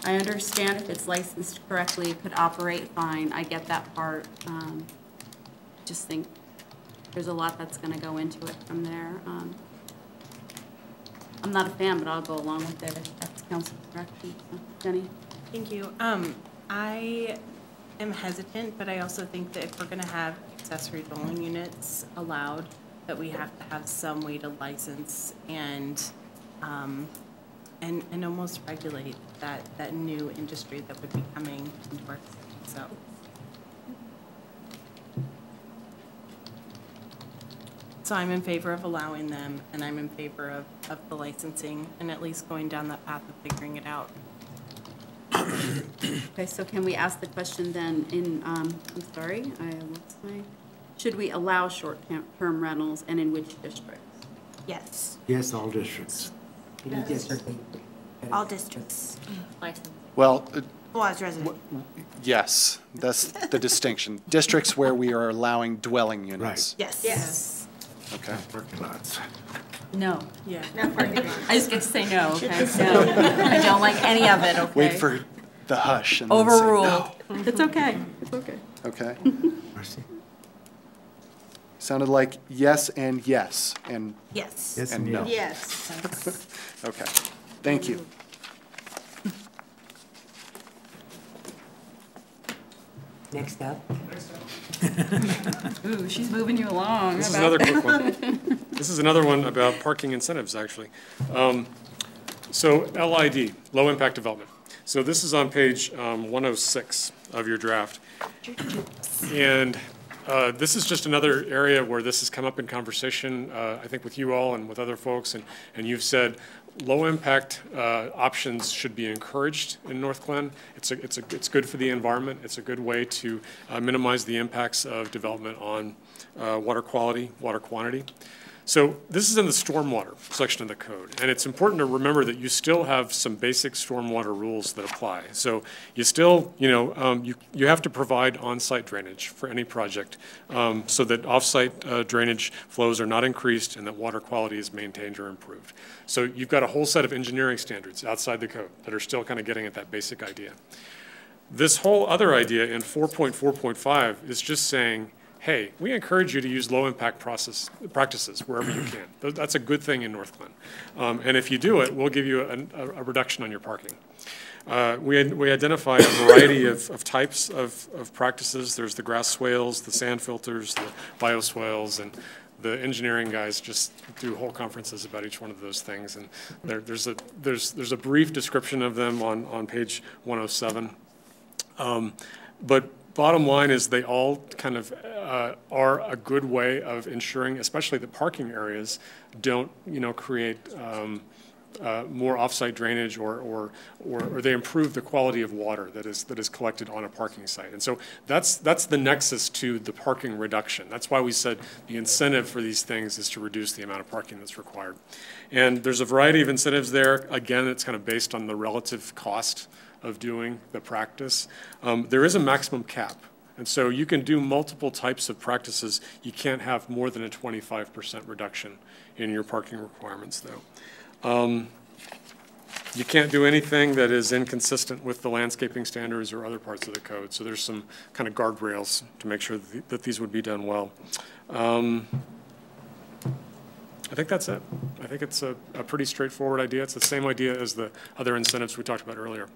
I understand if it's licensed correctly, it could operate fine. I get that part. Just think there's a lot that's gonna go into it from there. I'm not a fan, but I'll go along with it if that's council's direction. Jenny? Thank you. I am hesitant, but I also think that if we're gonna have accessory dwelling units allowed, that we have to have some way to license and almost regulate that new industry that would be coming into our city, so. So I'm in favor of allowing them, and I'm in favor of the licensing, and at least going down that path of figuring it out. Okay, so can we ask the question then in, I'm sorry, should we allow short-term rentals, and in which districts? Yes. Yes, all districts. All districts. Well, Well, as resident. yes, that's the distinction. Districts where we are allowing dwelling units. Yes. Yes. Okay. Parking lots. No. Yeah. Not parking lots. I just get to say no, okay? No. I don't like any of it, okay? Wait for the hush and then say Overruled. no. It's okay. It's okay. Okay. Sounded like yes and yes and Yes. Yes and and no. Yes. Okay. Thank you. Next up. Ooh, she's moving you along. This is another quick one. This is another one about parking incentives, actually. So LID, low impact development. So this is on page 106 of your draft. And this is just another area where this has come up in conversation, I think with you all and with other folks, and you've said low impact options should be encouraged in Northglenn. It's good for the environment. It's a good way to minimize the impacts of development on water quality, water quantity. So this is in the stormwater section of the code, and it's important to remember that you still have some basic stormwater rules that apply. So you still, you have to provide on-site drainage for any project so that off-site drainage flows are not increased and that water quality is maintained or improved. So you've got a whole set of engineering standards outside the code that are still kind of getting at that basic idea. This whole other idea in 4.4.5 is just saying, hey, we encourage you to use low-impact practices wherever you can. That's a good thing in Northglenn. And if you do it, we'll give you a reduction on your parking. We identify a variety of types of practices. There's the grass swales, the sand filters, the bioswales, and the engineering guys just do whole conferences about each one of those things. And there's a brief description of them on page 107. But bottom line is they all kind of are a good way of ensuring, especially the parking areas, don't create more off-site drainage or they improve the quality of water that is collected on a parking site. And so that's the nexus to the parking reduction. That's why we said the incentive for these things is to reduce the amount of parking that's required. And there's a variety of incentives there. Again, it's kind of based on the relative cost of doing the practice. There is a maximum cap. And so you can do multiple types of practices. You can't have more than a 25% reduction in your parking requirements, though. You can't do anything that is inconsistent with the landscaping standards or other parts of the code. So there's some kind of guardrails to make sure that these would be done well. I think that's it. I think it's a pretty straightforward idea. It's the same idea as the other incentives we talked about earlier.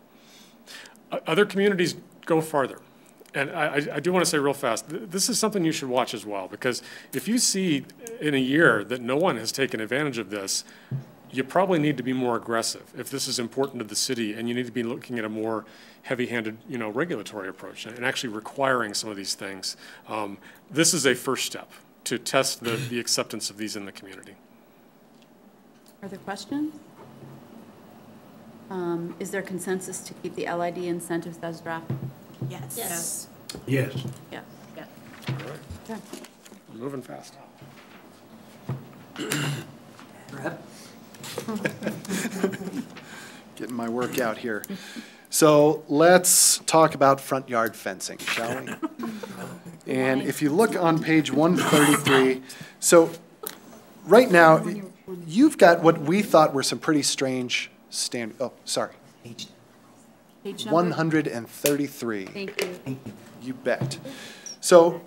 Other communities go farther. And I do want to say real fast, this is something you should watch as well, because if you see in a year that no one has taken advantage of this, you probably need to be more aggressive if this is important to the city, and you need to be looking at a more heavy-handed, regulatory approach and actually requiring some of these things. This is a first step to test the acceptance of these in the community. Are there questions? Is there consensus to keep the LID incentives as drafted? Yes. Yes. Yes. Yes. Yes. All right. Okay. We're moving fast. Getting my work out here. So let's talk about front yard fencing, shall we? And if you look on page 133, so right now, you've got what we thought were some pretty strange standard, oh, sorry. Page number? 133. Thank you. You bet. So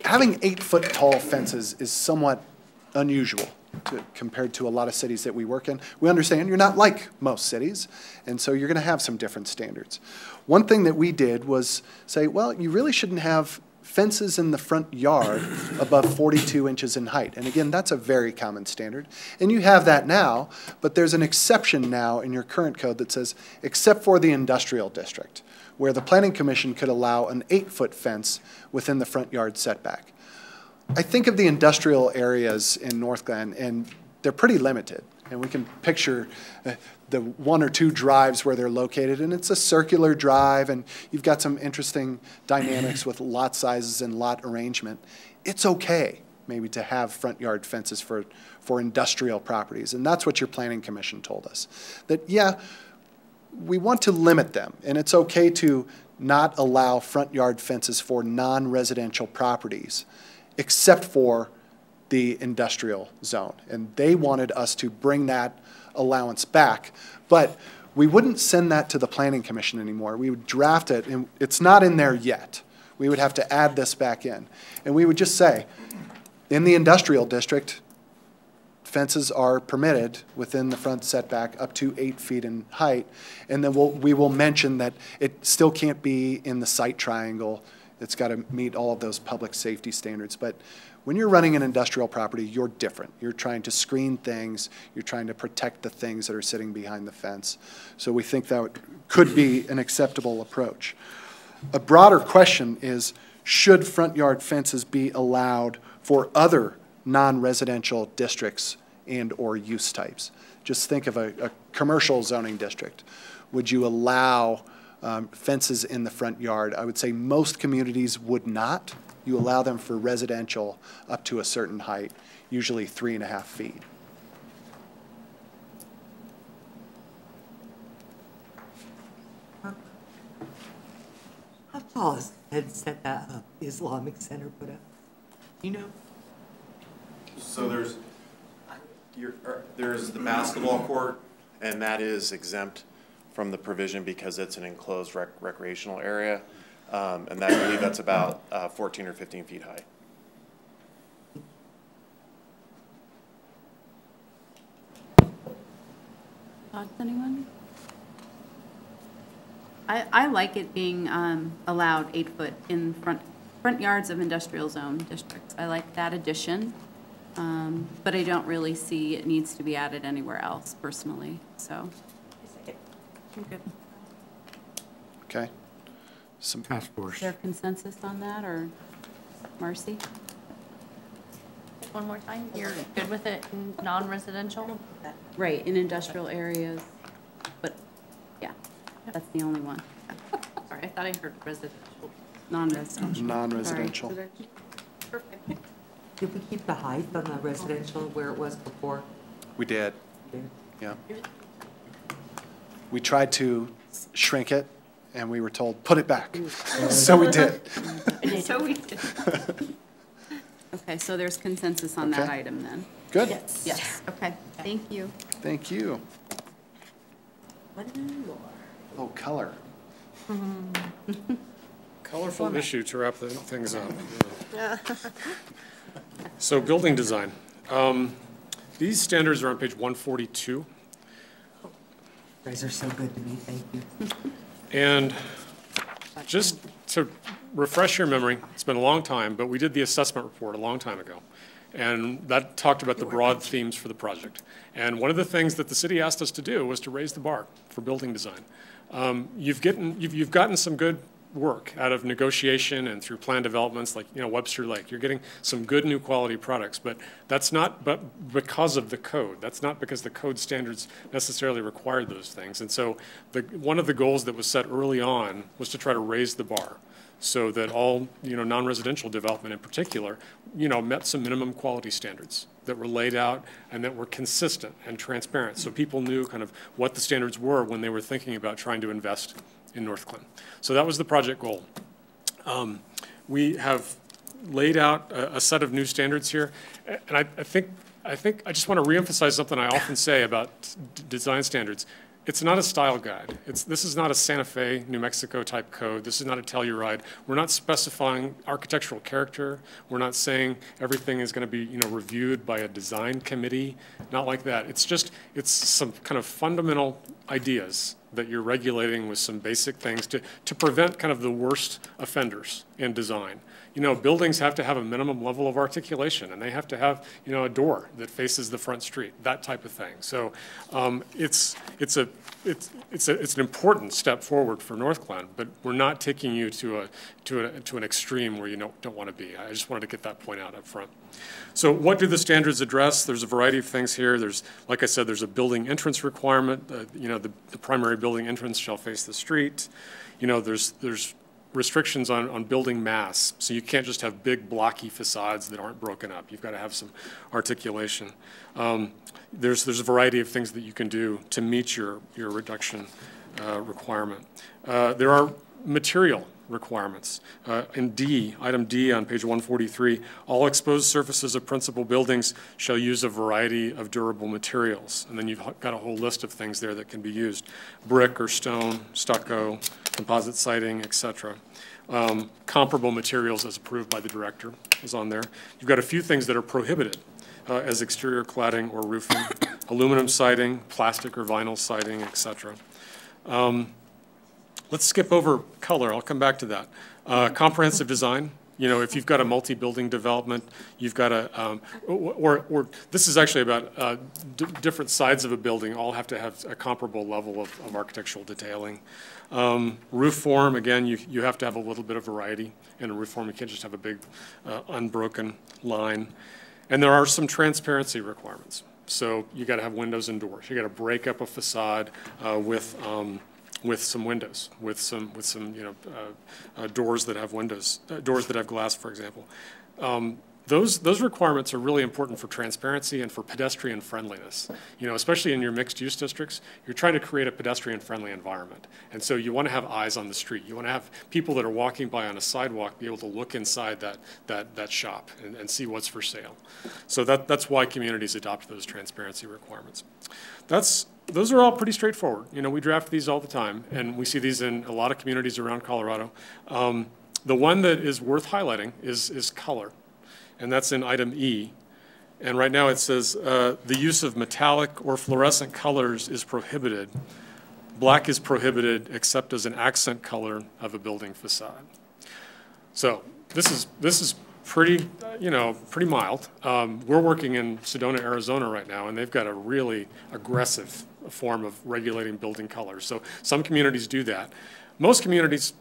having 8-foot tall fences is somewhat unusual compared to a lot of cities that we work in. We understand you're not like most cities, and so you're going to have some different standards. One thing that we did was say, well, you really shouldn't have fences in the front yard above 42 inches in height. And again, that's a very common standard. And you have that now, but there's an exception now in your current code that says, except for the industrial district, where the Planning Commission could allow an 8-foot fence within the front yard setback. I think of the industrial areas in Northglenn, and they're pretty limited. And we can picture the 1 or 2 drives where they're located, and it's a circular drive, and you've got some interesting dynamics with lot sizes and lot arrangement. It's okay, maybe, to have front yard fences for industrial properties, and that's what your Planning Commission told us. That, yeah, we want to limit them, and it's okay to not allow front yard fences for non-residential properties, except for the industrial zone. And they wanted us to bring that allowance back, but we wouldn't send that to the Planning Commission anymore. We would draft it, and it's not in there yet. We would have to add this back in. And we would just say, in the industrial district, fences are permitted within the front setback up to 8 feet in height, and then we will mention that it still can't be in the site triangle. It's got to meet all of those public safety standards. But when you're running an industrial property, you're different. You're trying to screen things. You're trying to protect the things that are sitting behind the fence. So we think that could be an acceptable approach. A broader question is, should front yard fences be allowed for other non-residential districts and or use types? Just think of a commercial zoning district. Would you allow fences in the front yard? I would say most communities would not. You allow them for residential up to a certain height, usually 3.5 feet. How tall is the fence that the Islamic Center put up? You know? So there's the basketball court, and that is exempt from the provision because it's an enclosed recreational area. And I believe that's about 14 or 15 feet high. Thoughts, anyone? I like it being allowed 8 foot in front yards of industrial zone districts. I like that addition, but I don't really see it needs to be added anywhere else personally, so. I'm good. Okay. Some task force. Is there consensus on that, or Marcy? One more time, you're good with it in non-residential? Right, in industrial areas, but yeah, that's the only one. Sorry, I thought I heard residential. Non-residential. Non-residential. Sorry. Perfect. Did we keep the height on the residential where it was before? We did. Yeah. We tried to shrink it, and we were told, put it back. So we did. So we did. Okay, so there's consensus on that Okay. item then? Good. Yes. Yes, okay, thank you. Thank you. One more. Oh, color. Colorful issue to wrap things up. Yeah. So building design. These standards are on page 142. You guys are so good to me, thank you. And just to refresh your memory, it's been a long time, but we did the assessment report a long time ago. And that talked about the broad themes for the project. And one of the things that the city asked us to do was to raise the bar for building design. You've gotten some good work out of negotiation and through plan developments like, Webster Lake. You're getting some good new quality products, but that's not because of the code. That's not because the code standards necessarily required those things. And so one of the goals that was set early on was to try to raise the bar so that all, non-residential development in particular, met some minimum quality standards that were laid out and that were consistent and transparent. So people knew kind of what the standards were when they were thinking about trying to invest in Northglenn. So that was the project goal. We have laid out a set of new standards here, and I think I just want to reemphasize something I often say about design standards. It's not a style guide. This is not a Santa Fe, New Mexico type code. This is not a Telluride. We're not specifying architectural character. We're not saying everything is going to be, reviewed by a design committee. Not like that. It's some kind of fundamental ideas that you're regulating with some basic things to prevent kind of the worst offenders in design. Buildings have to have a minimum level of articulation, and they have to have, a door that faces the front street, that type of thing. So it's an important step forward for Northglenn, but we're not taking you to an extreme where you don't want to be. I just wanted to get that point out up front. So what do the standards address? There's a variety of things here. Like I said, there's a building entrance requirement. The primary building entrance shall face the street. There's restrictions on building mass. So you can't just have big blocky facades that aren't broken up. You've got to have some articulation. There's a variety of things that you can do to meet your reduction requirement. There are material requirements. In D, item D on page 143, all exposed surfaces of principal buildings shall use a variety of durable materials. And then you've got a whole list of things there that can be used. Brick or stone, stucco, composite siding, etc. Comparable materials as approved by the director is on there. You've got a few things that are prohibited as exterior cladding or roofing, aluminum siding, plastic or vinyl siding, etc. Let's skip over color. I'll come back to that. Comprehensive design. If you've got a multi-building development, you've got a, or this is actually about different sides of a building all have to have a comparable level of architectural detailing. Roof form, again, you have to have a little bit of variety in a roof form. You can't just have a big unbroken line. And there are some transparency requirements. So you got to have windows and doors. You got to break up a facade with some windows, with some doors that have windows, doors that have glass, for example. Those requirements are really important for transparency and for pedestrian friendliness. Especially in your mixed-use districts, you're trying to create a pedestrian-friendly environment. And so you want to have eyes on the street. You want to have people that are walking by on a sidewalk be able to look inside that shop and see what's for sale. So that's why communities adopt those transparency requirements. Those are all pretty straightforward. We draft these all the time, and we see these in a lot of communities around Colorado. The one that is worth highlighting is color, and that's in item E. And right now it says the use of metallic or fluorescent colors is prohibited. Black is prohibited except as an accent color of a building facade. So this is pretty, pretty mild. We're working in Sedona, Arizona right now, and they've got a really aggressive form of regulating building colors. So some communities do that. Most communities,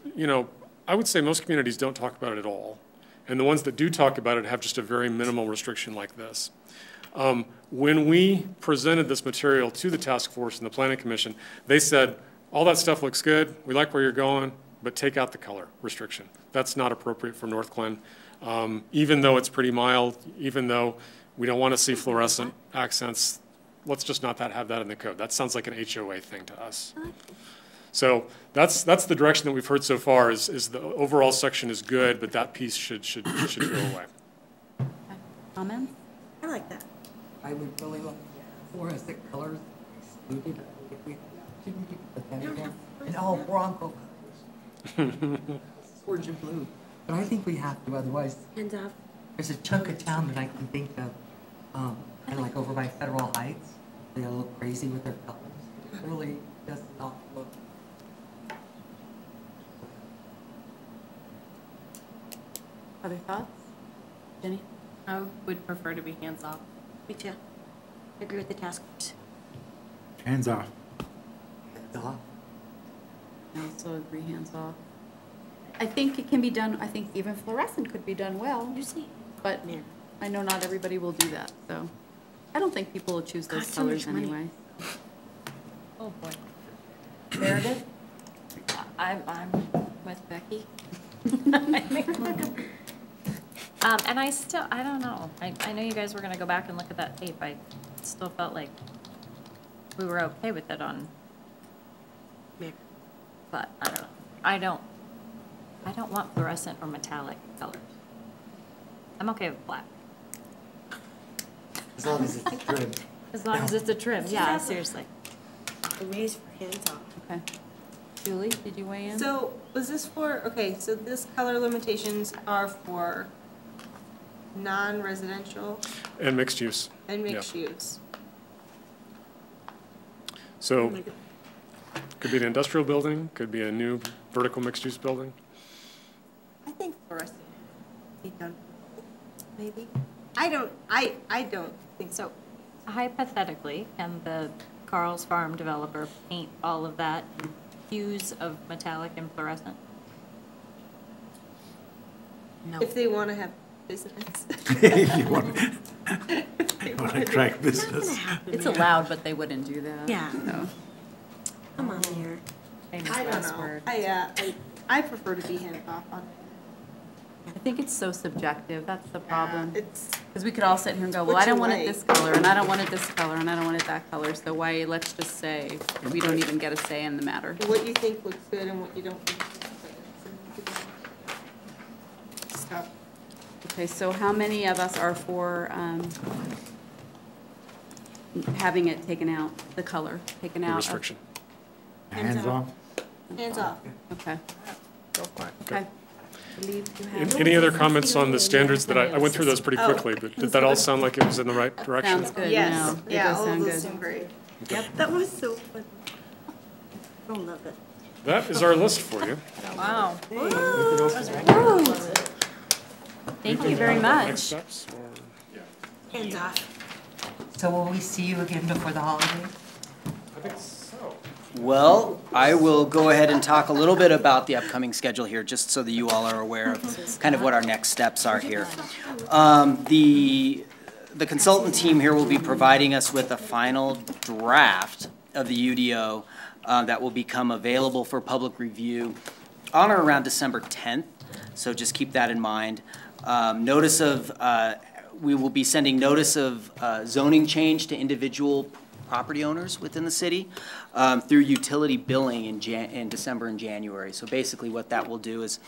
I would say most communities don't talk about it at all. And the ones that do talk about it have just a very minimal restriction like this. When we presented this material to the task force and the Planning Commission, they said, all that stuff looks good, we like where you're going, but take out the color restriction. That's not appropriate for Northglenn. Even though it's pretty mild, even though we don't want to see fluorescent accents, let's just not have that in the code. That sounds like an HOA thing to us. So that's the direction that we've heard so far is the overall section is good, but that piece should go away. Comments? I like that. I would really like fluorescent colors excluded if we shouldn't keep the pentagram and all Bronco colors. Orange and blue. But I think we have to, otherwise. Hands off. There's a chunk of town that I can think of, kind of like over by Federal Heights. They look crazy with their colors. It really does not look. Other thoughts? Jenny? I would prefer to be hands-off. Me too. I agree with the task force. Hands off. I also agree, hands off. I think it can be done, I think even fluorescent could be done well. You see? But I know not everybody will do that, so. I don't think people will choose those Costs so much colors money. anyway. Oh, boy. Meredith? I'm with Becky. And I don't know. I know you guys were gonna go back and look at that tape. I still felt like we were okay with it on, but I don't know. I don't want fluorescent or metallic colors. I'm okay with black. As long as it's trim. As long as it's a trim, yeah, seriously. I'm raised for hands off. Okay. Julie, did you weigh in? So was this for, okay, so this color limitations are for non-residential And mixed use. and mixed Yeah. use? So, could be an industrial building, could be a new vertical mixed-use building. I think fluorescent be done, maybe. I don't think so. Hypothetically, can the Carl's Farm developer paint all of that hues of metallic and fluorescent? No. If they want to have business. If you want to attract business. It's allowed, but they wouldn't do that. Yeah. No. Come on here. I don't know. I prefer to be hands off on it. I think it's so subjective, that's the problem. It's, Because we could all sit here and go, well, what I don't you want it like. this color, and I don't want it this color, and I don't want it that color, so why, let's just say, we don't even get a say in the matter. what you think looks good and what you don't think looks good. Stop. Okay, so how many of us are for having it taken out, the color taken The out? restriction. Hands off. Hands off. Okay. Go for it. Okay. I believe you have. Any other comments on the standards that I went through those pretty quickly, but did that all sound like it was in the right direction? Sounds good, Yes. no, it Yeah, does all of sound those good. seem great. Yep. That was so fun. I love it. That is our list for you. Wow. Thank you very much. Next steps, or? Hands off. So will we see you again before the holidays? I think so. Well, I will go ahead and talk a little bit about the upcoming schedule here, just so that you all are aware of kind of what our next steps are here. The consultant team here will be providing us with a final draft of the UDO that will become available for public review on or around December 10th, so just keep that in mind. We will be sending notice of zoning change to individual property owners within the city through utility billing in December and January. So basically what that will do is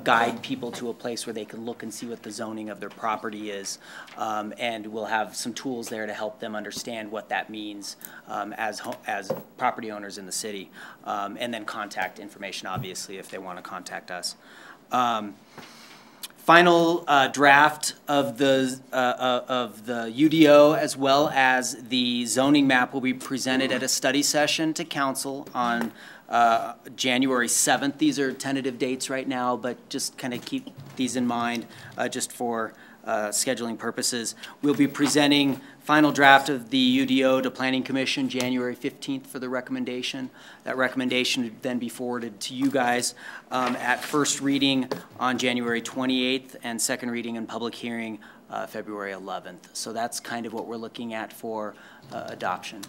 guide people to a place where they can look and see what the zoning of their property is. And we'll have some tools there to help them understand what that means as property owners in the city. And then contact information, obviously, if they want to contact us. Final draft of the UDO as well as the zoning map will be presented at a study session to council on January 7th. These are tentative dates right now, but just kind of keep these in mind just for scheduling purposes. We'll be presenting final draft of the UDO to Planning Commission January 15th for the recommendation. That recommendation would then be forwarded to you guys at first reading on January 28th and second reading and public hearing February 11th. So that's kind of what we're looking at for adoption.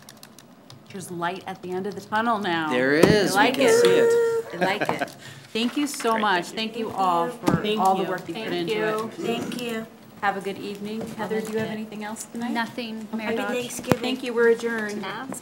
There's light at the end of the tunnel now. There is. I like We can it. see it. I like it. Thank you so much. Thank you all for all the work you put into it. Thank you. Have a good evening. Heather, do you have anything else tonight? Nothing, Mayor Happy Dodge. Thanksgiving. Thank you. We're adjourned. Snacks.